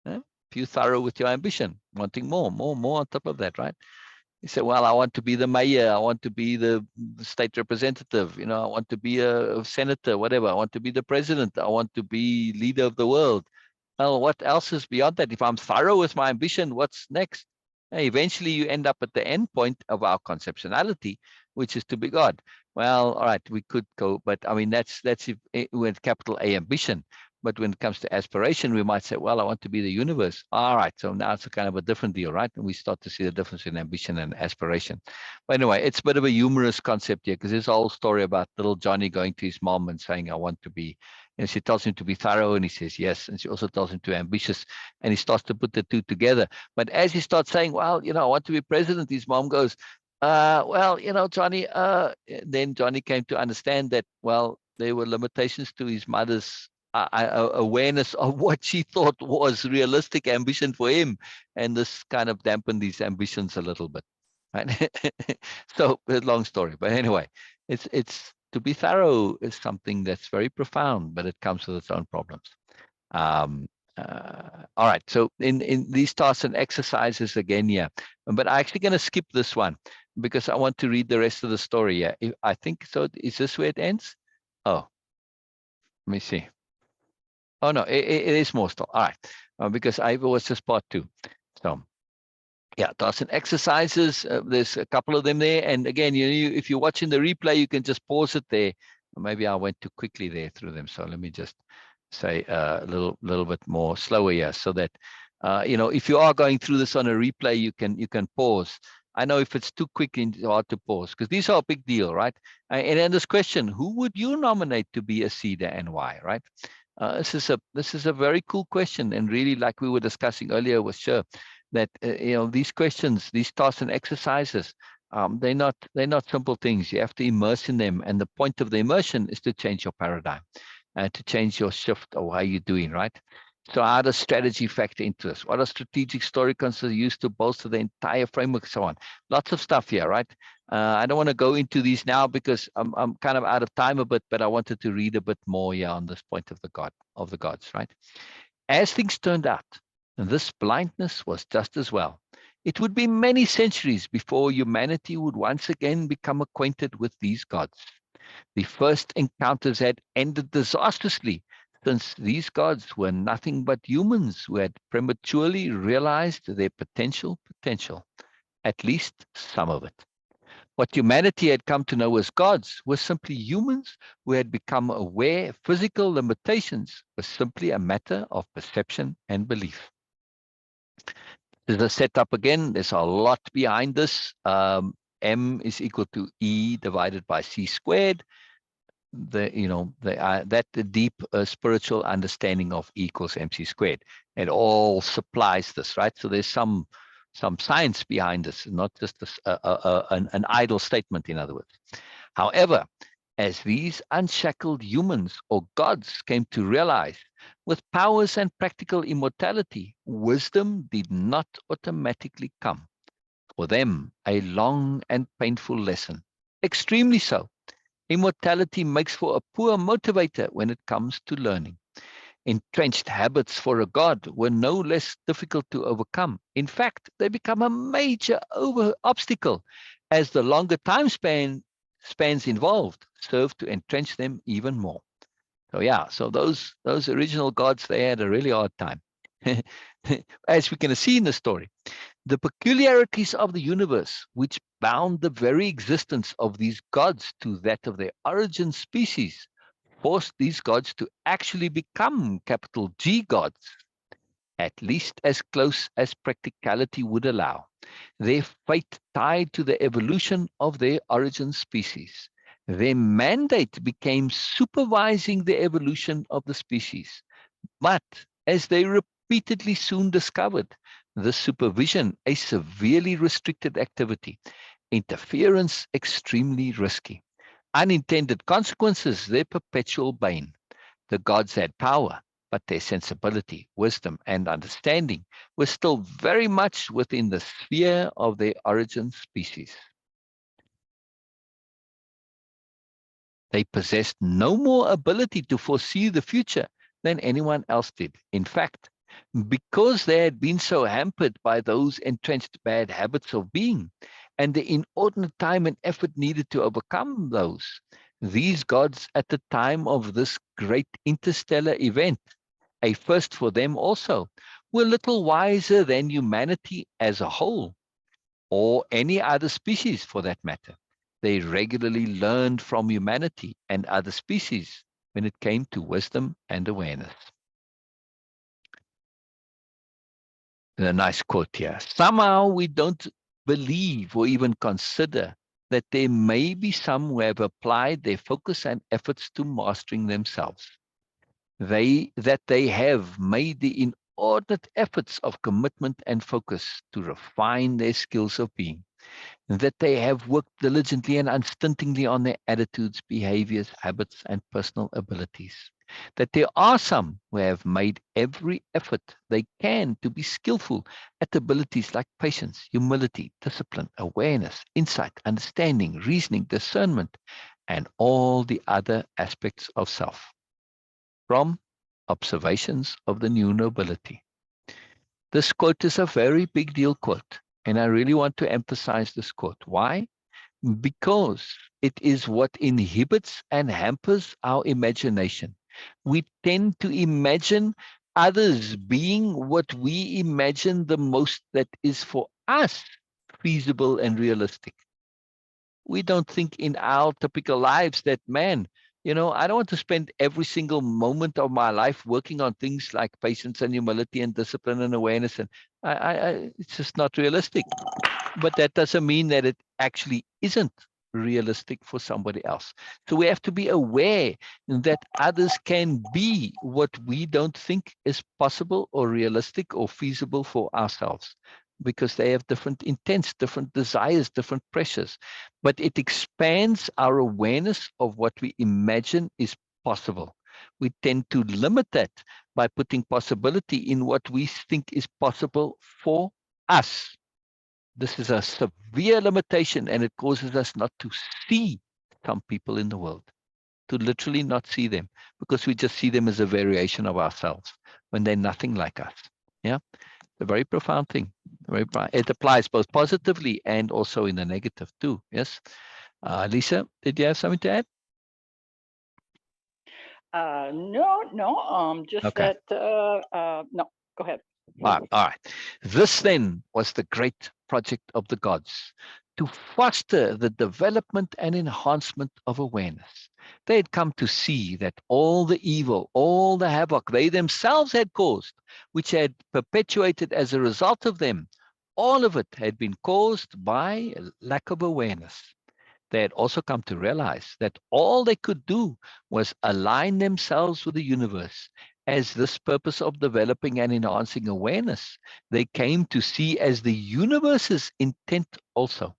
If you're thorough with your ambition, wanting more on top of that, right? You say, well, I want to be the mayor. I want to be the state representative. I want to be a senator, whatever. I want to be the president. I want to be leader of the world. Well, what else is beyond that? If I'm thorough with my ambition, what's next? Eventually, you end up at the end point of our conceptionality, which is to be God. Well, all right, we could go, but I mean, that's with capital A ambition. But when it comes to aspiration, we might say, well, I want to be the universe. All right, so now it's a kind of a different deal, right? And we start to see the difference in ambition and aspiration. But anyway, it's a bit of a humorous concept here because there's a whole story about little Johnny going to his mom and saying, I want to be, and she tells him to be thorough, and he says yes. And she also tells him to be ambitious, and he starts to put the two together. But as he starts saying, well, I want to be president, his mom goes, well, Johnny, then Johnny came to understand that, well, there were limitations to his mother's awareness of what she thought was realistic ambition for him, and this kind of dampened these ambitions a little bit, right? So, long story, but anyway, it's to be thorough is something that's very profound, but it comes with its own problems. All right, so in these tasks and exercises again, yeah, but I'm actually going to skip this one because I want to read the rest of the story. Yeah, I think so. Is this where it ends? Oh, let me see. Oh no, it is more still. All right, because I was just part 2. So yeah, tasks and exercises. There's a couple of them there, and again, if you're watching the replay, you can just pause it there. Maybe I went too quickly there through them, so let me just say a little bit more slower here, so that if you are going through this on a replay, you can pause. I know if it's too quick and hard to pause, because these are a big deal, right? And then this question: who would you nominate to be a seeder and why? Right? This is a very cool question, and really, like we were discussing earlier with Sher, that these questions, these tasks and exercises, they're not simple things. You have to immerse in them, and the point of the immersion is to change your paradigm, to change your shift of how you're doing, right? So how does strategy factor into this? What are strategic story concepts used to bolster the entire framework, so on? Lots of stuff here, right? I don't want to go into these now because I'm kind of out of time a bit, but I wanted to read a bit more here on this point of the gods, right? As things turned out, this blindness was just as well. It would be many centuries before humanity would once again become acquainted with these gods. The first encounters had ended disastrously, since these gods were nothing but humans who had prematurely realized their potential, at least some of it. What humanity had come to know as gods were simply humans who had become aware physical limitations were simply a matter of perception and belief. There's a setup again. There's a lot behind this. M is equal to E divided by C squared. That the deep spiritual understanding of E equals MC squared. It all supplies this, right? So there's some science behind this, not just an idle statement, in other words. However, as these unshackled humans or gods came to realize, with powers and practical immortality, wisdom did not automatically come. For them, a long and painful lesson. Extremely so. Immortality makes for a poor motivator when it comes to learning. Entrenched habits for a god were no less difficult to overcome. In fact, they become a major obstacle, as the longer time spans involved serve to entrench them even more. So yeah, so those original gods, they had a really hard time. As we can see in the story, the peculiarities of the universe, which bound the very existence of these gods to that of their origin species, forced these gods to actually become capital G gods, at least as close as practicality would allow. Their fate tied to the evolution of their origin species. Their mandate became supervising the evolution of the species. But as they repeatedly soon discovered, this supervision a severely restricted activity, interference extremely risky, unintended consequences their perpetual bane. The gods had power, but their sensibility, wisdom, and understanding were still very much within the sphere of their origin species. They possessed no more ability to foresee the future than anyone else did. In fact, because they had been so hampered by those entrenched bad habits of being, and the inordinate time and effort needed to overcome those, these gods at the time of this great interstellar event, a first for them also, were little wiser than humanity as a whole, or any other species for that matter. They regularly learned from humanity and other species when it came to wisdom and awareness. And a nice quote here. Somehow we don't believe or even consider that there may be some who have applied their focus and efforts to mastering themselves. That they have made the inordinate efforts of commitment and focus to refine their skills of being. That they have worked diligently and unstintingly on their attitudes, behaviors, habits, and personal abilities. That there are some who have made every effort they can to be skillful at abilities like patience, humility, discipline, awareness, insight, understanding, reasoning, discernment, and all the other aspects of self. From Observations of the New Nobility. This quote is a very big deal quote, and I really want to emphasize this quote. Why? Because it is what inhibits and hampers our imagination. We tend to imagine others being what we imagine the most that is for us feasible and realistic. We don't think in our typical lives that, man, I don't want to spend every single moment of my life working on things like patience and humility and discipline and awareness. And it's just not realistic. But that doesn't mean that it actually isn't realistic for somebody else. So we have to be aware that others can be what we don't think is possible or realistic or feasible for ourselves, because they have different intents, different desires, different pressures. But it expands our awareness of what we imagine is possible. We tend to limit that by putting possibility in what we think is possible for us. This is a severe limitation, and it causes us not to see some people in the world, to literally not see them, because we just see them as a variation of ourselves when they're nothing like us. Yeah, a very profound thing. It applies both positively and also in the negative too. Yes, Lisa, did you have something to add? No, just Okay. that, no, go ahead. All right. This then was the great project of the gods, to foster the development and enhancement of awareness. They had come to see that all the evil, all the havoc they themselves had caused, which had perpetuated as a result of them, all of it had been caused by a lack of awareness. They had also come to realize that all they could do was align themselves with the universe. As this purpose of developing and enhancing awareness, they came to see as the universe's intent also.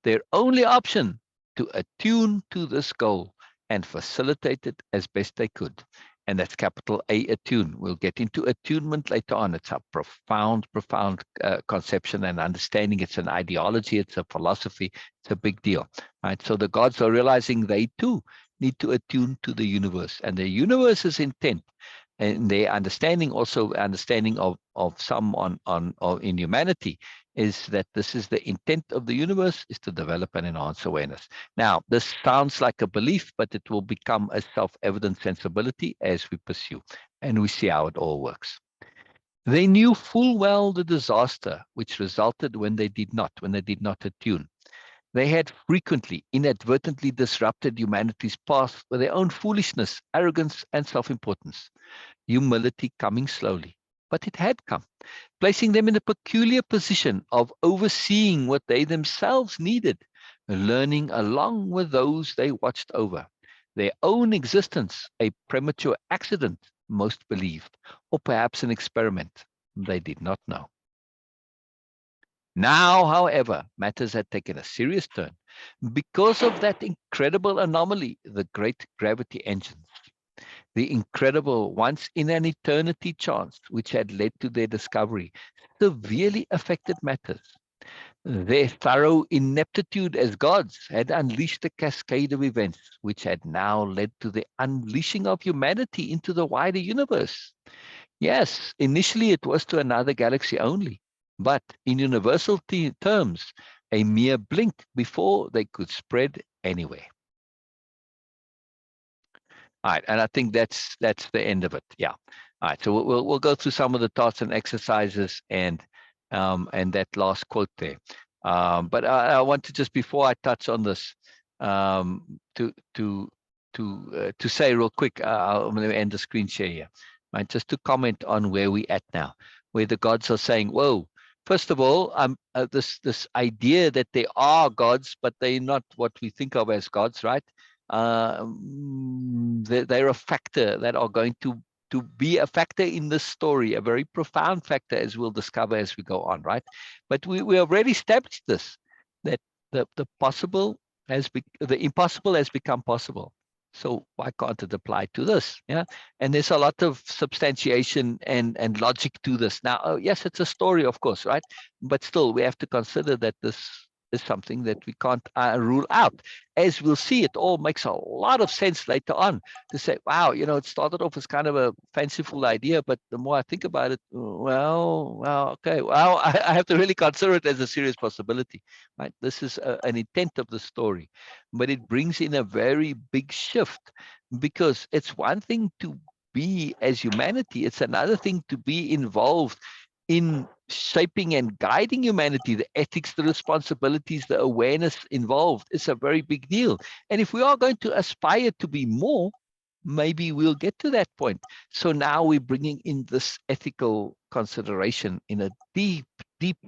Their only option to attune to this goal and facilitate it as best they could. And that's capital A, attune. We'll get into attunement later on. It's a profound conception and understanding. It's an ideology. It's a philosophy. It's a big deal. Right? So the gods are realizing they too need to attune to the universe. And the universe's intent and their understanding, also understanding of some in humanity, is that this is the intent of the universe, is to develop and enhance awareness. Now, this sounds like a belief, but it will become a self-evident sensibility as we pursue, and we see how it all works. They knew full well the disaster which resulted when they did not attune. They had frequently, inadvertently disrupted humanity's path with their own foolishness, arrogance, and self-importance. Humility coming slowly, but it had come, placing them in a peculiar position of overseeing what they themselves needed, learning along with those they watched over. Their own existence, a premature accident, most believed, or perhaps an experiment. They did not know. Now, however, matters had taken a serious turn because of that incredible anomaly, the great gravity engines. The incredible once in an eternity chance which had led to their discovery severely affected matters. Their thorough ineptitude as gods had unleashed a cascade of events which had now led to the unleashing of humanity into the wider universe. Yes, initially it was to another galaxy only, but in universal terms, a mere blink before they could spread anywhere. All right, and I think that's the end of it. Yeah. All right, so we'll go through some of the thoughts and exercises and that last quote there. But I want to, just before I touch on this, to say real quick, I'm going to end the screen share here, right? Just to comment on where we at now, where the gods are saying, "Whoa." First of all, this idea that they are gods, but they're not what we think of as gods, right? They're a factor that are going to be a factor in this story, a very profound factor, as we'll discover as we go on, right? But we already established this, that the possible the impossible has become possible. So why can't it apply to this? Yeah, and there's a lot of substantiation and logic to this. Now, yes, it's a story, of course, right? But still, we have to consider that this is something that we can't rule out. As we'll see, it all makes a lot of sense later on to say, wow, it started off as kind of a fanciful idea, but the more I think about it, okay, I have to really consider it as a serious possibility, right? This is an intent of the story, but it brings in a very big shift, because it's one thing to be as humanity, it's another thing to be involved in shaping and guiding humanity. The ethics, the responsibilities, the awareness involved is a very big deal. And if we are going to aspire to be more, maybe we'll get to that point. So now we're bringing in this ethical consideration in a deep,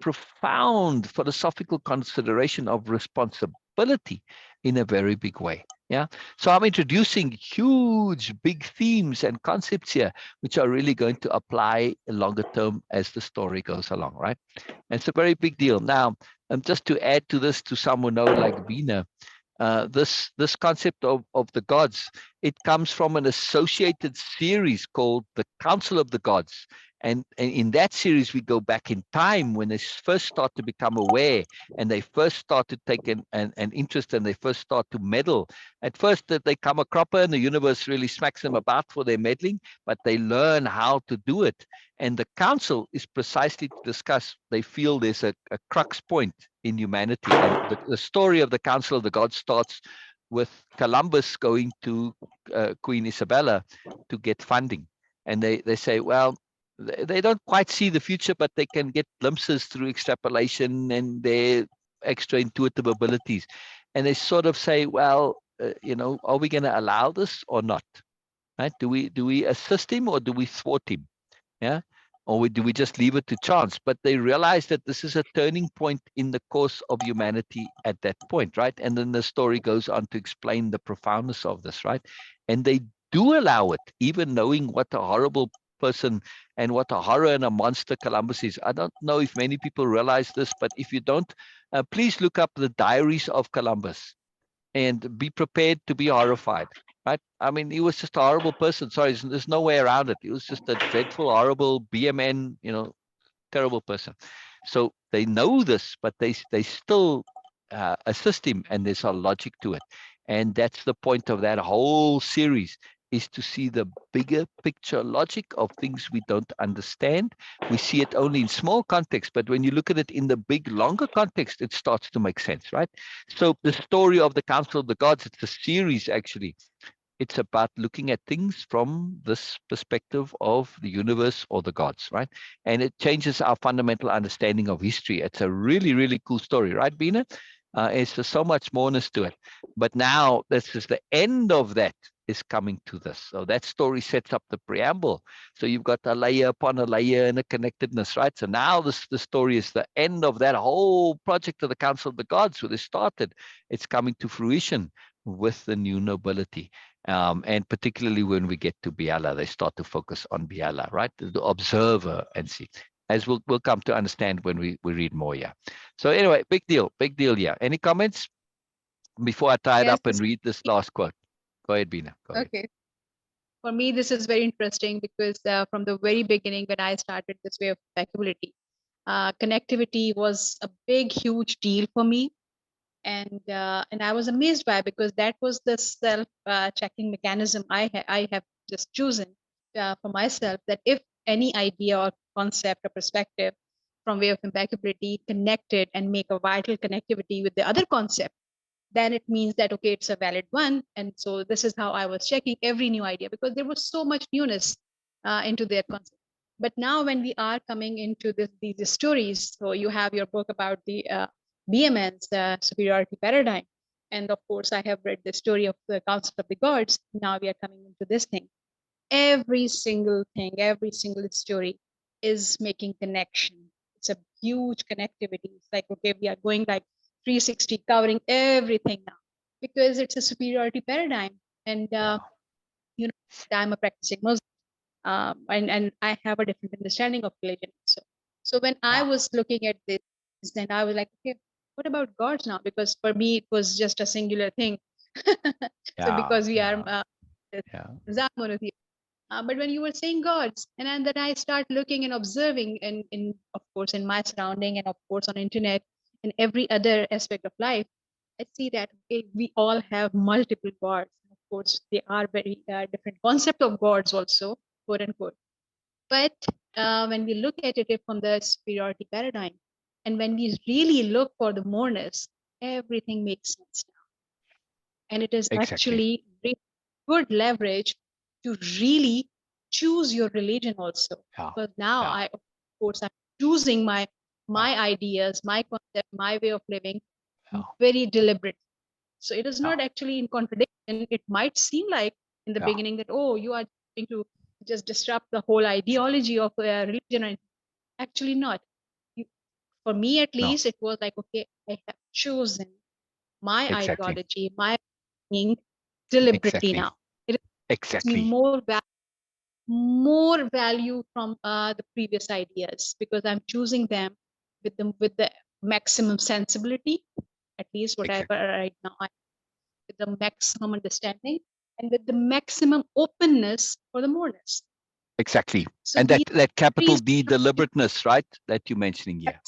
profound philosophical consideration of responsibility in a very big way. Yeah. So I'm introducing huge, big themes and concepts here, which are really going to apply longer term as the story goes along, right? And it's a very big deal. Now, just to add to this, to someone know like Bina, this concept of the gods, it comes from an associated series called the Council of the Gods. And in that series, we go back in time when they first start to become aware, and they first start to take an interest, and they first start to meddle. At first, that they come a cropper, and the universe really smacks them about for their meddling, but they learn how to do it. And the council is precisely to discuss, they feel there's a crux point in humanity. And the story of the Council of the Gods starts with Columbus going to Queen Isabella to get funding. And they say, well, they don't quite see the future, but they can get glimpses through extrapolation and their extra intuitive abilities. And they sort of say, well, are we going to allow this or not? Right? Do we assist him or do we thwart him? Yeah. or do we just leave it to chance? But they realize that this is a turning point in the course of humanity at that point, right? And then the story goes on to explain the profoundness of this, right? And they do allow it, even knowing what a horrible person and what a horror and a monster Columbus is. I don't know if many people realize this, but if you don't, please look up the diaries of Columbus and be prepared to be horrified, right? I mean, he was just a horrible person. Sorry, there's no way around it. He was just a dreadful, horrible BMN, terrible person. So they know this, but they still assist him, and there's a logic to it. And that's the point of that whole series, is to see the bigger picture logic of things we don't understand. We see it only in small context, but when you look at it in the big, longer context, it starts to make sense, right? So the story of the Council of the Gods, it's a series actually. It's about looking at things from this perspective of the universe or the gods, right? And it changes our fundamental understanding of history. It's a really, really cool story, right, Bina? It's just so much moreness to it. But now this is the end of that is coming to this. So that story sets up the preamble. So you've got a layer upon a layer and a connectedness, right? So now the story is the end of that whole project of the Council of the Gods, where they started. It's coming to fruition with the new nobility. And particularly when we get to Biala, they start to focus on Biala, right? The observer and see. As we'll come to understand when we read more, yeah. So anyway, big deal, yeah. Any comments before I tie it Yes, up and read this last quote? Go ahead, Bina. Go ahead. okay. For me, this is very interesting because from the very beginning, when I started this way of impeccability, connectivity was a big, huge deal for me. And I was amazed by it, because that was the self-checking mechanism I have just chosen for myself, that if any idea or concept or perspective from way of impeccability connected and make a vital connectivity with the other concept, then it means that, okay, it's a valid one. And so this is how I was checking every new idea, because there was so much newness into their concept. But now when we are coming into these stories, so you have your book about the BMN's superiority paradigm. And of course, I have read the story of the Council of the Gods. Now we are coming into this thing. Every single thing, every single story is making connection. It's a huge connectivity. It's like, okay, we are going like 360, covering everything now, because it's a superiority paradigm. And I'm a practicing Muslim, and I have a different understanding of religion. So when I was looking at this, then I was like, okay, what about gods now? Because for me, it was just a singular thing. So because we are monotheistic. But when you were saying gods, and then I start looking and observing, in of course in my surrounding, and of course on internet and every other aspect of life, I see that, okay, we all have multiple gods. Of course, they are very different concept of gods also, quote unquote. But when we look at it from the superiority paradigm, and when we really look for the moreness, everything makes sense now. And it is actually good leverage to really choose your religion also. Because now of course, I'm choosing my ideas, my concept, my way of living very deliberate. So it is not actually in contradiction. It might seem like in the beginning that, oh, you are going to just disrupt the whole ideology of religion. Actually not. For me, at least, it was like, okay, I have chosen my ideology, my being deliberately now. It gives me more value from the previous ideas, because I'm choosing them with the maximum sensibility, at least whatever right now, with the maximum understanding and with the maximum openness for the moreness. Exactly. So and that capital D deliberateness, right, that you're mentioning here.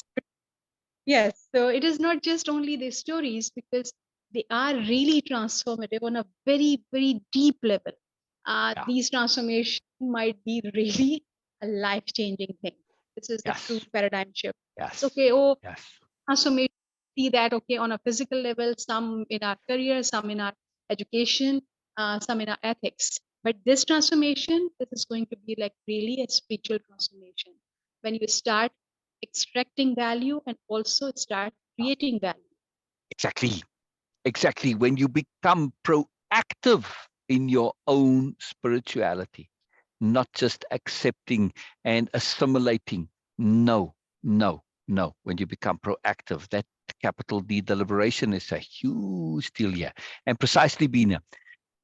Yes. So it is not just only the stories, because they are really transformative on a very, very deep level. These transformations might be really a life-changing thing. This is the true paradigm shift. It's okay. Transformation, see that, okay, on a physical level, some in our career, some in our education, some in our ethics. But this transformation, this is going to be like really a spiritual transformation. When you start extracting value and also start creating value. Exactly. When you become proactive in your own spirituality, not just accepting and assimilating. No, no, no. When you become proactive, that capital D deliberation is a huge deal here. And precisely, Bina,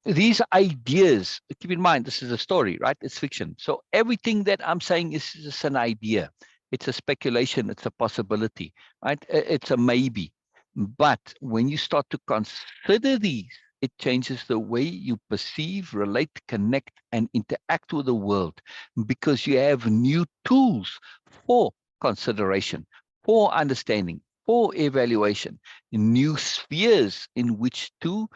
these ideas, keep in mind, this is a story, right? It's fiction. So everything that I'm saying is just an idea. It's a speculation. It's a possibility, right? It's a maybe. But when you start to consider these, it changes the way you perceive, relate, connect, and interact with the world, because you have new tools for consideration, for understanding, for evaluation, new spheres in which to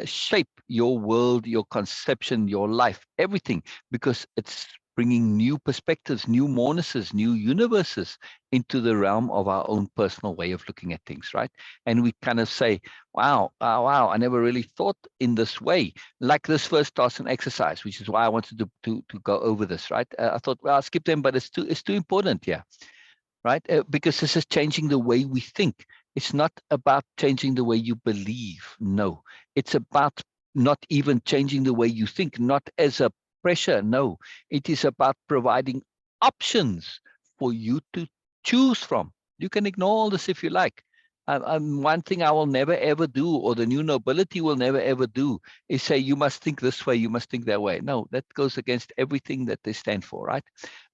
shape your world, your conception, your life, everything, because it's bringing new perspectives, new morenesses, new universes into the realm of our own personal way of looking at things, right? And we kind of say, wow, wow, I never really thought in this way, like this first task and exercise, which is why I wanted to go over this, right? I thought, well, I'll skip them, but it's too important, yeah, right? Because this is changing the way we think. It's not about changing the way you believe. No, it's about not even changing the way you think, not as a pressure. No, it is about providing options for you to choose from. You can ignore all this if you like. One thing I will never ever do, or the new nobility will never ever do, is say you must think this way, you must think that way. No, that goes against everything that they stand for, right?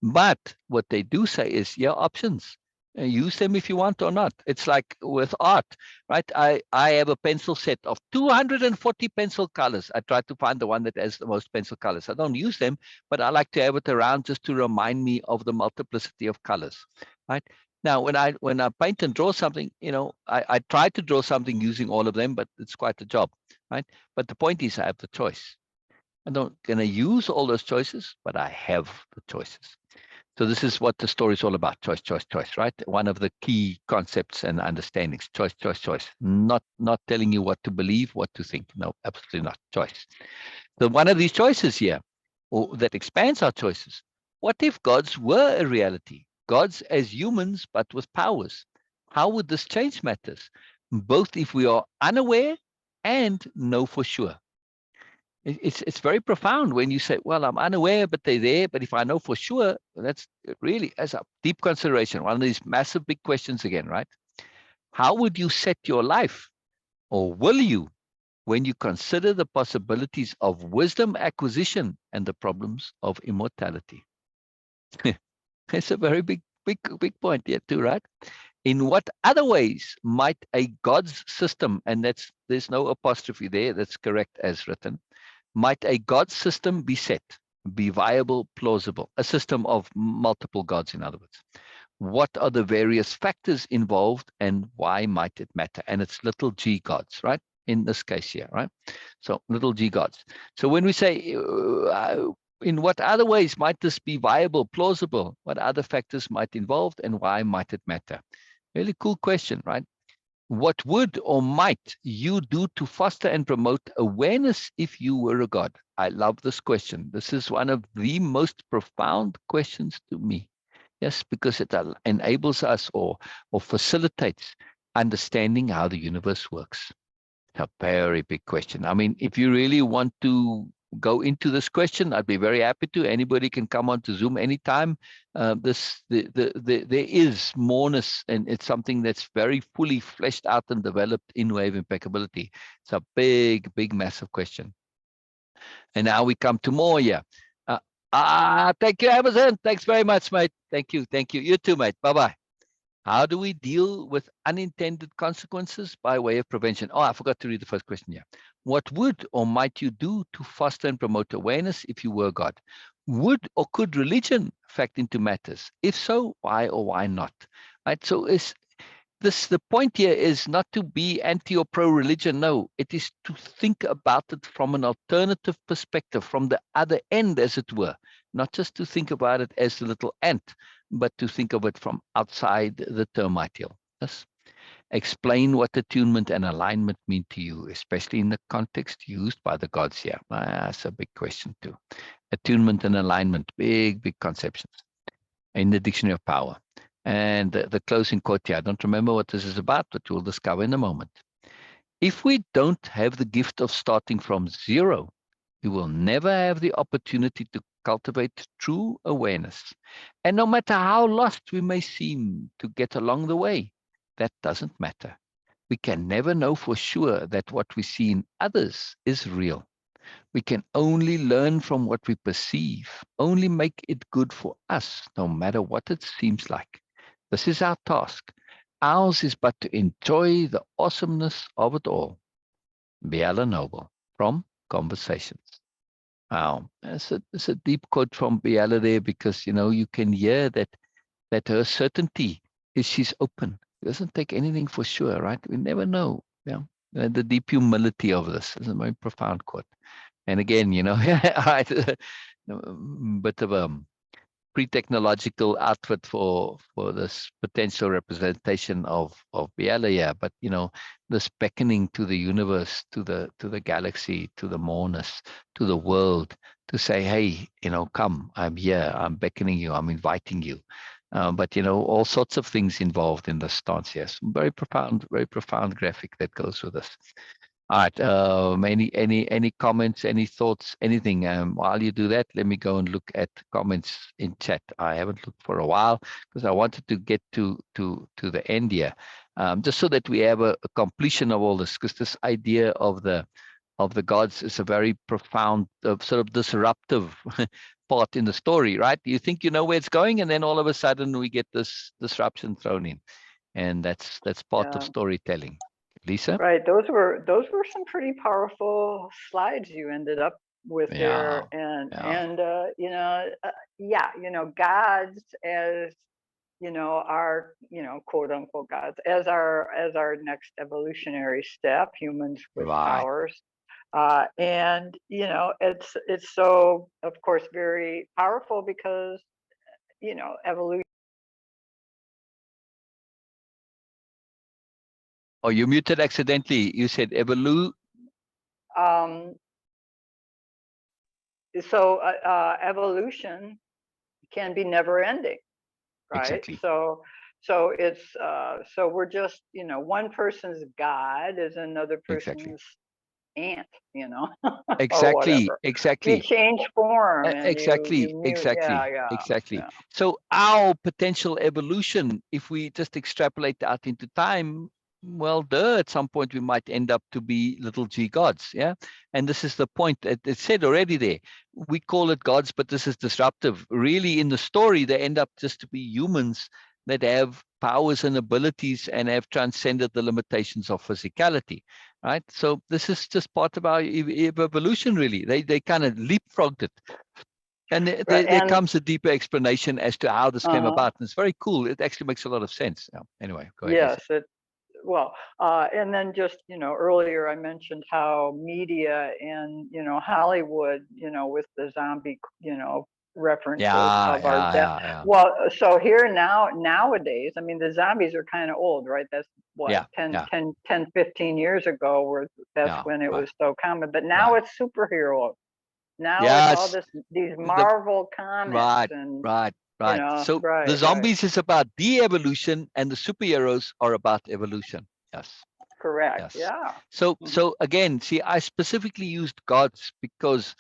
But what they do say is, yeah, options. Use them if you want or not. It's like with art, right? I have a pencil set of 240 pencil colors. I try to find the one that has the most pencil colors. I don't use them, but I like to have it around just to remind me of the multiplicity of colors, right? Now, when I paint and draw something, I try to draw something using all of them, but it's quite a job, right? But the point is, I have the choice. I'm not going to use all those choices, but I have the choices. So this is what the story is all about: choice, choice, choice, right? One of the key concepts and understandings: choice, choice, choice. Not telling you what to believe, what to think. No, absolutely not. Choice. So one of these choices here, or that expands our choices. What if gods were a reality? Gods as humans, but with powers. How would this change matters? Both if we are unaware and know for sure. It's very profound when you say, well, I'm unaware, but they're there. But if I know for sure, that's really as a deep consideration. One of these massive big questions again, right? How would you set your life, or will you, when you consider the possibilities of wisdom acquisition and the problems of immortality? It's a very big point here too, right? In what other ways might a God's system, and there's no apostrophe there, that's correct as written, might a God system be set, be viable, plausible, a system of multiple gods, in other words? What are the various factors involved, and why might it matter? And it's little g gods, right? In this case here, right? So little g gods. So when we say, in what other ways might this be viable, plausible? What other factors might involved, and why might it matter? Really cool question, right? What would or might you do to foster and promote awareness if you were a god? I love this question. This is one of the most profound questions to me. Yes, because it enables us or facilitates understanding how the universe works. It's a very big question. I mean, if you really want to go into this question, I'd be very happy to. Anybody can come on to Zoom anytime. There is moreness, and it's something that's very fully fleshed out and developed in Way-of-Impeccability. It's a big, massive question. And now we come to more here. Thank you, Amazon. Thanks very much, mate. Thank you. You too, mate. Bye-bye. How do we deal with unintended consequences by way of prevention? Oh, I forgot to read the first question here. What would or might you do to foster and promote awareness if you were God? Would or could religion factor into matters? If so, why or why not? Right. So the point here is not to be anti or pro-religion. No, it is to think about it from an alternative perspective, from the other end, as it were. Not just to think about it as a little ant, but to think of it from outside the termite hill. Yes. Explain what attunement and alignment mean to you, especially in the context used by the gods here. That's a big question too. Attunement and alignment, big conceptions in the Dictionary of Power. And the closing quote here, I don't remember what this is about, but you'll discover in a moment. If we don't have the gift of starting from zero, we will never have the opportunity to cultivate true awareness. And no matter how lost we may seem to get along the way, that doesn't matter. We can never know for sure that what we see in others is real. We can only learn from what we perceive, only make it good for us, no matter what it seems like. This is our task. Ours is but to enjoy the awesomeness of it all. Biala Noble from Conversations. Wow, it's a deep quote from Biala there, because you can hear that her certainty is she's open. She doesn't take anything for sure, right? We never know. Yeah, the deep humility of this is a very profound quote. And again, a bit of a pre-technological outfit for this potential representation of Biala, yeah. But this beckoning to the universe, to the galaxy, to the Moreness, to the world, to say, hey, come, I'm here, I'm beckoning you, I'm inviting you. But all sorts of things involved in this stance. Yes, very profound graphic that goes with this. All right. Any comments, any thoughts, anything? While you do that, let me go and look at comments in chat. I haven't looked for a while because I wanted to get to the end here, just so that we have a completion of all this. Because this idea of the gods is a very profound, sort of disruptive part in the story, right? You think you know where it's going, and then all of a sudden we get this disruption thrown in, and that's part of storytelling. Lisa? Right. Those were some pretty powerful slides you ended up with there. And gods as our quote unquote gods as our next evolutionary step, humans with powers. And it's so, of course, very powerful because evolution. Oh, you muted accidentally. You said So evolution can be never ending, right? Exactly. So it's so we're just one person's God is another person's ant, Exactly. or Exactly. You change form and exactly. you mute. Exactly. Yeah. So our potential evolution, if we just extrapolate out into time, well, at some point we might end up to be little g gods, yeah. And this is the point that it said already there. We call it gods, but this is disruptive. Really, in the story, they end up just to be humans that have powers and abilities and have transcended the limitations of physicality, right? So this is just part of our evolution, really. They kind of leapfrogged it. And there comes a deeper explanation as to how this came about. And it's very cool. It actually makes a lot of sense. Anyway, go ahead. Yes, and then just earlier I mentioned how media and Hollywood with the zombie references of our death. Well, so here nowadays, I mean, the zombies are kind of old, right? That's what 10, 15 years ago, where that's when it was so common. But now it's superhero. Now it's all these Marvel comics and Right. So the zombies is about de-evolution, and the superheroes are about evolution. Yes. Correct. Yes. Yeah. So again, see, I specifically used gods because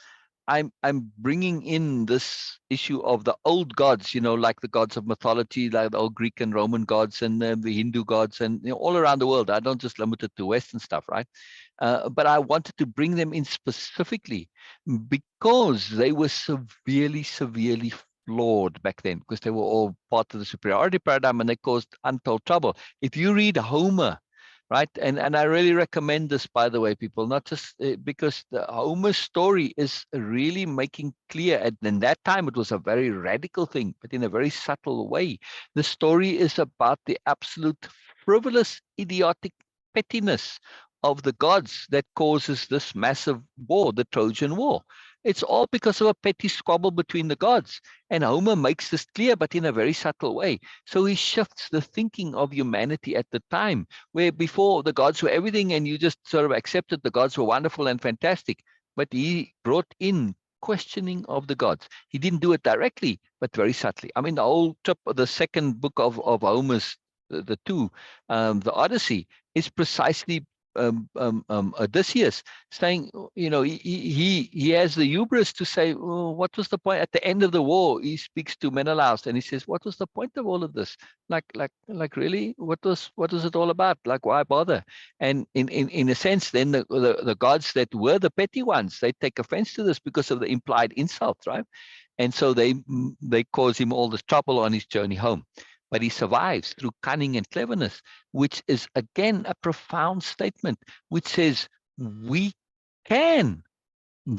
I'm bringing in this issue of the old gods, like the gods of mythology, like the old Greek and Roman gods, and the Hindu gods, and all around the world. I don't just limit it to Western stuff, right? But I wanted to bring them in specifically because they were severely flawed back then, because they were all part of the superiority paradigm, and they caused untold trouble. If you read Homer, right, and I really recommend this, by the way, people, not just because the Homer story is really making clear, and in that time it was a very radical thing, but in a very subtle way. The story is about the absolute frivolous, idiotic pettiness of the gods that causes this massive war, the Trojan War. It's all because of a petty squabble between the gods. And Homer makes this clear, but in a very subtle way. So he shifts the thinking of humanity at the time, where before the gods were everything and you just sort of accepted the gods were wonderful and fantastic. But he brought in questioning of the gods. He didn't do it directly, but very subtly. I mean, the whole trip, the second book of Homer's, the two, the Odyssey, is precisely Odysseus, saying, you know, he has the hubris to say, well, what was the point? At the end of the war, he speaks to Menelaus and he says, what was the point of all of this? Like really, what was it all about? Like, why bother? And in a sense, then the gods that were the petty ones, they take offense to this because of the implied insult, right? And so they cause him all this trouble on his journey home. But he survives through cunning and cleverness, which is, again, a profound statement, which says we can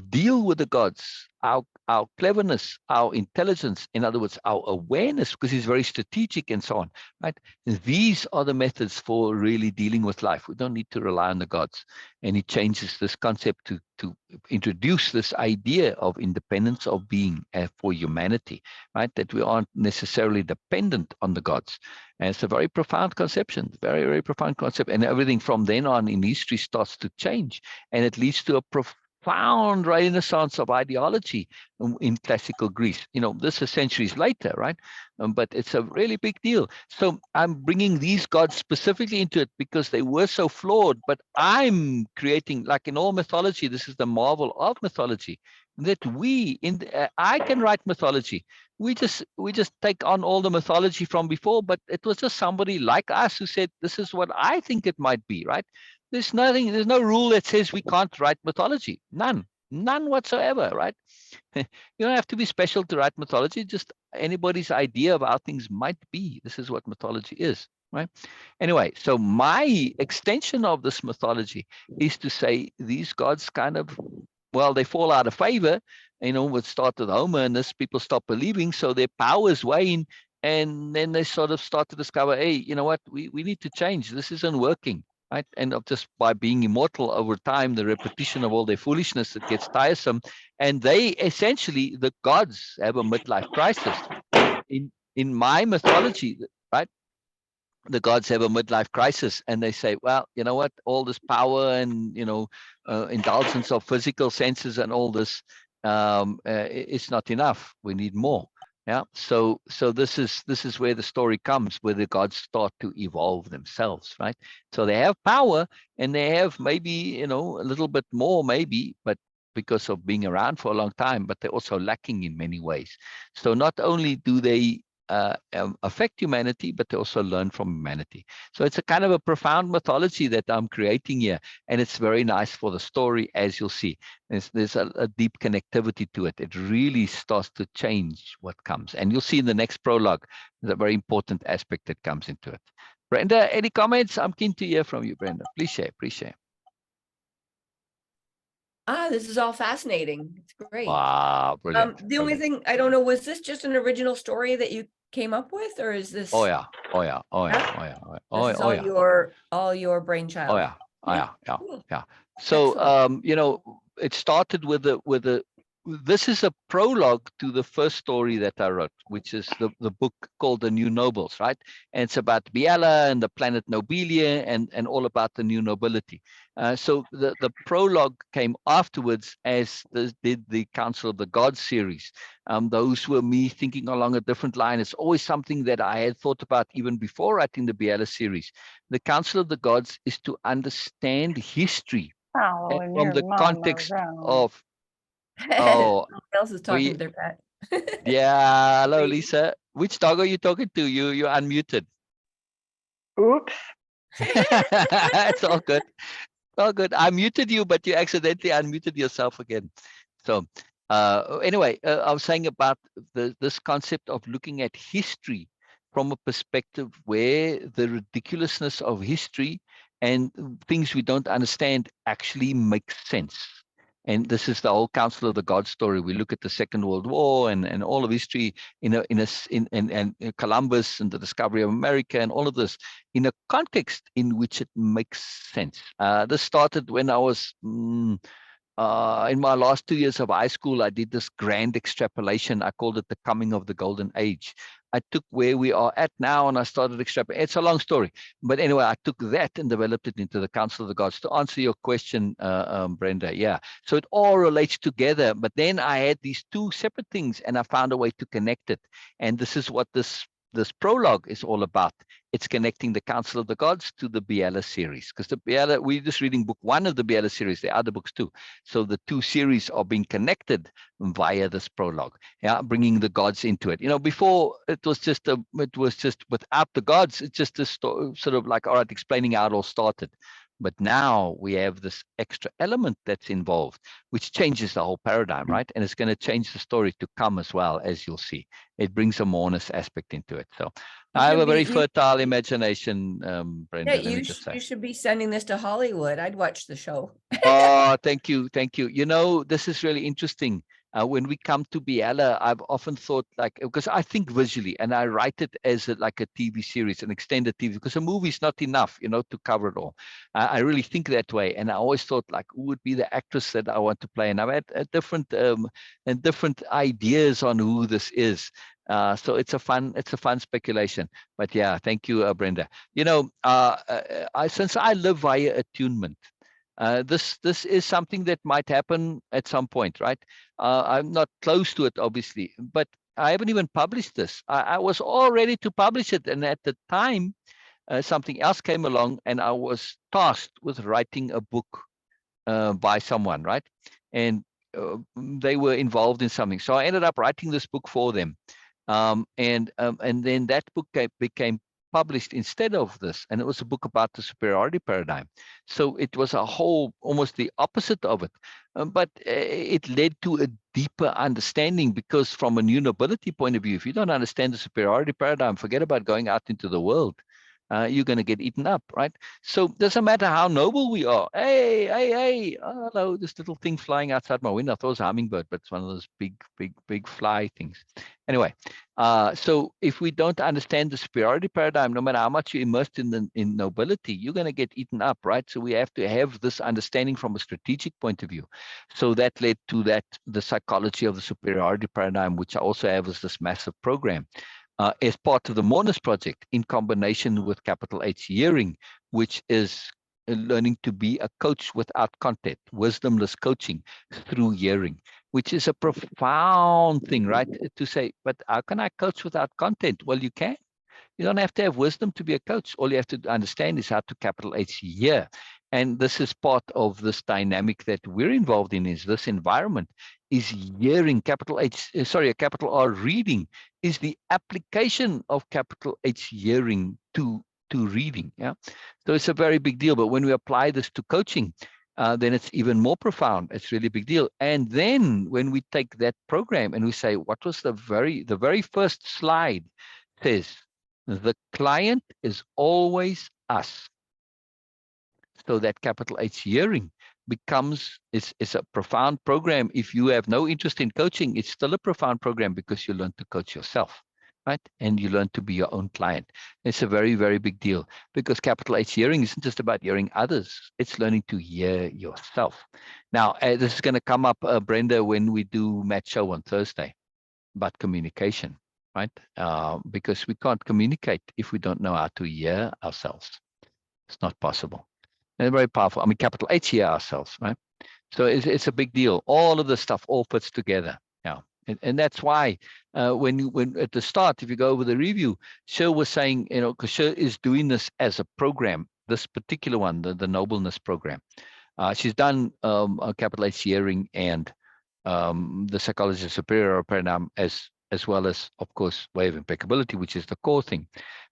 deal with the gods, our cleverness, our intelligence, in other words, our awareness, because he's very strategic and so on, right? These are the methods for really dealing with life. We don't need to rely on the gods. And he changes this concept to introduce this idea of independence of being for humanity, right? That we aren't necessarily dependent on the gods. And it's a very profound conception, very, very profound concept. And everything from then on in history starts to change. And it leads to a profound renaissance of ideology in classical Greece. You know, this is centuries later, right? But it's a really big deal. So I'm bringing these gods specifically into it because they were so flawed, but I'm creating, like in all mythology, this is the marvel of mythology, that I can write mythology. We just take on all the mythology from before, but it was just somebody like us who said, this is what I think it might be, right? There's no rule that says we can't write mythology. None whatsoever, right? You don't have to be special to write mythology, just anybody's idea of how things might be. This is what mythology is, right? Anyway, so my extension of this mythology is to say these gods kind of, well, they fall out of favor, you know, with start with Homer and this, people stop believing, so their powers wane, and then they sort of start to discover, hey, you know what, we need to change. This isn't working. Right? And just by being immortal over time, the repetition of all their foolishness, it gets tiresome. And they essentially, the gods have a midlife crisis. In my mythology, right? The gods have a midlife crisis and they say, well, you know what, all this power and, you know, indulgence of physical senses and all this, it's not enough. We need more. Yeah. So this is where the story comes, where the gods start to evolve themselves, right? So they have power and they have maybe, you know, a little bit more maybe, but because of being around for a long time, but they're also lacking in many ways. So not only do they affect humanity, but they also learn from humanity. So it's a kind of a profound mythology that I'm creating here, and it's very nice for the story, as you'll see. There's a deep connectivity to it. It really starts to change what comes, and you'll see in the next prologue, there's a very important aspect that comes into it. Brenda, any comments? I'm keen to hear from you, Brenda. Please share, please share. This is all fascinating. It's great. Wow, brilliant. The only thing I don't know, was this just an original story that you came up with, or is this? Oh yeah. This is all your brainchild. Yeah. So you know, it started with this is a prologue to the first story that I wrote, which is the book called The New Nobles, right? And it's about Biela and the planet Nobilia and all about the new nobility. So the prologue came afterwards, as did the Council of the Gods series. Those were me thinking along a different line. It's always something that I had thought about even before writing the Biela series. The Council of the Gods is to understand history from the context of Someone else is talking to their pet. Yeah, hello Lisa. Which dog are you talking to? You're unmuted. Oops. It's all good. All good. I muted you, but you accidentally unmuted yourself again. So anyway, I was saying about this concept of looking at history from a perspective where the ridiculousness of history and things we don't understand actually make sense. And this is the whole Council of the Gods story. We look at the Second World War and all of history in Columbus and the discovery of America and all of this in a context in which it makes sense. This started when I was in my last 2 years of high school. I did this grand extrapolation. I called it the coming of the golden age. I took where we are at now and I started extrapolating. It's a long story, but anyway, I took that and developed it into the Council of the Gods. To answer your question, Brenda, yeah. So it all relates together, but then I had these two separate things and I found a way to connect it. And this is what this this prologue is all about. It's connecting the Council of the Gods to the Biela series, because the Biela, we're just reading book 1 of the Biela series. There are other books too. So the 2 series are being connected via this prologue, yeah, bringing the gods into it. Before it was just without the gods. It's just a sort of like, all right, explaining how it all started. But now we have this extra element that's involved, which changes the whole paradigm, right? And it's going to change the story to come as well, as you'll see. It brings a Moreness aspect into it. So I have a very fertile imagination, Brenda, let me just say. You should be sending this to Hollywood. I'd watch the show. Oh, thank you. Thank you. This is really interesting. When we come to Biela, I've often thought, like, because I think visually, and I write it as like a TV series, an extended TV, because a movie is not enough, to cover it all. I really think that way. And I always thought, like, who would be the actress that I want to play? And I've had different ideas on who this is. So it's a fun speculation. But yeah, thank you, Brenda. Since I live via attunement, this is something that might happen at some point, right? I'm not close to it, obviously, but I haven't even published this. I was all ready to publish it, and at the time, something else came along, and I was tasked with writing a book by someone, right? And they were involved in something, so I ended up writing this book for them, and then that book became published instead of this, and it was a book about the superiority paradigm. So it was a whole, almost the opposite of it, but it led to a deeper understanding, because from a new nobility point of view, if you don't understand the superiority paradigm, forget about going out into the world. You're going to get eaten up, right? So it doesn't matter how noble we are. Hey, oh, hello, this little thing flying outside my window. I thought it was a hummingbird, but it's one of those big fly things. Anyway, so if we don't understand the superiority paradigm, no matter how much you're immersed in nobility, you're going to get eaten up, right? So we have to have this understanding from a strategic point of view. So that led to the psychology of the superiority paradigm, which I also have as this massive program. As part of the Moreness project, in combination with capital H hearing, which is learning to be a coach without content, wisdomless coaching through hearing, which is a profound thing, right? To say, but how can I coach without content? Well, you can. You don't have to have wisdom to be a coach. All you have to understand is how to capital H hear. And this is part of this dynamic that we're involved in, is this environment is hearing, capital R reading is the application of capital H hearing to reading. Yeah. So it's a very big deal. But when we apply this to coaching, then it's even more profound. It's really a big deal. And then when we take that program and we say, what was the very first slide says, the client is always us. So that capital H hearing becomes, it's a profound program. If you have no interest in coaching, it's still a profound program, because you learn to coach yourself, right? And you learn to be your own client. It's a very, very big deal, because capital H hearing isn't just about hearing others. It's learning to hear yourself. Now, this is going to come up, Brenda, when we do Matt's show on Thursday about communication, right? Because we can't communicate if we don't know how to hear ourselves. It's not possible. And very powerful. I mean, capital H hear ourselves, right? So it's a big deal. All of this stuff all fits together. Yeah. And that's why when at the start, if you go over the review, Sher was saying, because Sher is doing this as a program, this particular one, the Nobleness program. She's done a capital H hearing and the psychology of superior paradigm, as well as, of course, Way of Impeccability, which is the core thing.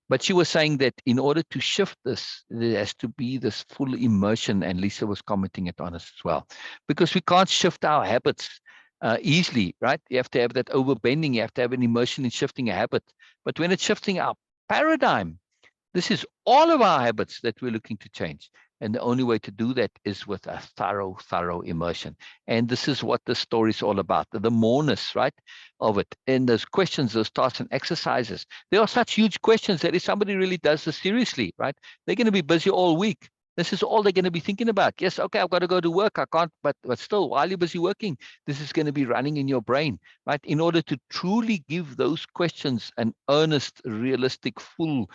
But she was saying that in order to shift this, there has to be this full immersion, and Lisa was commenting it on us as well, because we can't shift our habits easily, right? You have to have that overbending, you have to have an immersion in shifting a habit. But when it's shifting our paradigm, this is all of our habits that we're looking to change. And the only way to do that is with a thorough immersion. And this is what the story is all about, the Moreness, right, of it. And those questions, those tasks and exercises, they are such huge questions that if somebody really does this seriously, right, they're going to be busy all week. This is all they're going to be thinking about. Yes, okay, I've got to go to work. I can't, but still, while you're busy working, this is going to be running in your brain, right? In order to truly give those questions an earnest, realistic, full,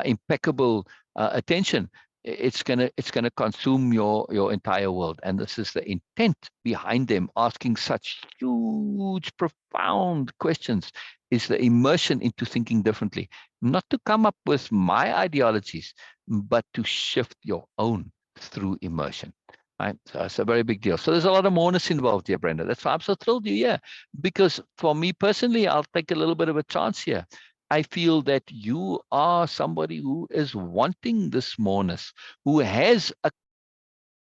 impeccable attention, it's gonna consume your entire world. And this is the intent behind them asking such huge, profound questions, is the immersion into thinking differently, not to come up with my ideologies, but to shift your own through immersion. Right? So it's a very big deal. So there's a lot of moreness involved here, Brenda. That's why I'm so thrilled you're here. Because for me personally, I'll take a little bit of a chance here. I feel that you are somebody who is wanting this moreness, who has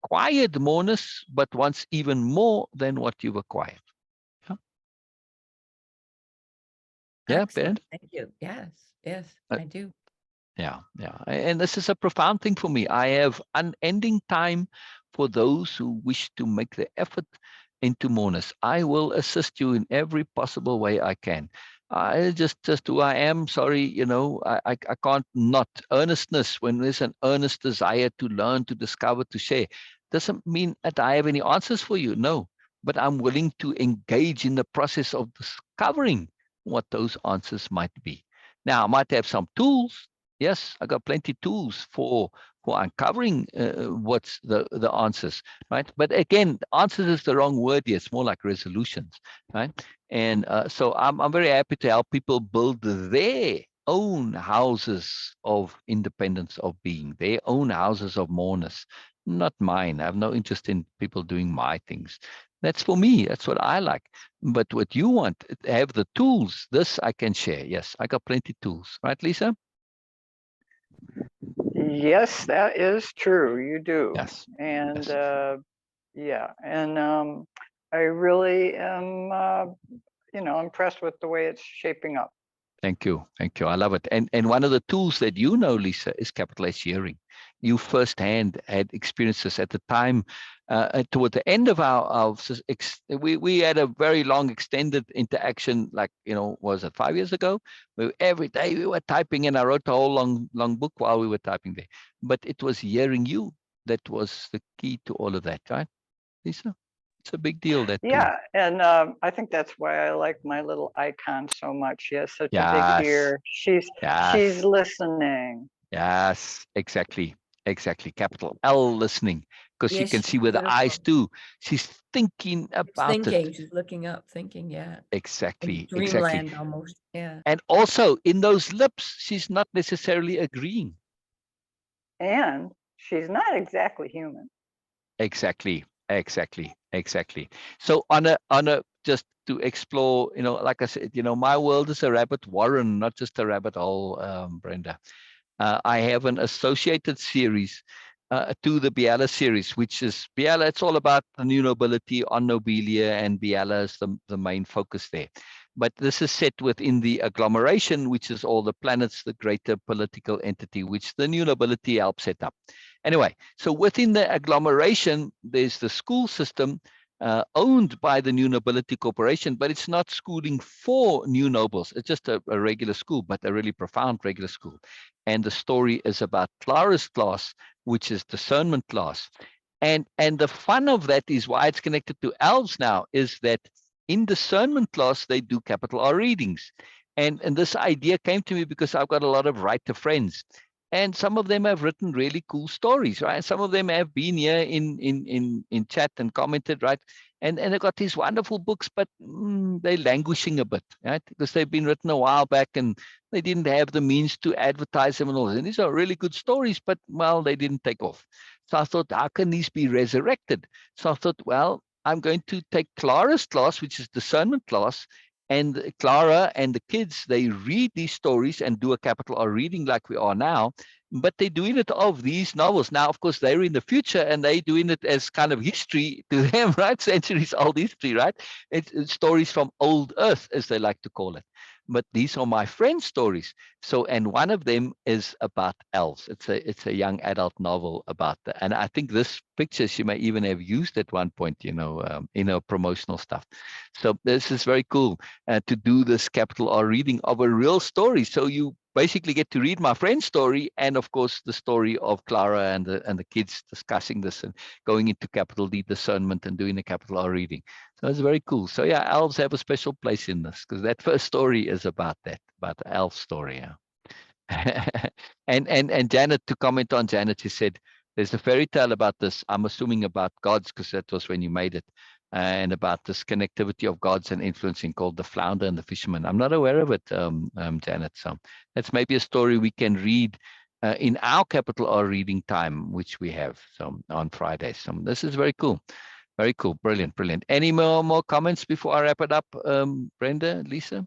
acquired moreness, but wants even more than what you've acquired. Yeah, Ben? Thank you. Yes, yes, I do. Yeah. And this is a profound thing for me. I have unending time for those who wish to make the effort into moreness. I will assist you in every possible way I can. I just who I am. Sorry, I can't not. Earnestness, when there's an earnest desire to learn, to discover, to share, doesn't mean that I have any answers for you. No, but I'm willing to engage in the process of discovering what those answers might be. Now, I might have some tools. Yes, I got plenty tools for uncovering what's the answers, right? But again, answers is the wrong word here. It's more like resolutions, right? And so I'm very happy to help people build their own houses of independence of being, their own houses of moreness, not mine. I have no interest in people doing my things. That's for me. That's what I like. But what you want, have the tools. This I can share. Yes, I got plenty tools, right, Lisa? Yes, that is true. You do. Yes. And Yes. yeah, and I really am, impressed with the way it's shaping up. Thank you. I love it. And one of the tools that Lisa, is capital S hearing. You firsthand had experiences at the time, toward the end of we had a very long extended interaction, like, was it 5 years ago? Every day we were typing, and I wrote a whole long book while we were typing there. But it was hearing you that was the key to all of that, right, Lisa? It's a big deal, that too. Yeah, and I think that's why I like my little icon so much. She has such a big ear. She's listening. Yes, exactly. Capital L, listening, because you Yes, can see with the eyes too. She's thinking about it. She's looking up, thinking, yeah. Exactly. Dreamland almost, yeah. And also in those lips, she's not necessarily agreeing. And she's not exactly human. Exactly. So on a just to explore, like I said, my world is a rabbit warren, not just a rabbit hole, Brenda. I have an associated series to the Biala series, which is Biala. It's all about the new nobility on Nobilia, and Biala is the main focus there. But this is set within the agglomeration, which is all the planets, the greater political entity, which the new nobility helps set up. Anyway, so within the agglomeration, there's the school system owned by the New Nobility Corporation, but it's not schooling for new nobles. It's just a regular school, but a really profound regular school. And the story is about Clara's class, which is discernment class. And the fun of that is why it's connected to elves now, is that in discernment class, they do capital R readings. And this idea came to me because I've got a lot of writer friends. And some of them have written really cool stories, right? Some of them have been here in chat and commented, right? And they've got these wonderful books, but they're languishing a bit, right? Because they've been written a while back and they didn't have the means to advertise them and all. And these are really good stories, but, well, they didn't take off. So I thought, how can these be resurrected? So I thought, well, I'm going to take Clara's class, which is discernment class, and Clara and the kids, they read these stories and do a capital R reading like we are now, but they're doing it of these novels. Now, of course, they're in the future and they're doing it as kind of history to them, right? Centuries old history, right? It's stories from old Earth, as they like to call it. But these are my friends' stories. So, and one of them is about elves. It's a young adult novel about that. And I think this picture she may even have used at one point, in her promotional stuff. So this is very cool to do this capital R reading of a real story. So you basically get to read my friend's story, and of course the story of Clara and the kids discussing this and going into capital D discernment and doing a capital R reading. So it's very cool. So yeah, elves have a special place in this, because that first story is about that, about the elf story. Yeah. And Janet, to comment on Janet, she said, there's a fairy tale about this. I'm assuming about gods, because that was when you made it, and about this connectivity of gods and influencing called The Flounder and the Fisherman. I'm not aware of it, Janet. So that's maybe a story we can read in our capital R reading time, which we have on Friday. So this is very cool. Very cool. Brilliant. Brilliant. Any more comments before I wrap it up, Brenda, Lisa?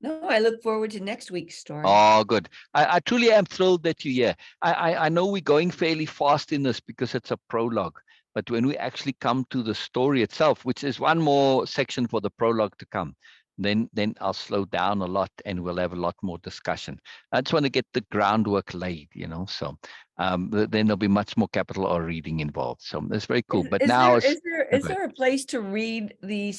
No, I look forward to next week's story. Oh, good. I truly am thrilled that you're here. I know we're going fairly fast in this because it's a prologue, but when we actually come to the story itself, which is one more section for the prologue to come, then I'll slow down a lot and we'll have a lot more discussion. I just want to get the groundwork laid, so then there'll be much more capital R reading involved. So that's very cool. But now is there a place to read the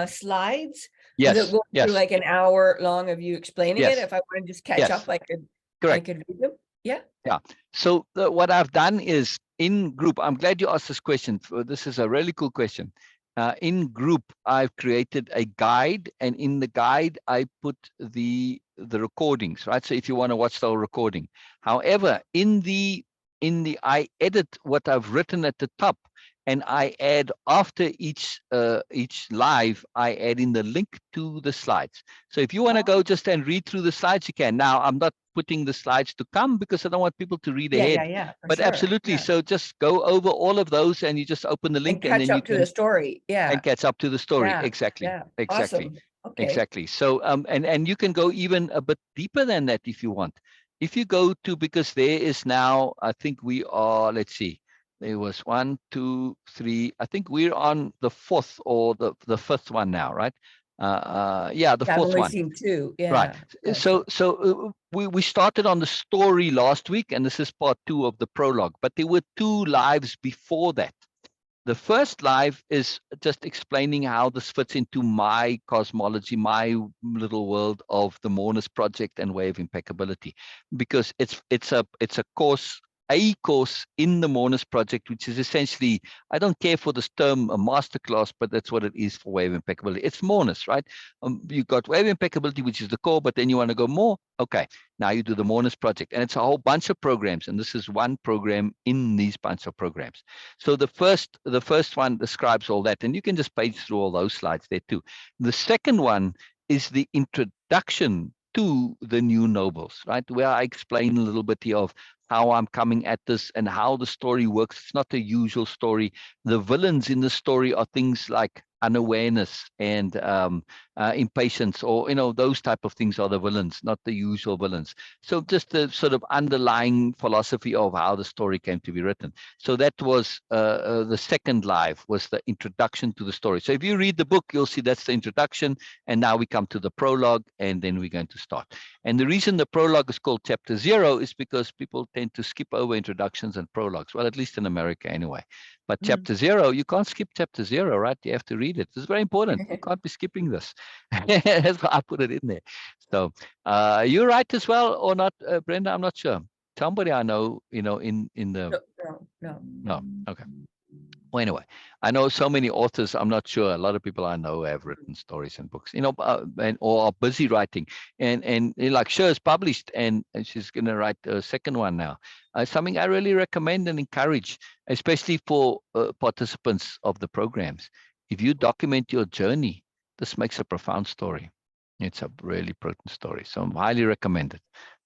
slides? Yes. Will it go through like an hour long of you explaining it? If I want to just catch up, I could read them. Yeah. Yeah. So what I've done is in group, I'm glad you asked this question. This is a really cool question. In group, I've created a guide, and in the guide, I put the recordings, right? So if you want to watch the whole recording. However, in the I edit what I've written at the top, and I add after each live, I add in the link to the slides. So if you want to go just and read through the slides, you can. Now, I'm not putting the slides to come because I don't want people to read ahead. Yeah, but sure. Absolutely. Yeah. So just go over all of those and you just open the link and then you can, to the story. Yeah. And catch up to the story. Yeah. Exactly. Yeah. Exactly. Awesome. Okay. Exactly. So and you can go even a bit deeper than that if you want. If you go to, because there is now, I think we are, let's see, there was 1, 2, 3. I think we're on the 4th or the 5th one now, right? Yeah, the 4th one. I've only seen 2. Yeah. Right. So we started on the story last week, and this is part 2 of the prologue. But there were 2 lives before that. The first live is just explaining how this fits into my cosmology, my little world of the Moreness project and Way of Impeccability, because it's a course in the Moreness project, which is essentially, I don't care for this term, a masterclass, but that's what it is for Way of Impeccability. It's Moreness, right? You've got Way of Impeccability, which is the core, but then you want to go more. Okay, now you do the Moreness project, and it's a whole bunch of programs, and this is one program in these bunch of programs. So the first one describes all that, and you can just page through all those slides there too. The second one is the introduction to the new nobles, right? Where I explain a little bit here of how I'm coming at this and how the story works. It's not a usual story. The villains in the story are things like unawareness and impatience, or those type of things are the villains, not the usual villains. So just the sort of underlying philosophy of how the story came to be written. So that was the second live, was the introduction to the story. So if you read the book, you'll see that's the introduction, and now we come to the prologue, and then we're going to start. And the reason the prologue is called chapter 0 is because people tend to skip over introductions and prologues, well, at least in America anyway. But chapter 0, you can't skip chapter 0, right? You have to read it. It's very important. You can't be skipping this. That's why I put it in there. So you're right as well, or not, Brenda? I'm not sure. Somebody I know, in the... No. Okay. Well, anyway, I know so many authors. I'm not sure. A lot of people I know have written stories and books, or are busy writing. And like Cher's published, and she's going to write a second one now. Something I really recommend and encourage, especially for participants of the programs. If you document your journey, this makes a profound story. It's a really potent story. So I highly recommend it.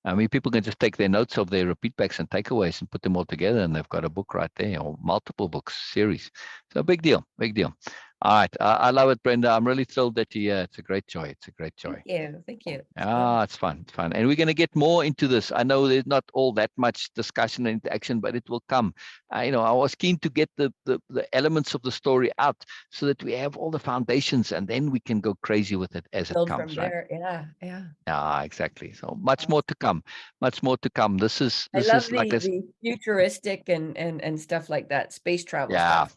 I mean, people can just take their notes of their repeat backs and takeaways and put them all together, and they've got a book right there, or multiple books, series. So big deal, big deal. All right. I love it, Brenda. I'm really thrilled that you're here. It's a great joy. It's a great joy. Thank you. It's fun. It's fun. And we're going to get more into this. I know there's not all that much discussion and interaction, but it will come. I was keen to get the elements of the story out so that we have all the foundations, and then we can go crazy with it as it comes. From there. Right? Yeah, exactly. So much more to come. Much more to come. This is the futuristic and stuff like that, space travel stuff.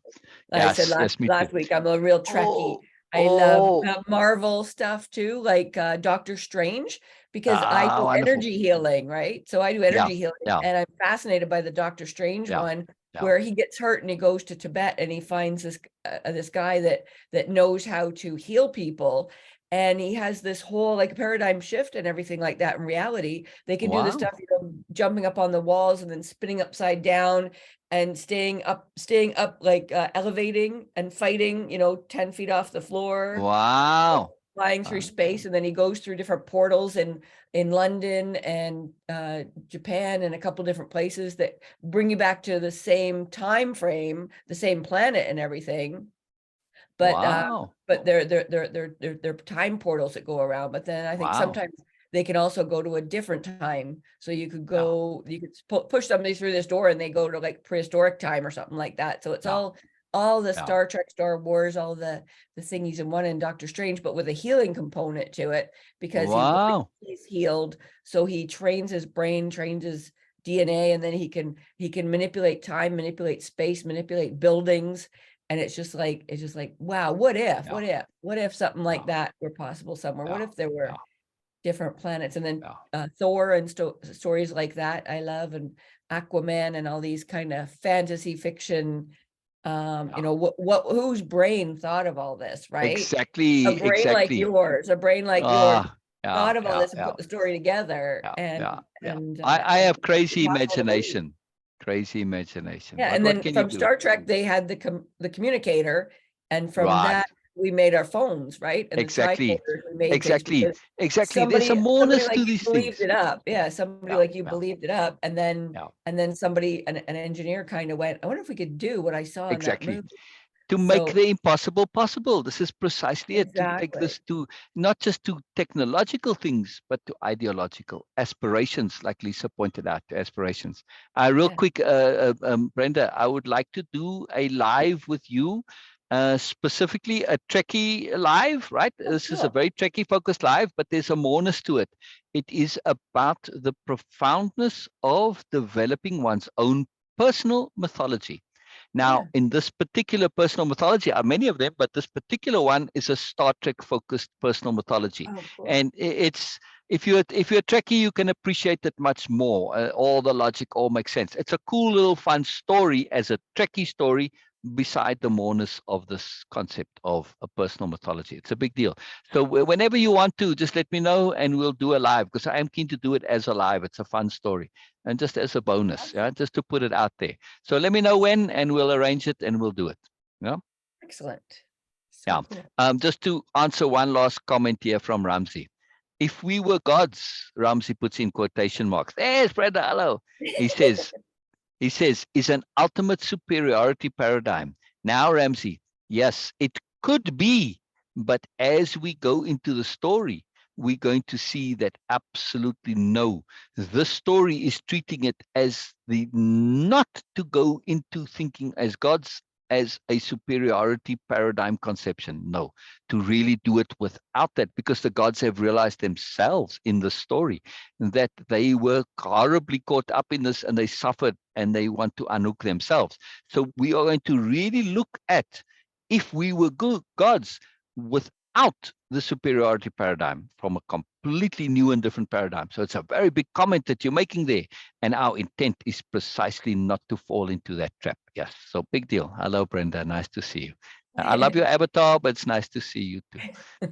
Like I said last week, I'm a real Trekkie. I love Marvel stuff too, like Doctor Strange, because I do energy healing, right? So I do energy healing, and I'm fascinated by the Doctor Strange one, where he gets hurt and he goes to Tibet and he finds this guy that knows how to heal people. And he has this whole like paradigm shift and everything like that in reality. They can do this stuff, you know, jumping up on the walls and then spinning upside down and staying up, like elevating and fighting, you know, 10 feet off the floor. Wow. Flying through space. And then he goes through different portals in London and Japan and a couple different places that bring you back to the same time frame, the same planet and everything. But but they're time portals that go around. But then I think sometimes they can also go to a different time. So you could go, you could push somebody through this door and they go to like prehistoric time or something like that. So it's all the Star Trek, Star Wars, all the thingies in one, and Doctor Strange, but with a healing component to it, because he's healed. So he trains his brain, trains his DNA, and then he can manipulate time, manipulate space, manipulate buildings. And it's just like, wow, what if something like that were possible somewhere? What if there were different planets? And then Thor and stories like that I love, and Aquaman and all these kind of fantasy fiction. You know, whose brain thought of all this, right? Exactly. A brain like yours, thought of all this and put the story together. I have crazy imagination. Crazy imagination. Yeah, and then from Star Trek, they had the communicator, and from that we made our phones, right? And exactly. Exactly. There's a moreness to these believed things. It up. Yeah, somebody like you believed it up, and then somebody, an engineer, kind of went, I wonder if we could do what I saw in that movie. To make the impossible possible. This is precisely it. To take this to not just to technological things, but to ideological aspirations, like Lisa pointed out, to aspirations. Real quick, Brenda, I would like to do a live with you, specifically a Trekkie live, right? This is a very Trekkie focused live, but there's a moreness to it. It is about the profoundness of developing one's own personal mythology. Now, in this particular personal mythology, many of them, but this particular one is a Star Trek focused personal mythology. And it's, if you're a Trekkie, you can appreciate it much more. All the logic all makes sense. It's a cool little fun story as a Trekkie story, beside the moreness of this concept of a personal mythology. It's a big deal. So whenever you want to, just let me know and we'll do a live, because I am keen to do it as a live. It's a fun story. And just as a bonus, just to put it out there. So let me know when, and we'll arrange it and we'll do it. Excellent. So cool. Just to answer one last comment here from Ramsey. If we were gods, Ramsey puts in quotation marks. There's Brenda, hello. He says, is an ultimate superiority paradigm. Now, Ramsey, yes, it could be, but as we go into the story, we're going to see that absolutely no. This story is treating it as not to go into thinking as gods, as a superiority paradigm conception. No, to really do it without that, because the gods have realized themselves in the story that they were horribly caught up in this and they suffered and they want to unhook themselves. So we are going to really look at, if we were good gods without the superiority paradigm, from a completely new and different paradigm. So it's a very big comment that you're making there. And our intent is precisely not to fall into that trap. Yes. So big deal. Hello, Brenda. Nice to see you. I love your avatar, but it's nice to see you too.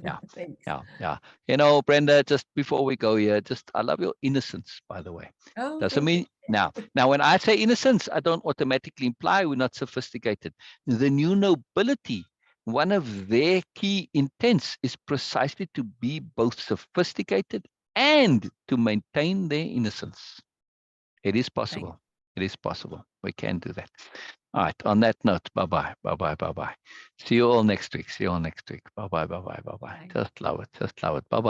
Yeah. You know, Brenda, just before we go here, I love your innocence, by the way. Doesn't mean now when I say innocence, I don't automatically imply we're not sophisticated. The new nobility, one of their key intents is precisely to be both sophisticated and to maintain their innocence. It is possible. It is possible. We can do that. All right. On that note, bye-bye. Bye-bye. Bye-bye. See you all next week. Bye-bye. Bye-bye. Bye-bye. Just love it. Just love it. Bye-bye.